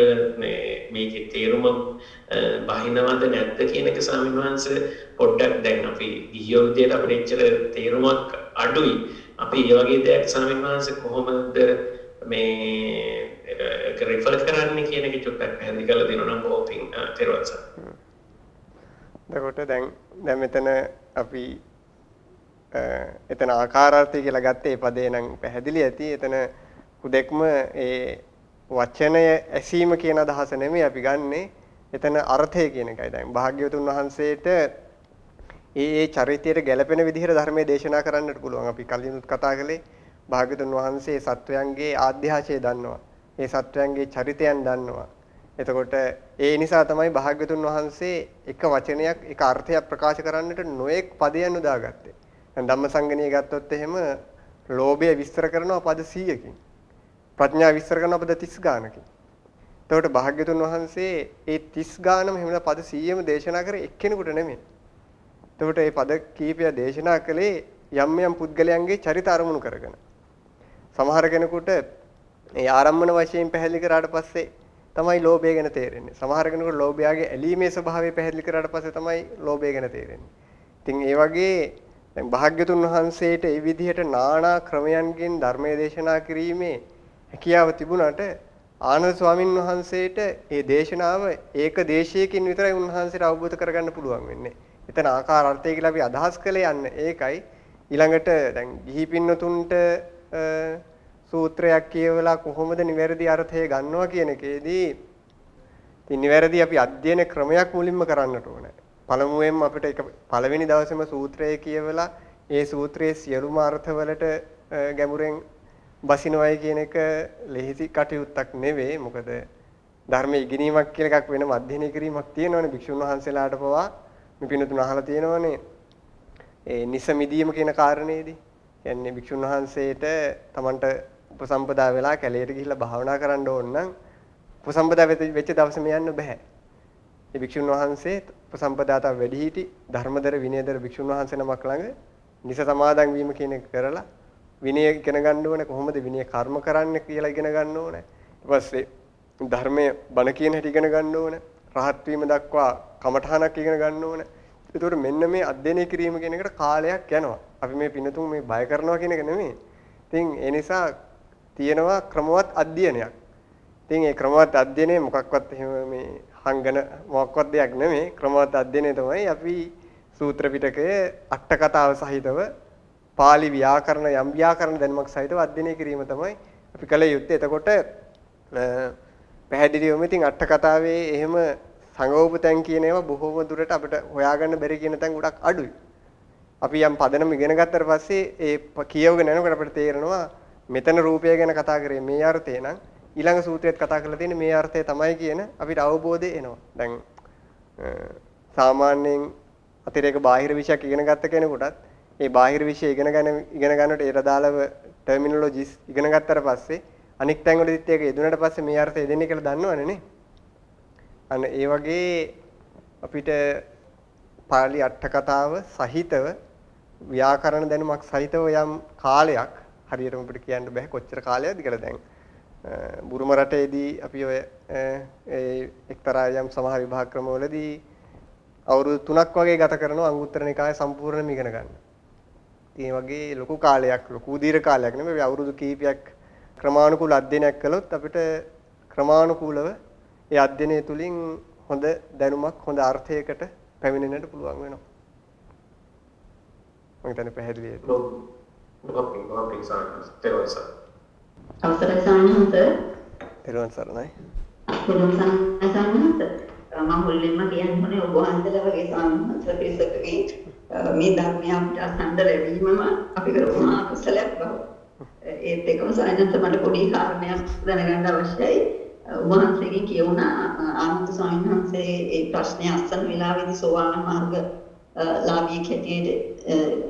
S4: මේකේ තේරුම බහිනවද නැද්ද කියන එක ස්වාමීන් වහන්සේ පොඩ්ඩක් දැන් අපි ගියෝ විදියට අපිට එච්චර තේරුමක් අඩුයි. අපි මේ වගේ දෙයක් ස්වාමීන් වහන්සේ කොහොමද මේ රිෆර් කරන්නේ කියන එක චුට්ටක් පැහැදිලි කරලා දෙනවා නම් බොහොම පිං තෙරුවන් සරණයි.
S1: එතකොට දැන් මෙතන අපි එතන ආකාරාර්ථය කියලා ගත්තේ ඒ පදේ නම් පැහැදිලි ඇති. එතන හුදෙක්ම ඒ වචනය ඇසීම කියන අදහස නෙමෙයි අපි ගන්නෙ. එතන අර්ථය කියන එකයි. දැන් භාග්‍යවතුන් වහන්සේට ඒ චරිතයට ගැළපෙන විදිහට ධර්මයේ දේශනා කරන්නට පුළුවන්. අපි කලිනුත් කතා කළේ භාග්‍යවතුන් වහන්සේ සත්වයන්ගේ ආධ්‍යාශය දන්නවා. ඒ සත්වයන්ගේ චරිතයන් දන්නවා. එතකොට ඒ නිසා තමයි භාග්‍යවතුන් වහන්සේ එක වචනයක් එක අර්ථයක් ප්‍රකාශ කරන්නට නොඑක් පදයන් උදාගත්තේ. දැන් ධම්මසංගණිය ගත්තොත් එහෙම ලෝභය විස්තර කරනවා පද 100කින්. ප්‍රඥා විස්තර කරනවා පද 30 ගානකින්. එතකොට භාග්‍යවතුන් වහන්සේ ඒ 30 ගානම එහෙම පද 100ම දේශනා කරේ එක්කෙනෙකුට නෙමෙයි. එතකොට මේ පද කීපය දේශනා කළේ යම් යම් පුද්ගලයන්ගේ චරිත අරමුණු කරගෙන. සමහර කෙනෙකුට ඒ ආරම්මන වශයෙන් පැහැදිලි කරාට පස්සේ තමයි ලෝභය ගැන තේරෙන්නේ. සමහර කෙනෙකුට ලෝභයගේ ඇලීමේ ස්වභාවය පැහැදිලි කරාට පස්සේ තමයි ලෝභය ගැන තේරෙන්නේ. ඉතින් ඒ වගේ දැන් භාග්‍යතුන් වහන්සේට මේ විදිහට නානා ක්‍රමයන්ගෙන් ධර්මයේ දේශනා කිරීමේ හැකියාව තිබුණාට ආනන්ද ස්වාමීන් වහන්සේට මේ දේශනාව ඒක දේශයකින් විතරයි උන්වහන්සේට අවබෝධ කරගන්න පුළුවන් වෙන්නේ. එතන ආකාර අර්ථය කියලා අපි අදහස් කළේ යන්න ඒකයි. ඊළඟට දැන් ගිහි පින්නතුන්ට සූත්‍රයක් කියවලා කොහොමද නිවැරදි අර්ථය ගන්නවා කියන එකේදී ඉතින් නිවැරදි අපි අධ්‍යයන ක්‍රමයක් මුලින්ම කරන්නට ඕනේ. පළමුවෙන්ම අපිට පළවෙනි දවසේම සූත්‍රය කියවලා ඒ සූත්‍රයේ සියලුම අර්ථවලට ගැඹුරෙන් බසිනවයි කියන එක ලෙහිසි කටයුත්තක් නෙවෙයි. මොකද ධර්මයේ ඉගෙනීමක් කියලා එකක් වෙනම අධ්‍යයනය කිරීමක් තියෙනවනේ. භික්ෂුන් වහන්සේලාට පවා මේ පින්නතුන් අහලා තියෙනවනේ. ඒ නිසමිදීම කියන කාරණේදී. කියන්නේ භික්ෂුන් වහන්සේට Tamanට උපසම්පදා වෙලා කැලේට ගිහිල්ලා භාවනා කරන්න ඕන නම් උපසම්පදා වෙච්ච දවසේම යන්න බෑ. මේ භික්ෂුන් වහන්සේ උපසම්පදාත වැඩිහිටි ධර්මදර විනයදර භික්ෂුන් වහන්සේ නමක් ළඟ නිස සමාදන් වීම කියන එක කරලා විනය ඉගෙන ගන්න ඕනේ. කොහොමද විනය කර්ම කරන්නේ කියලා ඉගෙන ගන්න ඕනේ. ඊට පස්සේ ධර්මයේ බණ කියන හැටි ඉගෙන ගන්න ඕනේ. රහත් වීම දක්වා කමඨහනක් ඉගෙන ගන්න ඕනේ. ඒතකොට මෙන්න මේ අධ්‍යයනය කිරීම කියන එකට කාලයක් යනවා. අපි මේ පිනතුන් මේ බය කරනවා කියන එක නෙමෙයි. ඉතින් ඒ නිසා තියෙනවා ක්‍රමවත් අධ්‍යයනයක්. ඉතින් ඒ ක්‍රමවත් අධ්‍යයනය මොකක්වත් එහෙම මේ හංගන මොකක්වත් දෙයක් නෙමෙයි. ක්‍රමවත් අධ්‍යයනය තමයි අපි සූත්‍ර පිටකයේ අට කතාව සහිතව පාලි ව්‍යාකරණ යම් ව්‍යාකරණ දැනුමක් සහිතව අධ්‍යයනය කිරීම තමයි අපි කළ යුත්තේ. එතකොට පැහැදිලිවම ඉතින් අට කතාවේ එහෙම සංගෝප තැන් කියන ඒවා බොහෝම දුරට අපිට හොයාගන්න බැරි කියන තැන් ගොඩක් අඩුයි. අපි යම් පදනම ඉගෙන ගත්තට පස්සේ ඒ කියවගෙන යනකොට අපිට තේරෙනවා මෙතන රූපය ගැන කතා කරේ මේ අර්ථය නම් ඊළඟ සූත්‍රයේත් කතා කරලා තියෙන්නේ මේ අර්ථය තමයි කියන අපිට අවබෝධය එනවා. දැන් සාමාන්‍යයෙන් අතිරේක බාහිර විෂයක් ඉගෙන ගත්ත කෙනෙකුටත් ඒ බාහිර විෂය ඉගෙන ගන්නට ඒට අදාළව ටර්මිනොලොජිස් ඉගෙන ගත්තට පස්සේ අනික් තැන් වලදීත් ඒක යෙදුනට පස්සේ මේ අර්ථය දෙන්නේ කියලා දන්නවනේ නේ. අන්න ඒ වගේ අපිට පාලි අට කතාව සහිතව ව්‍යාකරණ දැනුමක් සහිතව යම් කාලයක් හරියටම අපිට කියන්න බෑ කොච්චර කාලයක්ද කියලා. දැන් බුරුම රටේදී අපි ඔය එක්තරා යම් සමහර විභාග ක්‍රමවලදී අවුරුදු 3ක් වගේ ගත කරනවා අංගුත්තර නිකාය සම්පූර්ණයෙන්ම ඉගෙන ගන්න. ඒ වගේ ලොකු කාලයක් ලොකු දීර්ඝ කාලයක් නෙමෙයි අවුරුදු කීපයක් ක්‍රමානුකූල අධ්‍යයනයක් කළොත් අපිට ක්‍රමානුකූලව ඒ අධ්‍යයනය තුලින් හොඳ දැනුමක් හොඳ අර්ථයකට පැමිණෙන්නට පුළුවන් වෙනවා. මම හිතන්නේ පැහැදිලි ඒක.
S5: අවසරයි සාමහන්ත.
S1: එරුවන් සරණයි.
S5: මම මුලින්ම කියන්නේ ඔබ වහන්සේලා වගේ සාමහන්ත පිරිසකගේ මේ ධර්මය අපිට අසන්න ලැබීමම අපි කරපු කුසලයක් බව. ඒත් එකම සායනත් මට පොඩි කාරණයක් දැනගන්න අවශ්‍යයි. ඔබ වහන්සේගෙන් කියුණා ආනන්ද ස්වාමීන් වහන්සේ ඒ ප්‍රශ්නේ අස්සන වෙලාවේදී සෝවාන් මාර්ග ලාභී කැටියේ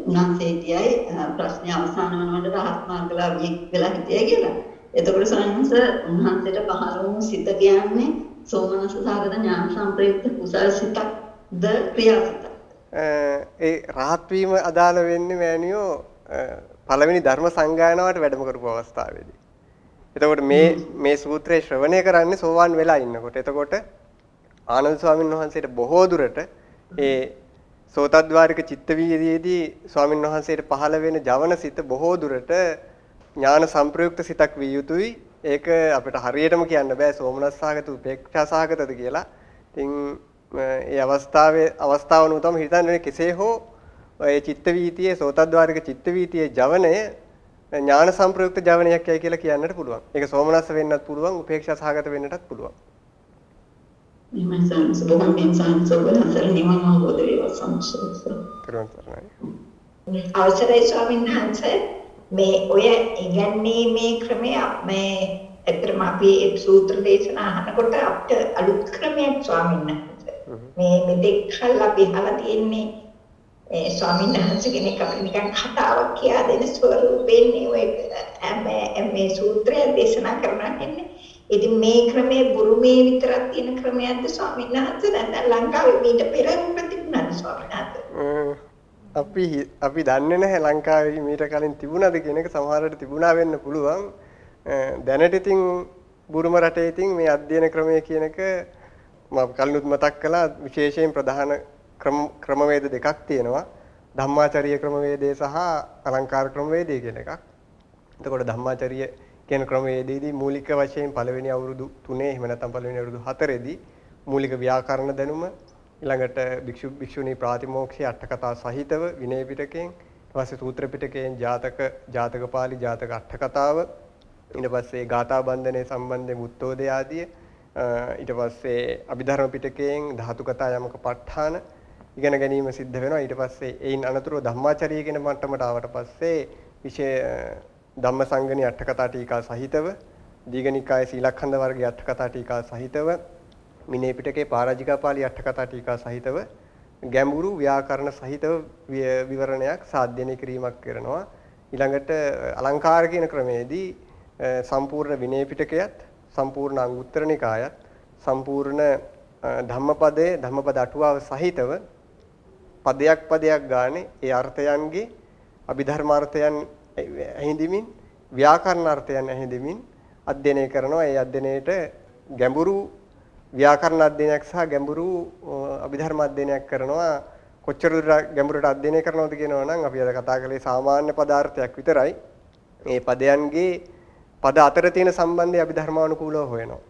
S5: උන්වහන්සේටයි ප්‍රශ්නේ අවසන් වෙනකොට රහත් මාර්ග ලාභී වෙලා හිටියයි කියලා. එතකොට ස්වාමීන් වහන්සේට පහළ වුණු සිත කියන්නේ සෝමනස සාගත ඥාන සම්ප්‍රයුක්ත කුසල සිතක්ද ක්‍රියාසිතක්.
S1: ඒ රහත් වීම අදාළ වෙන්නේ මෑනියෝ පළවෙනි ධර්ම සංගායනාවට වැඩම කරපු අවස්ථාවේදී. එතකොට මේ සූත්‍රය ශ්‍රවණය කරන්නේ සෝවාන් වෙලා ඉන්නකොට. එතකොට ආනන්ද ස්වාමීන් වහන්සේට බොහෝ දුරට ඒ සෝතද්වාරික චිත්ත වීදියේදී ස්වාමීන් වහන්සේට පහළ වෙන ජවන සිත බොහෝ දුරට ඥාන සංප්‍රයුක්ත සිතක් විය යුතුයි. ඒක අපිට හරියටම කියන්න බෑ සෝමනස් සහගත උපේක්ෂා සහගතද කියලා. ඉතින් ඒ අවස්ථාවනු තමයි හිතන්නේ කෙසේ හෝ ඒ චිත්ත වීතියේ සෝතද්වාරික චිත්ත වීතියේ ජවනය ඥාන සංප්‍රයුක්ත ජවනයක් යයි කියලා කියන්නට පුළුවන්. ඒක සෝමනස්ස වෙන්නත් පුළුවන්, උපේක්ෂා සහගත වෙන්නටත් පුළුවන්.
S5: නිමසන්ස බොහොම නිමසන්ස වහන්සේ නිමම අවබෝධ වේවා සංසාරය.
S6: අවසරයි ස්වාමීන් වහන්සේ මේ ඔය ඉගැන්වීමේ ක්‍රමය මේ ඇත්තටම අපි ඒ සූත්‍ර දේශනා අහනකොට අපිට අලුත් ක්‍රමයක් ස්වාමීන් වහන්සේ. මේ මෙතෙක් කල් අපි අහලා තියෙන්නේ ස්වාමීන් වහන්සේ කෙනෙක් අපිට නිකන් කතාවක් කියා දෙන ස්වරූපෙන්නේ ඔය මේ සූත්‍රය දේශනා කරනන්නේ. ඉතින් මේ ක්‍රමයේ බුරුමේ විතරක් තියෙන ක්‍රමයක්ද ස්වාමීන් වහන්සේ නැත්නම් ලංකාවේ මීට පෙර ප්‍රතිපුණාද ස්වාමීන් වහන්සේ?
S1: අපි දන්නේ නැහැ ලංකාවේ මීට කලින් තිබුණාද කියන එක. සමහරවිට තිබුණා වෙන්න පුළුවන්. දැනට ඉතින් බුරුම රටේ ඉතින් මේ අධ්‍යයන ක්‍රමය කියන එක මම කලිනුත් මතක් කළා. විශේෂයෙන් ප්‍රධාන ක්‍රමවේද දෙකක් තියෙනවා. ධම්මාචාරිය ක්‍රමවේදය සහ අලංකාර ක්‍රමවේදය කියන එකක්. එතකොට ධම්මාචාරිය කියන ක්‍රමයේදී මූලික වශයෙන් පළවෙනි අවුරුදු 3 එහෙම නැත්නම් පළවෙනි අවුරුදු 4දී මූලික ව්‍යාකරණ දැනුම ඊළඟට භික්ෂුණී ප්‍රාතිමෝක්ෂය අට කතා සහිතව විනය පිටකයෙන් ඊට පස්සේ සූත්‍ර පිටකයෙන් ජාතක පාළි ජාතක අට කතාව ඊට පස්සේ ගාථා බන්ධනයේ සම්බන්ධයෙන් උත්තෝදය ආදිය ඊට පස්සේ අභිධර්ම පිටකයෙන් ධාතු කතා යමක ප ဋ ාණ ඉගෙන ගැනීම සිද්ධ වෙනවා ඊට පස්සේ ඒයින් අනතුරුව ධම්මාචාරිය කියන මට්ටමට ආවට පස්සේ විශේෂ ධම්මසංගණී අට කතා ටීකා සහිතව දීඝනිකායේ සීලඛණ්ඩ වර්ගයේ අට කතා ටීකා සහිතව විනය පිටකේ පරාජිකා පාළි අට කතා ටීකා සහිතව ගැඹුරු ව්‍යාකරණ සහිතව විවරණයක් සාධ්‍යණය කිරීමක් කරනවා ඊළඟට අලංකාර කියන ක්‍රමයේදී සම්පූර්ණ විනය පිටකයත් සම්පූර්ණ අංගුත්තර නිකායත් සම්පූර්ණ ධම්මපද අටුවාව සහිතව පදයක් ගානේ ඒ අර්ථයන්ගේ අභිධර්මාර්ථයන් ඇහිඳිමින් ව්‍යාකරණ අර්ථයන් ඇහිඳිමින් අධ්‍යයනය කරනවා ඒ අධ්‍යයනයේට ගැඹුරු ව්‍යාකරණ අධ්‍යයනයක් සහ ගැඹුරු අභිධර්ම අධ්‍යයනයක් කරනවා කොච්චර ගැඹුරට අධ්‍යයනය කරනවද කියනවා නම් අපි අද කතා කළේ සාමාන්‍ය පදාර්ථයක් විතරයි මේ පදයන්ගේ පද අතර තියෙන සම්බන්ධය අභිධර්මානුකූලව හොයනවා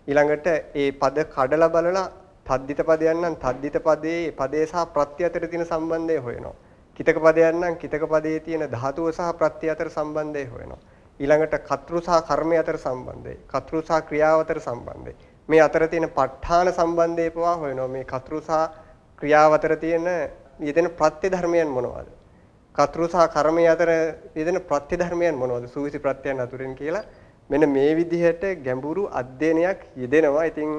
S1: ඊළඟට ඒ පද කඩලා බලලා තද්දිත පදයන් නම් තද්දිත පදයේ සහ ප්‍රත්‍ය අතර තියෙන සම්බන්ධය හොයනවා කිතක පදයන් නම් කිතක පදයේ තියෙන ධාතුව සහ ප්‍රත්‍ය අතර සම්බන්ධය හොයනවා ඊළඟට කතෘ සහ කර්මය අතර සම්බන්ධය කතෘ සහ ක්‍රියාව අතර සම්බන්ධය මේ අතර තියෙන ප ဋ ාණ සම්බන්ධය පවා හොයනවා මේ කතෘ සහ ක්‍රියාව අතර තියෙන යෙදෙන ප්‍රත්‍ය ධර්මයන් මොනවද කතෘ සහ කර්මය අතර යෙදෙන ප්‍රත්‍ය ධර්මයන් මොනවද සූවිසි ප්‍රත්‍යයන් අතුරින් කියලා මෙන්න මේ විදිහට ගැඹුරු අධ්‍යයනයක් යෙදෙනවා ඉතින්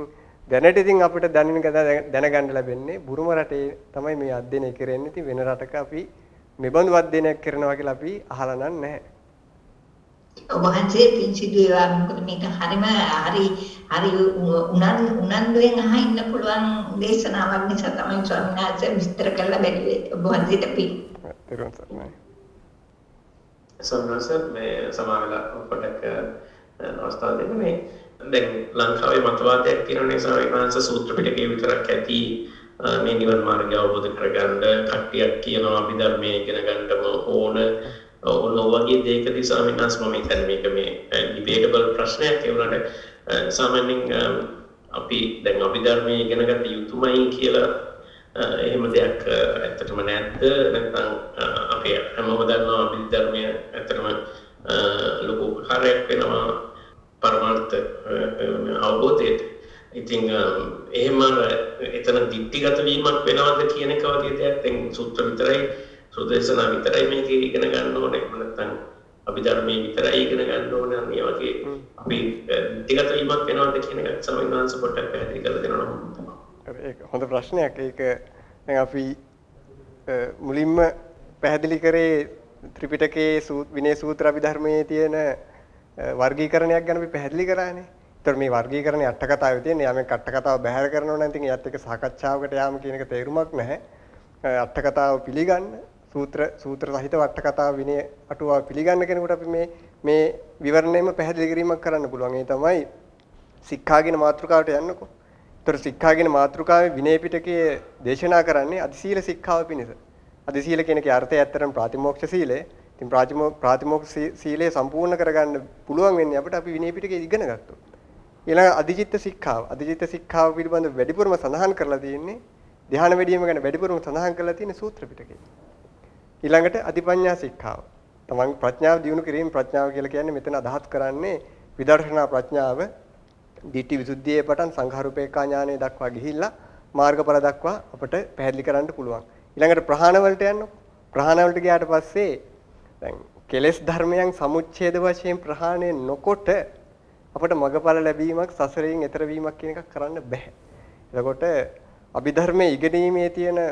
S1: දැනට ඉතින් අපිට දැනගන්න ලැබෙන්නේ බුරුම රටේ තමයි මේ අධ්‍යයනය කරන්නේ ඉතින් වෙන රටක අපි මෙබඳු අධ්‍යයනයක් කරනවා කියලා අපි අහලා නැහැ
S6: ඔබ වහන්සේ පින්සිදුවා මොකද මේක හරි උනන්දුවෙන් අහන්න පුළුවන් දේශනාවක් නිසා තමයි ස්වාමීන් වහන්සේ විස්තර කරලා බැලුවේ ඔබ වහන්සේට පින්.
S4: සම්මාසත් මේ සමාවෙලා පොඩක් අවස්ථාව දෙන්නේ දැන් ලංකාවේ මතවාදයක් තියෙනනේ ස්වාමීන් වහන්සේ සූත්‍ර පිටකේ විතරක් ඇති මේ නිවන් මාර්ගය අවබෝධ කරගන්න කට්ටියක් කියනවා අභිධර්මයේ ඉගෙන ගන්නම ඕන ඔවගේ දෙයකදී ස්වාමීන් වහන්සේ මම හිතන්නේ මේක මේ ඩිබේටබල් ප්‍රශ්නයක් ඒ වුණාට සාමාන්‍යයෙන් අපි දැන් අභිධර්මයේ ඉගෙන ගන්න යුතුමයි කියලා එහෙම දෙයක් ඇත්තටම නැද්ද නැත්නම් අපි හැමෝම දන්නවා අභිධර්මයේ ඇත්තටම ලොකු උපකාරයක් වෙනවා පරමාර්ථ අවබෝධයට ඉතින් එහෙම එතන දිට්ඨිගත වීමක් වෙනවද කියන එක වගේ දෙයක් දැන් සූත්‍ර විතරයි සුදේශනා විතරයි මේක ඉගෙන ගන්න ඕනේ නැත්නම් අභිධර්මයේ විතරයි ඉගෙන ගන්න ඕනේ අනිත් වගේ අපි දිගට වීමක් වෙනවද කියන එක සමහරවිට පොඩ්ඩක් පැහැදිලි කරලා දෙනවා.
S1: ඒක හොඳ ප්‍රශ්නයක්. ඒක දැන් අපි මුලින්ම පැහැදිලි කරේ ත්‍රිපිටකයේ විනය සූත්‍ර අභිධර්මයේ තියෙන වර්ගීකරණයක් ගැන අපි පැහැදිලි කරානේ. ඒතර මේ වර්ගීකරණයේ අට කතාවේ තියෙන යමෙක් අට කතාව බැහැර කරනවා නම් ඉතින් ඒත් එක්ක සාකච්ඡාවකට යාම කියන එක තේරුමක් නැහැ. අට කතාව පිළිගන්න සූත්‍ර සහිත අට කතාව විනය අටුවාව පිළිගන්න කෙනෙකුට අපි මේ විවරණයෙන්ම පැහැදිලි කිරීමක් කරන්න පුළුවන්. ඒ තමයි සික්ඛාගෙන මාතෘකාවට යන්නකෝ. ඒතර සික්ඛාගෙන මාතෘකාවේ විනය පිටකයේ දේශනා කරන්නේ අධිසීල සික්ඛාව පිණිස. අධිසීල කියන එකේ අර්ථය ඇත්තටම ප්‍රාතිමෝක්ෂ සීලය. ඉතින් ප්‍රාතිමෝක්ෂ සීලය සම්පූර්ණ කරගන්න පුළුවන් වෙන්නේ අපිට අපි විනය පිටකේ ඉගෙන ගත්තොත්. ඊළඟ අධිචිත්ත සික්ඛාව. අධිචිත්ත සික්ඛාව පිළිබඳව වැඩිපුරම සඳහන් කරලා තියෙන්නේ ධ්‍යාන වැඩිම ගැන වැඩිපුරම සඳහන් කරලා තියෙන සූත්‍ර පිටකේ. ඊළඟට අධිපඤ්ඤා සික්ඛාව. තමන් ප්‍රඥාව දියුණු කිරීම ප්‍රඥාව කියලා කියන්නේ මෙතන අදහස් කරන්නේ විදර්ශනා ප්‍රඥාව ditthi visuddhiye පටන් සංඛාරූපේක්ඛා ඥානය දක්වා ගිහිල්ලා මාර්ගඵල දක්වා අපට පැහැදිලි කරන්න පුළුවන්. ඊළඟට ප්‍රහාණ වලට යන්න. ප්‍රහාණ වලට ගියාට පස්සේ දැන් කෙලෙස් ධර්මයන් සමුච්ඡේද වශයෙන් ප්‍රහාණය නොකොට අපට මගඵල ලැබීමක් සසරයෙන් එතර වීමක් කියන එකක් කරන්න බෑ. එතකොට අභිධර්මයේ ඉගෙනීමේ තියෙන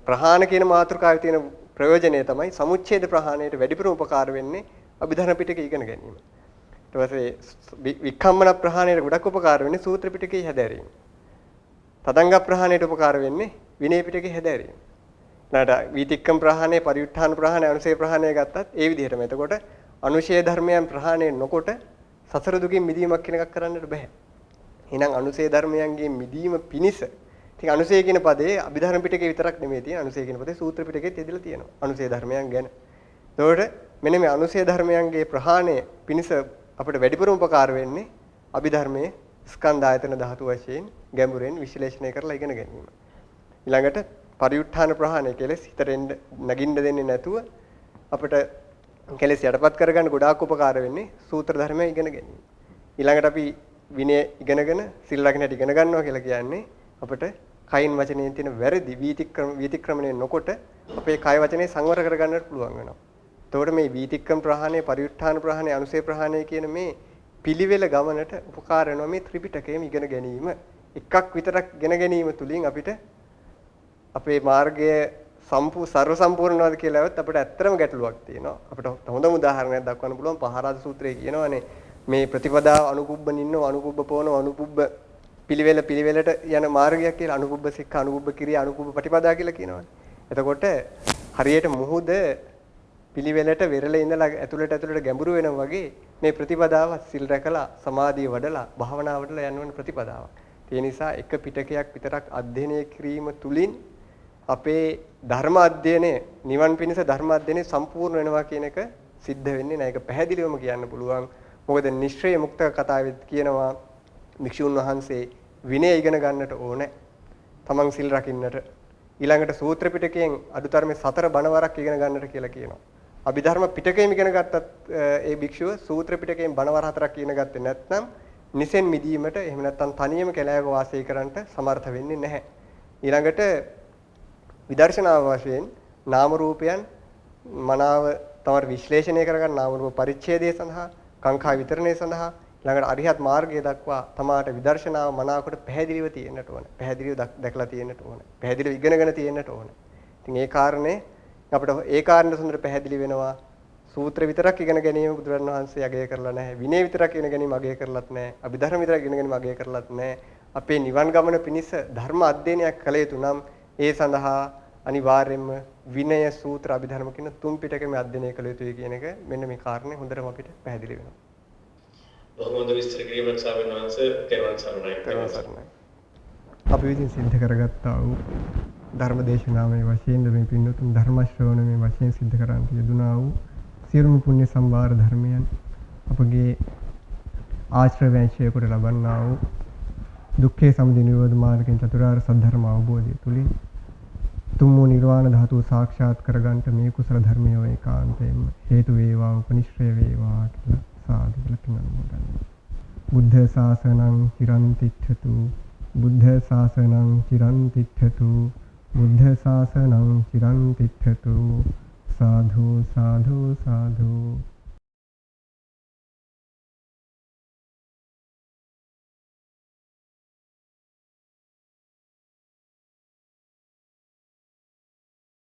S1: ප්‍රහාණ කියන මාතෘකාවේ තියෙන ප්‍රයෝජනය තමයි සමුච්ඡේද ප්‍රහාණයට වැඩිපුර උපකාර වෙන්නේ අභිධර්ම පිටකේ ඉගෙන ගැනීම. ඊට පස්සේ වික්ඛම්මන ප්‍රහාණයට ගොඩක් උපකාර වෙන්නේ සූත්‍ර පිටකේ හැදෑරීම. තදංග ප්‍රහාණයට උපකාර වෙන්නේ විනය පිටකේ හැදෑරීම. ඊළඟට වීතික්කම් ප්‍රහාණය, පරිඋත්ථාන ප්‍රහාණය, අනුශය ප්‍රහාණය ගත්තත් ඒ විදිහටම. එතකොට අනුශය ධර්මයන් ප්‍රහාණය නොකොට සසර දුකින් මිදීමක් කියන එකක් කරන්නට බෑ. එහෙනම් අනුශය ධර්මයන්ගෙන් මිදීම පිණිස ඉතින් අනුසය කියන පදේ අභිධර්ම පිටකේ විතරක් නෙමෙයි තියෙන්නේ අනුසය කියන පදේ සූත්‍ර පිටකෙත් යෙදලා තියෙනවා අනුසය ධර්මයන් ගැන. එතකොට මෙන්න මේ අනුසය ධර්මයන්ගේ ප්‍රහාණය පිණිස අපිට වැඩිපුරම උපකාර වෙන්නේ අභිධර්මයේ ස්කන්ධ ආයතන ධාතු වශයෙන් ගැඹුරෙන් විශ්ලේෂණය කරලා ඉගෙන ගැනීම. ඊළඟට පරිඋත්ථාන ප්‍රහාණය කෙලෙස් හිතට නගින්න දෙන්නේ නැතුව අපිට කෙලෙස් යටපත් කරගන්න ගොඩාක් උපකාර වෙන්නේ සූත්‍ර ධර්මය ඉගෙන ගැනීම. ඊළඟට අපි විනය ඉගෙනගෙන සිල් රකින්න හැටි ඉගෙන ගන්නවා කියලා කියන්නේ අපිට කයින් වචනයෙන් තියෙන වැරදි වීතික්‍රමණය නොකොට අපේ කය වචනේ සංවර කරගන්නට පුළුවන් වෙනවා. එතකොට මේ වීතික්‍රම ප්‍රහාණය, පරිඋත්ථාන ප්‍රහාණය, අනුසය ප්‍රහාණය කියන මේ පිළිවෙල ගමනට උපකාර වෙනවා මේ ත්‍රිපිටකයම ඉගෙන ගැනීම. එකක් විතරක් ඉගෙන ගැනීම තුලින් අපිට අපේ මාර්ගය සර්ව සම්පූර්ණවද කියලා આવත් අපිට ඇත්තටම ගැටලුවක් තියෙනවා. අපිට හොඳම උදාහරණයක් දක්වන්න පුළුවන් පහරාද සූත්‍රයේ කියනවානේ මේ ප්‍රතිපදාව අනුකුබ්බ නින්නව අනුකුබ්බ පොවනව අනුකුබ්බ පිළිවෙලට යන මාර්ගයක් කියලා අනුකුබ්බ සික්ඛා අනුකුබ්බ කිරියා අනුකුබ්බ ප්‍රතිපදා කියලා කියනවානේ. එතකොට හරියට මුහුද පිළිවෙලට වෙරළ ඉඳලා ඇතුළට ගැඹුරු වෙනවා වගේ මේ ප්‍රතිපදාව සිල් රැකලා සමාධිය වඩලා භාවනා වඩලා යන්න ඕන ප්‍රතිපදාවක්. ඒ නිසා එක පිටකයක් විතරක් අධ්‍යයනය කිරීම තුලින් අපේ ධර්ම අධ්‍යයනය නිවන් පිණිස ධර්ම අධ්‍යයනය සම්පූර්ණ වෙනවා කියන එක සිද්ධ වෙන්නේ නැහැ. ඒක පැහැදිලිවම කියන්න පුළුවන්. මොකද නිශ්චය මුක්තක කතාවෙත් කියනවා භික්ෂුන් වහන්සේ විනය ඉගෙන ගන්නට ඕනේ. තමන් සිල් රකින්නට. ඊළඟට සූත්‍ර පිටකයෙන් අදුතරමේ 4 බණවරක් ඉගෙන ගන්නට කියලා කියනවා. අභිධර්ම පිටකයෙන් ඉගෙන ගත්තත් ඒ භික්ෂුව සූත්‍ර පිටකයෙන් බණවර 4ක් ඉගෙන ගත්තේ නැත්නම් නිසෙන් මිදීමට එහෙම නැත්නම් තනියම කැලෑවක වාසය කරන්නට සමර්ථ වෙන්නේ නැහැ. ඊළඟට විදර්ශනාව වශයෙන් නාම රූපයන් මනාව තමයි විශ්ලේෂණය කරගන්න නාම රූප පරිච්ඡේදය සඳහා කාංකා විතරණය සඳහා ළඟට අරිහත් මාර්ගය දක්වා තමාට විදර්ශනාව මනාවකට පැහැදිලිව තියෙන්නට ඕන. පැහැදිලිව දැකලා තියෙන්නට ඕන. පැහැදිලිව ඉගෙනගෙන තියෙන්නට ඕන. ඉතින් ඒ කාරණේ අපිට ඒ කාරණේ සුන්දර පැහැදිලි වෙනවා. සූත්‍ර විතරක් ඉගෙන ගැනීම බුදුරන් වහන්සේ අගය කරලා නැහැ. විනය විතරක් ඉගෙන ගැනීම අගය කරලත් නැහැ. අභිධර්ම විතරක් ඉගෙන ගැනීම අගය කරලත් නැහැ. අපේ නිවන් ගමන පිණිස ධර්ම අධ්‍යයනයක් කළ යුතු නම් ඒ සඳහා අනිවාර්යයෙන්ම විනය සූත්‍ර අභිධර්ම කියන තුන් පිටකෙම අධ්‍යයනය කළ යුතුයි කියන එක මෙන්න මේ කාරණේ හොඳටම අපිට පැහැදිලි වෙනවා.
S4: බොහොම හොඳ විස්තර කිරීමක් ස්වාමීන් වහන්සේ. තෙරුවන් සරණයි.
S1: අපි විදිහින් සිද්ධ කරගත්තා වූ ධර්ම දේශනාවේ වශයෙන් මේ පින්නතුන් ධර්ම ශ්‍රවණයේ වශයෙන් සිද්ධ කරන්ට යෙදුනා වූ සියලුම පුණ්‍ය සම්භාර ධර්මයන් අපගේ ආශ්‍රවයන්ශය කොට ලබන්නා වූ දුක්ඛේ සමුදය නිරෝධ මාර්ගයෙන් චතුරාර්ය සත්‍ය ධර්ම අවබෝධය තුලින් තුම් වූ නිර්වාණ ධාතුව සාක්ෂාත් කරගන්නට මේ කුසල ධර්මය ඒකාන්තයෙන්ම හේතු වේවා උපනිශ්‍රේ වේවා කියලා සාදු කියලා පින් අනුමෝදන්. බුද්ධ ශාසනං චිරන් තිට්ඨතු බුද්ධ ශාසනං චිරන් තිට්ඨතු බුද්ධ ශාසනං චිරන් තිට්ඨතු සාධු සාධු සාධු